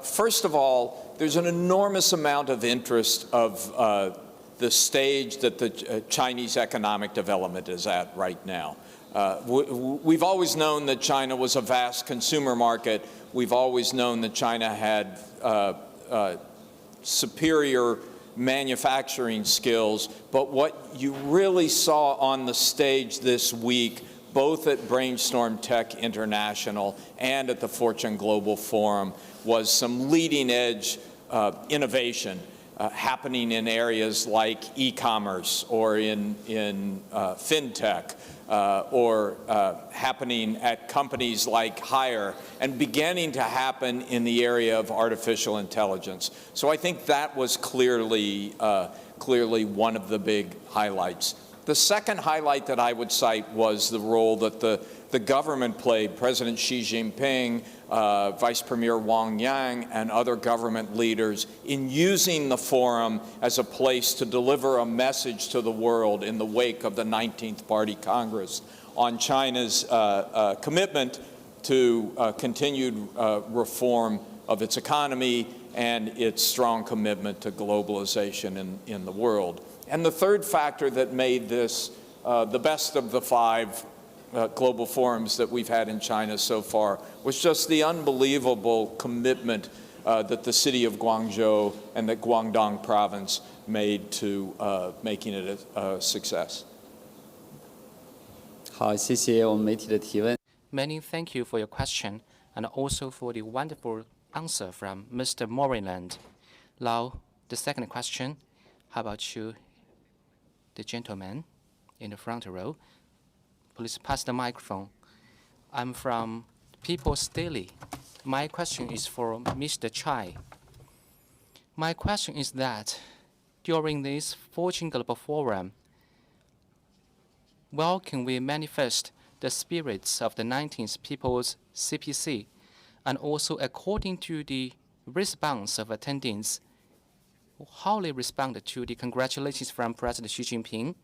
First of all, there's an enormous amount of interest of the stage that the Chinese economic development is at right now. We've always known that China was a vast consumer market. We've always known that China had superior manufacturing skills. But what you really saw on the stage this week, both at Brainstorm Tech International and at the Fortune Global Forum, was some leading edge innovation happening in areas like e-commerce or in fintech or happening at companies like Hire, and beginning to happen in the area of artificial intelligence. So I think that was clearly one of the big highlights. The second highlight that I would cite was the role that the government played. President Xi Jinping, Vice Premier Wang Yang, and other government leaders in using the forum as a place to deliver a message to the world in the wake of the 19th Party Congress on China's commitment to continued reform of its economy and its strong commitment to globalization in the world. And the third factor that made this the best of the 5 global forums that we've had in China so far was just the unbelievable commitment that the city of Guangzhou and the Guangdong province made to making it a success. Many thank you for your question and also for the wonderful answer from Mr. Moreland. Now, the second question, how about you, the gentleman in the front row? Please pass the microphone. I'm from People's Daily. My question is for Mr. Chai. My question is that during this Fortune Global Forum, how can we manifest the spirits of the 19th People's CPC, and also according to the response of attendees, how they responded to the congratulations from President Xi Jinping?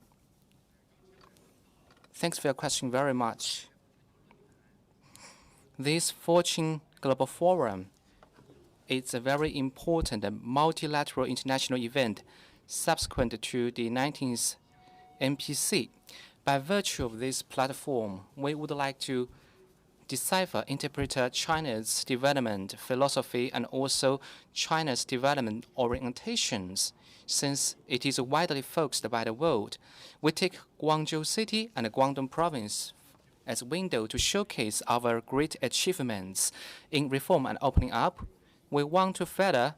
Thanks for your question very much. This Fortune Global Forum is a very important and multilateral international event subsequent to the 19th MPC. By virtue of this platform, we would like to decipher, interpret China's development philosophy and also China's development orientations, since it is widely focused by the world. We take Guangzhou City and Guangdong Province as a window to showcase our great achievements in reform and opening up. We want to further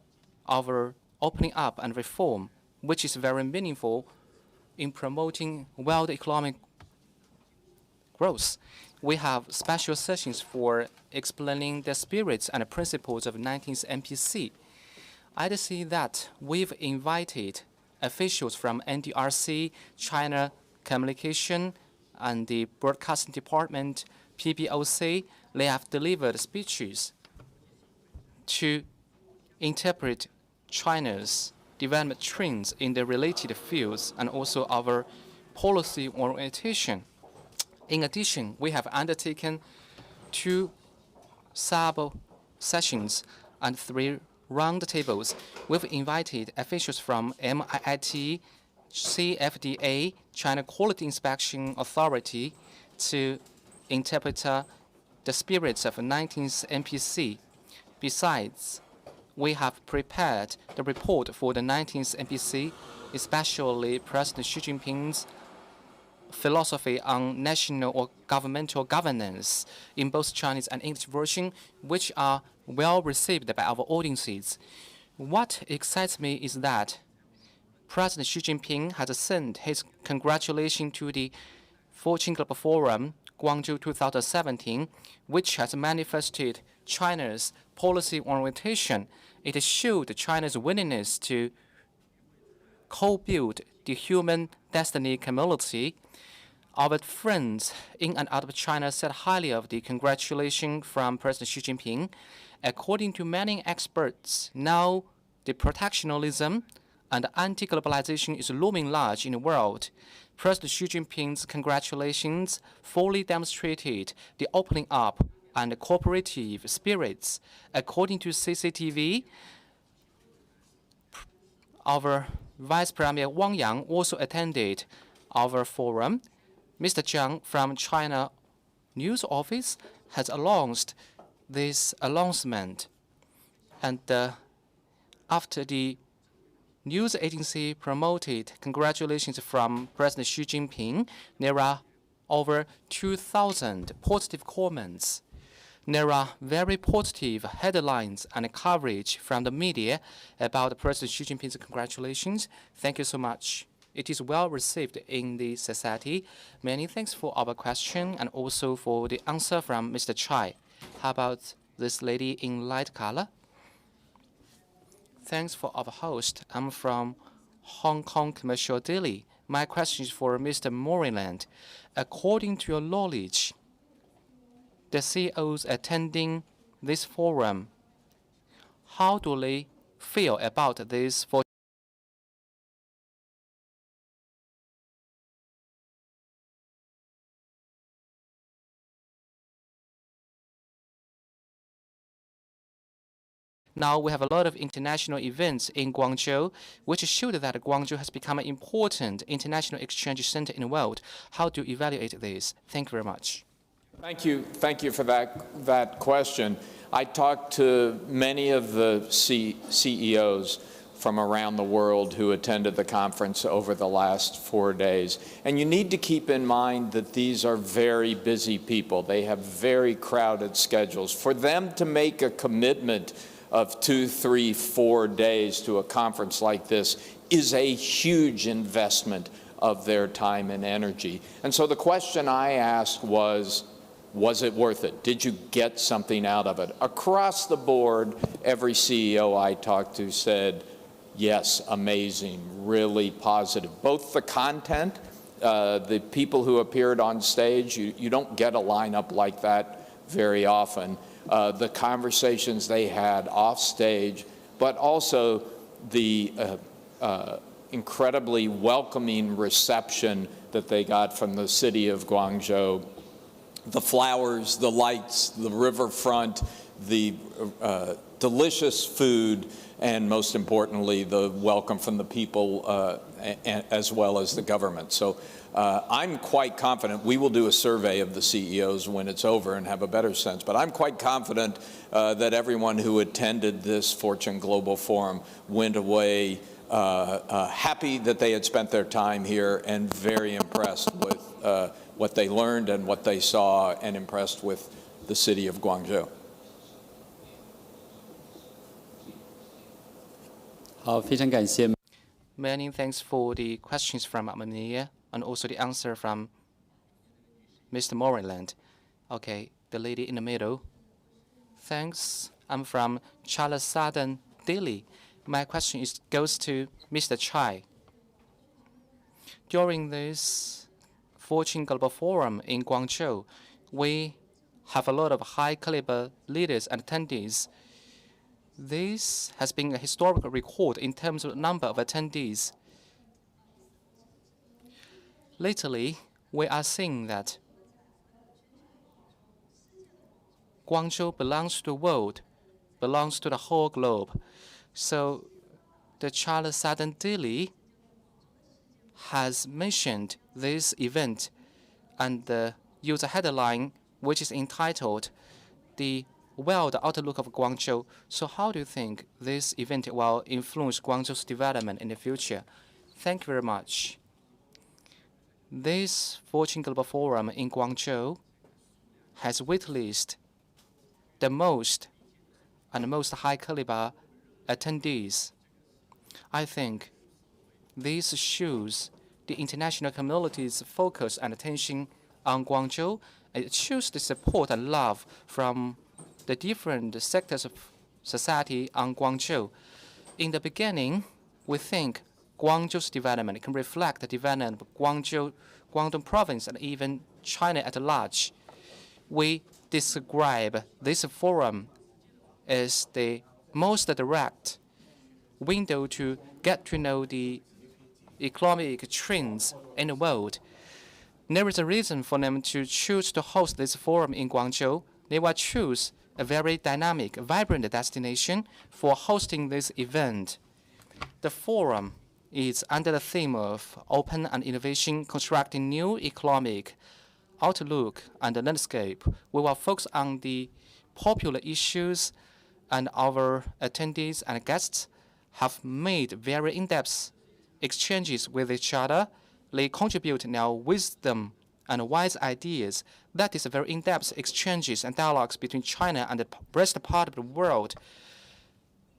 our opening up and reform, which is very meaningful in promoting world economic growth. We have special sessions for explaining the spirits and principles of 19th MPC. I'd say that we've invited officials from NDRC, China Communication, and the Broadcasting Department, PBOC. They have delivered speeches to interpret China's development trends in the related fields and also our policy orientation. In addition, we have undertaken 2 sub-sessions and 3 roundtables. We've invited officials from MIIT, CFDA, China Quality Inspection Authority, to interpret the spirits of 19th MPC. Besides, we have prepared the report for the 19th MPC, especially President Xi Jinping's philosophy on national or governmental governance in both Chinese and English version, which are well received by our audiences. What excites me is that President Xi Jinping has sent his congratulations to the Fortune Global Forum, Guangzhou 2017, which has manifested China's policy orientation. It showed China's willingness to co-build the human destiny community. Our friends in and out of China said highly of the congratulations from President Xi Jinping. According to many experts, now the protectionism and anti-globalization is looming large in the world. President Xi Jinping's congratulations fully demonstrated the opening up and cooperative spirits. According to CCTV, our Vice Premier Wang Yang also attended our forum. Mr. Zhang from China News Office has announced this announcement. And after the news agency promoted congratulations from President Xi Jinping, there are over 2,000 positive comments. There are very positive headlines and coverage from the media about President Xi Jinping's congratulations. Thank you so much. It is well received in the society. Many thanks for our question and also for the answer from Mr. Chai. How about this lady in light color? Thanks for our host. I'm from Hong Kong Commercial Daily. My question is for Mr. Moreland. According to your knowledge, the CEOs attending this forum, how do they feel about this? Now we have a lot of international events in Guangzhou, which showed that Guangzhou has become an important international exchange center in the world. How do you evaluate this? Thank you very much. Thank you for that question. I talked to many of the CEOs from around the world who attended the conference over the last 4 days. And you need to keep in mind that these are very busy people. They have very crowded schedules. For them to make a commitment of 2, 3, 4 days to a conference like this is a huge investment of their time and energy. And so the question I asked was, Was it worth it? Did you get something out of it? Across the board, every CEO I talked to said, yes, amazing, really positive. Both the content, the people who appeared on stage, you don't get a lineup like that very often. The conversations they had off stage, but also the incredibly welcoming reception that they got from the city of Guangzhou. The flowers, the lights, the riverfront, the delicious food, and most importantly, the welcome from the people as well as the government. So I'm quite confident. We will do a survey of the CEOs when it's over and have a better sense. But I'm quite confident that everyone who attended this Fortune Global Forum went away happy that they had spent their time here and very impressed with what they learned and what they saw, and impressed with the city of Guangzhou. Many thanks for the questions from Armenia and also the answer from Mr. Moreland. Okay, the lady in the middle. Thanks. I'm from China Southern Delhi. My question goes to Mr. Chai. During this Fortune Global Forum in Guangzhou, we have a lot of high-caliber leaders and attendees. This has been a historical record in terms of the number of attendees. Lately, we are seeing that Guangzhou belongs to the world, belongs to the whole globe. So the China Southern Delhi has mentioned this event and used a headline which is entitled "The World Outlook of Guangzhou." So how do you think this event will influence Guangzhou's development in the future? Thank you very much. This Fortune Global Forum in Guangzhou has witnessed the most high-caliber attendees. I think this shows the international community's focus and attention on Guangzhou. It shows the support and love from the different sectors of society on Guangzhou. In the beginning, we think Guangzhou's development can reflect the development of Guangdong province and even China at large. We describe this forum as the most direct window to get to know the economic trends in the world. There is a reason for them to choose to host this forum in Guangzhou. They will choose a very dynamic, vibrant destination for hosting this event. The forum is under the theme of open and innovation, constructing new economic outlook and landscape. We will focus on the popular issues, and our attendees and guests have made very in-depth exchanges with each other. They contribute their wisdom and wise ideas. That is very in-depth exchanges and dialogues between China and the rest part of the world.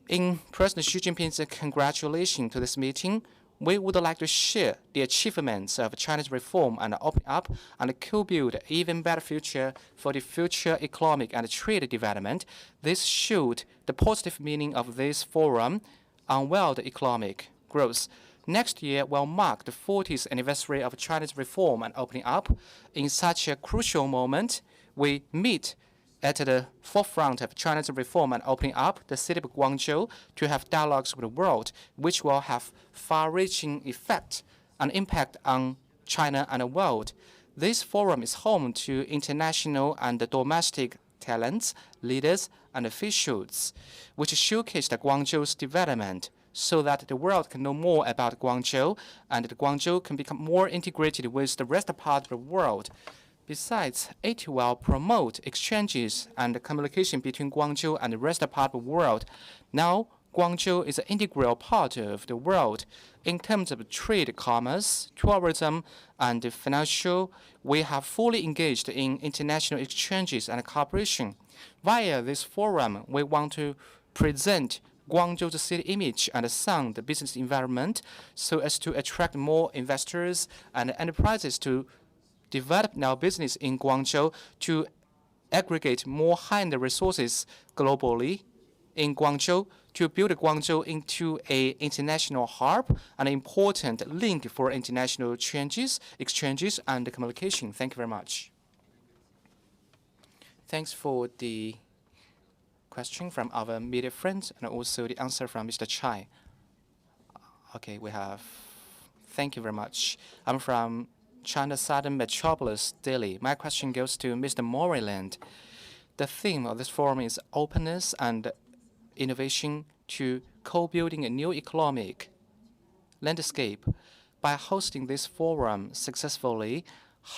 In President Xi Jinping's congratulations to this meeting, we would like to share the achievements of China's reform and opening up and co-build an even better future for the future economic and trade development. This showed the positive meaning of this forum on world economic growth. Next year will mark the 40th anniversary of China's reform and opening up. In such a crucial moment, we meet at the forefront of China's reform and opening up the city of Guangzhou to have dialogues with the world, which will have far-reaching effect and impact on China and the world. This forum is home to international and domestic talents, leaders, and officials, which showcase Guangzhou's development so that the world can know more about Guangzhou and that Guangzhou can become more integrated with the rest part of the world. Besides, it will promote exchanges and communication between Guangzhou and the rest part of the world. Now, Guangzhou is an integral part of the world. In terms of trade, commerce, tourism, and financial, we have fully engaged in international exchanges and cooperation. Via this forum, we want to present Guangzhou's city image and sound business environment so as to attract more investors and enterprises to develop our business in Guangzhou, to aggregate more high-end resources globally in Guangzhou to build Guangzhou into an international hub, an important link for international exchanges, and communication. Thank you very much. Thanks for the question from our media friends and also the answer from Mr. Chai. Okay, thank you very much. I'm from China's southern metropolis, Delhi. My question goes to Mr. Moreland. The theme of this forum is openness and innovation to co-building a new economic landscape. By hosting this forum successfully,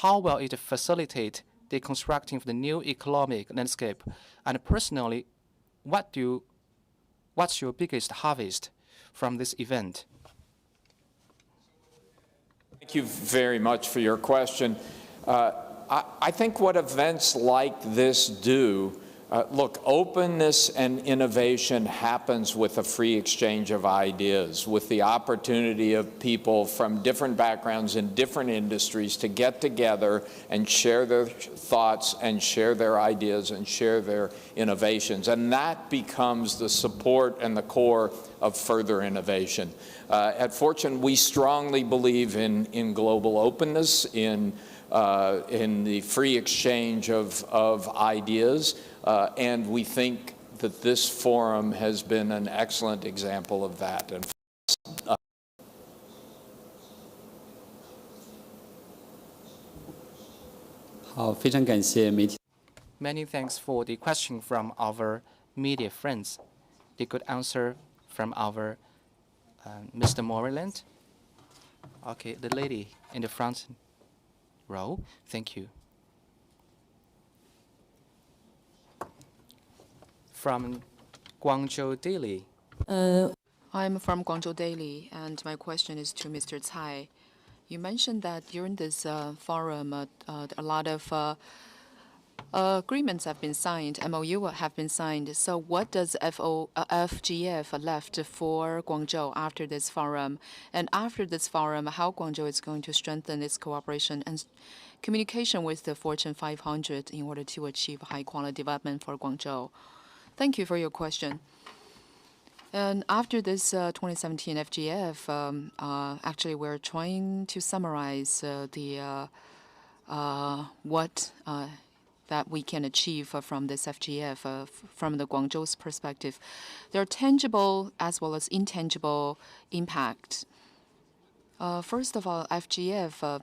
how will it facilitate the constructing of the new economic landscape? And personally, what's your biggest harvest from this event? Thank you very much for your question. I think what events like this do, look, openness and innovation happens with a free exchange of ideas, with the opportunity of people from different backgrounds in different industries to get together and share their thoughts and share their ideas and share their innovations. And that becomes the support and the core of further innovation. At Fortune, we strongly believe in global openness, in the free exchange of ideas, and we think that this forum has been an excellent example of that. And Many thanks for the question from our media friends. The good answer from our Mr. Moreland. Okay, the lady in the front row. Thank you. From Guangzhou Daily. I'm from Guangzhou Daily, and my question is to Mr. Cai. You mentioned that during this forum, a lot of agreements have been signed, MOU have been signed. So what does FGF left for Guangzhou after this forum? And after this forum, how Guangzhou is going to strengthen its cooperation and communication with the Fortune 500 in order to achieve high-quality development for Guangzhou? Thank you for your question. And after this 2017 FGF, actually we're trying to summarize what that we can achieve from this FGF from the Guangzhou's perspective. There are tangible as well as intangible impact. First of all, FGF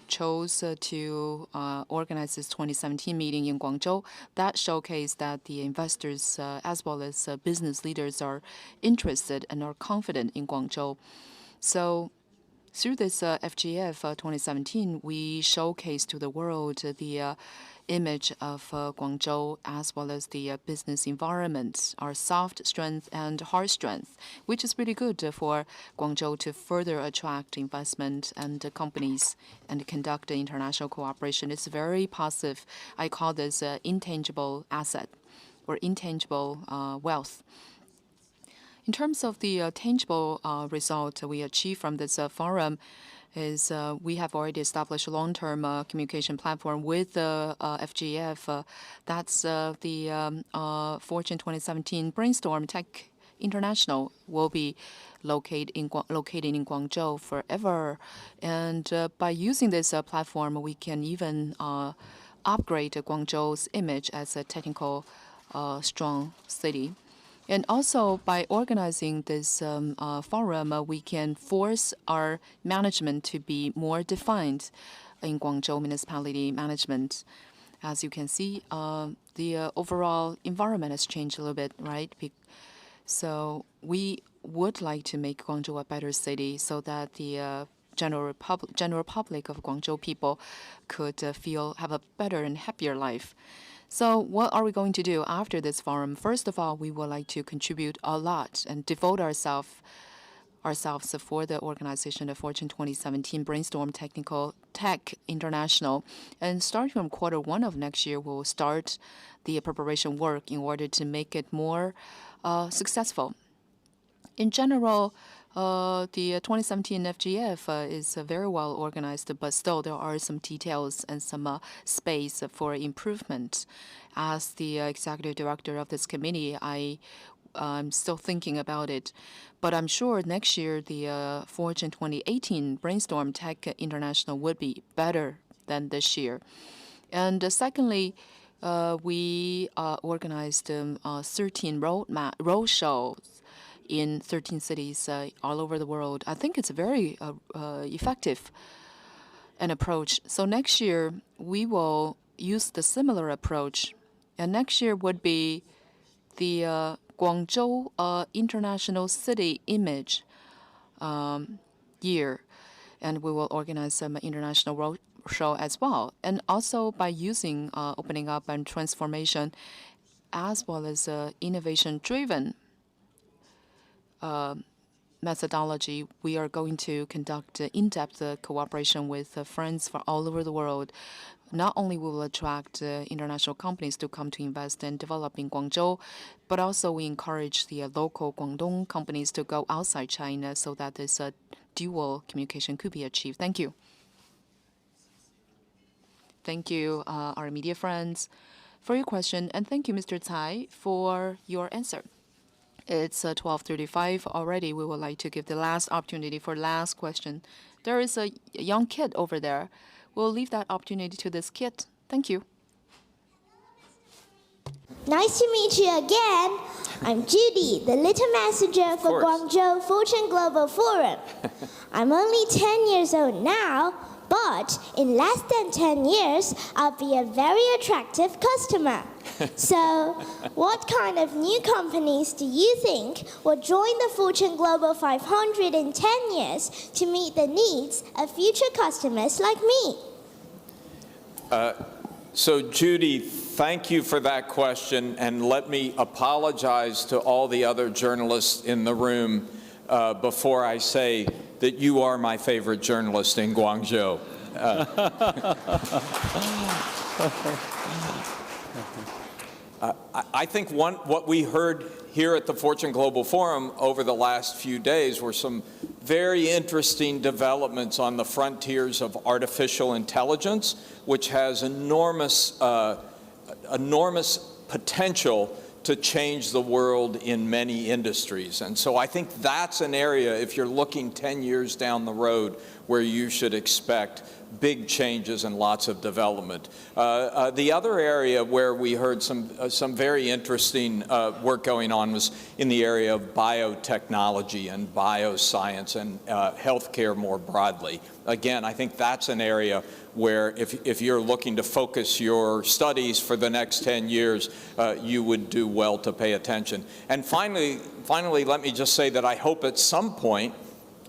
chose to organize this 2017 meeting in Guangzhou. That showcased that the investors as well as business leaders are interested and are confident in Guangzhou. So through this FGF 2017, we showcased to the world the image of Guangzhou as well as the business environment, our soft strength and hard strength, which is really good for Guangzhou to further attract investment and companies and conduct international cooperation. It's very positive. I call this intangible asset or intangible wealth. In terms of the tangible result we achieved from this forum, is we have already established a long-term communication platform with the FGF. That's the Fortune 2017 Brainstorm Tech International will be located in Guangzhou forever. And by using this platform, we can even upgrade Guangzhou's image as a technical strong city. And also, by organizing this forum, we can force our management to be more defined in Guangzhou municipality management. As you can see, the overall environment has changed a little bit, right? So we would like to make Guangzhou a better city so that the general public of Guangzhou people could have a better and happier life. So what are we going to do after this forum? First of all, we would like to contribute a lot and devote ourselves for the organization of Fortune 2017 Brainstorm Tech International. And starting from Q1 of next year, we'll start the preparation work in order to make it more successful. In general, The 2017 FGF is very well organized, but still there are some details and some space for improvement. As the executive director of this committee, I'm still thinking about it. But I'm sure next year the Fortune 2018 Brainstorm Tech International would be better than this year. And secondly, we organized 13 road shows in 13 cities all over the world. I think it's very effective an approach. So next year, we will use the similar approach. And next year would be the Guangzhou International City Image year. And we will organize some international road show as well. And also by using opening up and transformation as well as innovation-driven methodology, we are going to conduct in-depth cooperation with friends from all over the world. Not only will we attract international companies to come to invest and develop in Guangzhou, but also we encourage the local Guangdong companies to go outside China so that this dual communication could be achieved. Thank you. Thank you, our media friends, for your question, and thank you, Mr. Tsai, for your answer. It's 12:35 already. We would like to give the last opportunity for last question. There is a young kid over there. We'll leave that opportunity to this kid. Thank you. Nice to meet you again. I'm Judy, the little messenger for Guangzhou Fortune Global Forum. I'm only 10 years old now, but in less than 10 years, I'll be a very attractive customer. So, what kind of new companies do you think will join the Fortune Global 500 in 10 years to meet the needs of future customers like me? So Judy, thank you for that question, and let me apologize to all the other journalists in the room before I say that you are my favorite journalist in Guangzhou. I think what we heard here at the Fortune Global Forum over the last few days were some very interesting developments on the frontiers of artificial intelligence, which has enormous potential to change the world in many industries. And so I think that's an area, if you're looking 10 years down the road, where you should expect big changes and lots of development. The other area where we heard some very interesting work going on was in the area of biotechnology and bioscience and healthcare more broadly. Again, I think that's an area where if you're looking to focus your studies for the next 10 years, you would do well to pay attention. And finally, let me just say that I hope at some point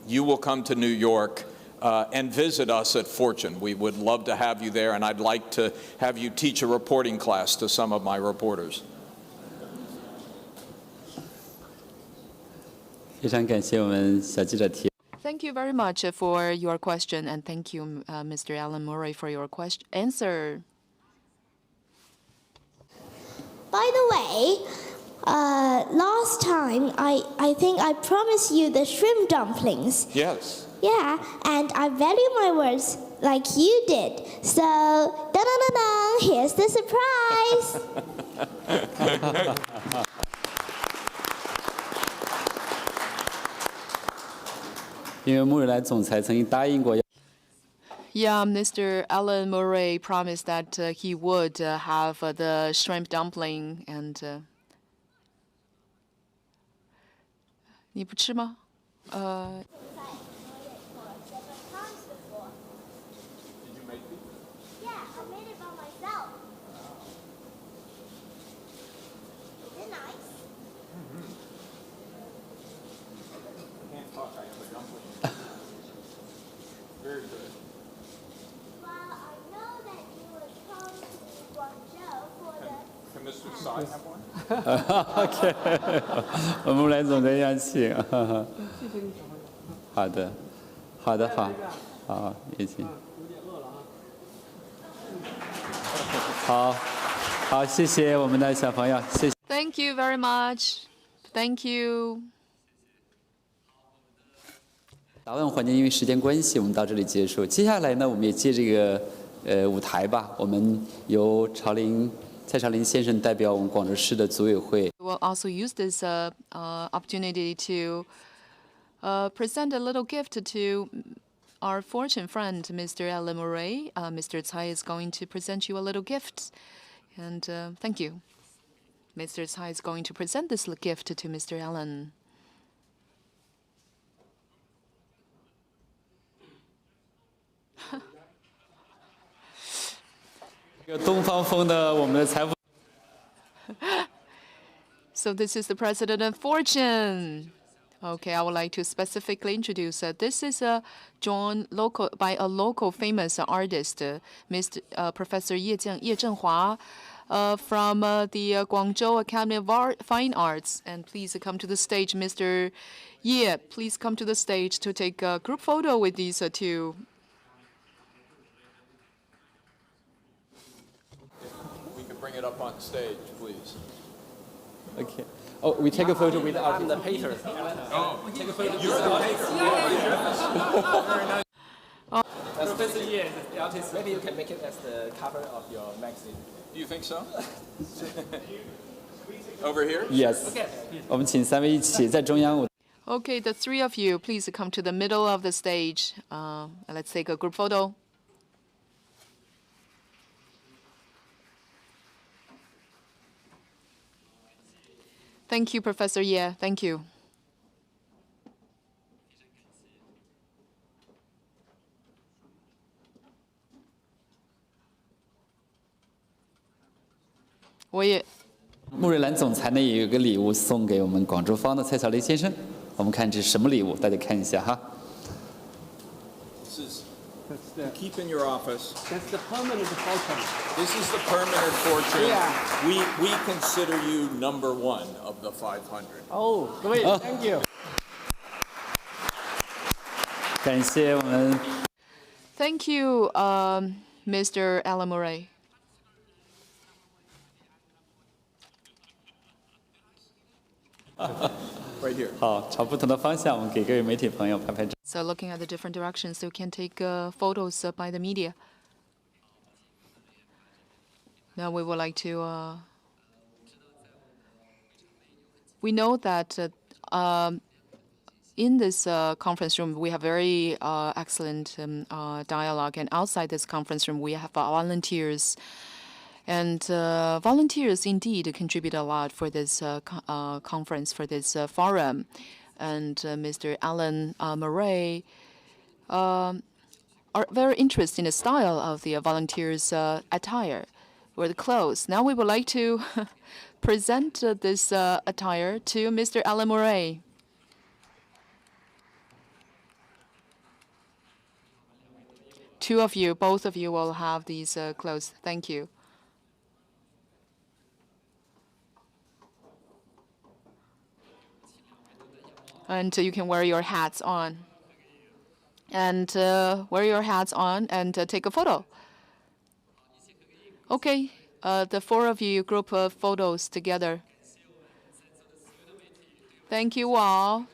you will come to New York and visit us at Fortune. We would love to have you there, and I'd like to have you teach a reporting class to some of my reporters. Thank you very much for your question, and thank you, Mr. Alan Murray, for your answer. By the way, last time I think I promised you the shrimp dumplings. Yes. Yeah, and I value my words like you did. So, da-da-da-da, here's the surprise. Yeah, Mr. Alan Murray promised that he would have the shrimp dumpling and 你不吃吗？ Very good. Well, I know that you would come to Guangzhou for the... Can Mr. Tsai have one? OK， 我们来总这样请。好的，好的，好，好，也请。好，好，谢谢我们的小朋友，谢谢。Thank you very much. Thank you. 答问环节因为时间关系，我们到这里结束。接下来呢，我们也借这个舞台吧，我们由蔡朝林先生代表我们广州市的组委会。We'll also use this opportunity to present a little gift to our fortune friend, Mr. Alan Murray. Mr. Tsai is going to present you a little gift, and thank you. Mr. Tsai is going to present this gift to Mr. Alan. 这个东方风的我们的财富。So this is the president of Fortune. Okay, I would like to specifically introduce. This is drawn by a local famous artist, Professor Ye Zhenhua, from the Guangzhou Academy of Fine Arts. And please come to the stage, Mr. Ye. Please come to the stage to take a group photo with these two. We can bring it up on stage, please. Okay. Oh, we take a photo with our. I'm the hater. Oh, take a photo. You're the hater. Professor Ye, the artist. Maybe you can make it as the cover of your magazine. Do you think so? Over here? Yes. Okay. 我们请3位一起在中央。 Okay, the three of you, please come to the middle of the stage. Let's take a group photo. Thank you, Professor Ye. Thank you. We 穆瑞兰总裁呢也有个礼物送给我们广州方的蔡朝林先生，我们看这是什么礼物，大家看一下哈。 Keep in your office. That's the permanent fortune. This is the permanent fortune. Yeah. We consider you number 1 of the 500. Oh, great. Thank you. 感谢我们。 Thank you, Mr. Alan Murray. Right here. 好，朝不同的方向，我们给各位媒体朋友拍拍照。 So looking at the different directions, you can take photos by the media. Now we would like to. We know that in this conference room we have very excellent dialogue, and outside this conference room we have volunteers. And volunteers indeed contribute a lot for this conference, for this forum. And Mr. Alan Murray are very interested in the style of the volunteers' attire or the clothes. Now we would like to present this attire to Mr. Alan Murray. Two of you, both of you will have these clothes. Thank you. And you can wear your hats on. And wear your hats on and take a photo. Okay, the 4 of you group photos together. Thank you all,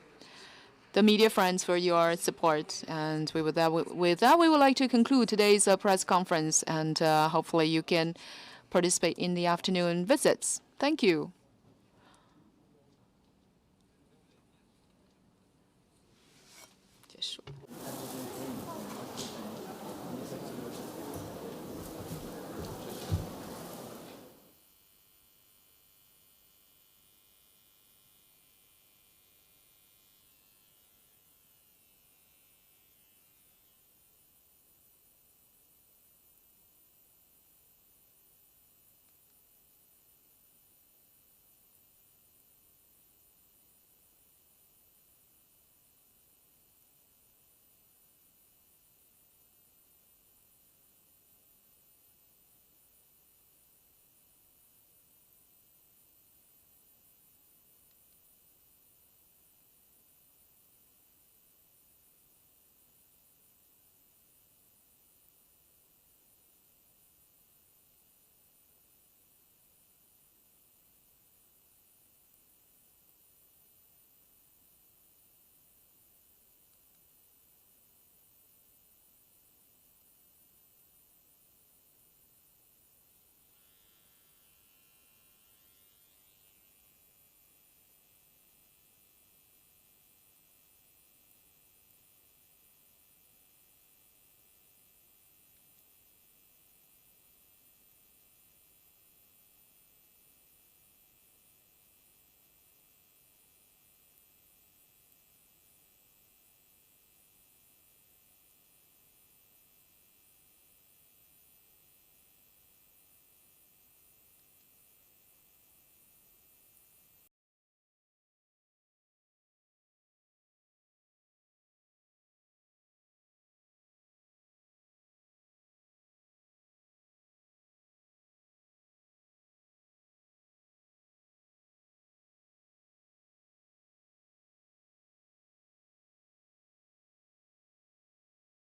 the media friends, for your support. And with that, we would like to conclude today's press conference. And hopefully you can participate in the afternoon visits. Thank you. 结束。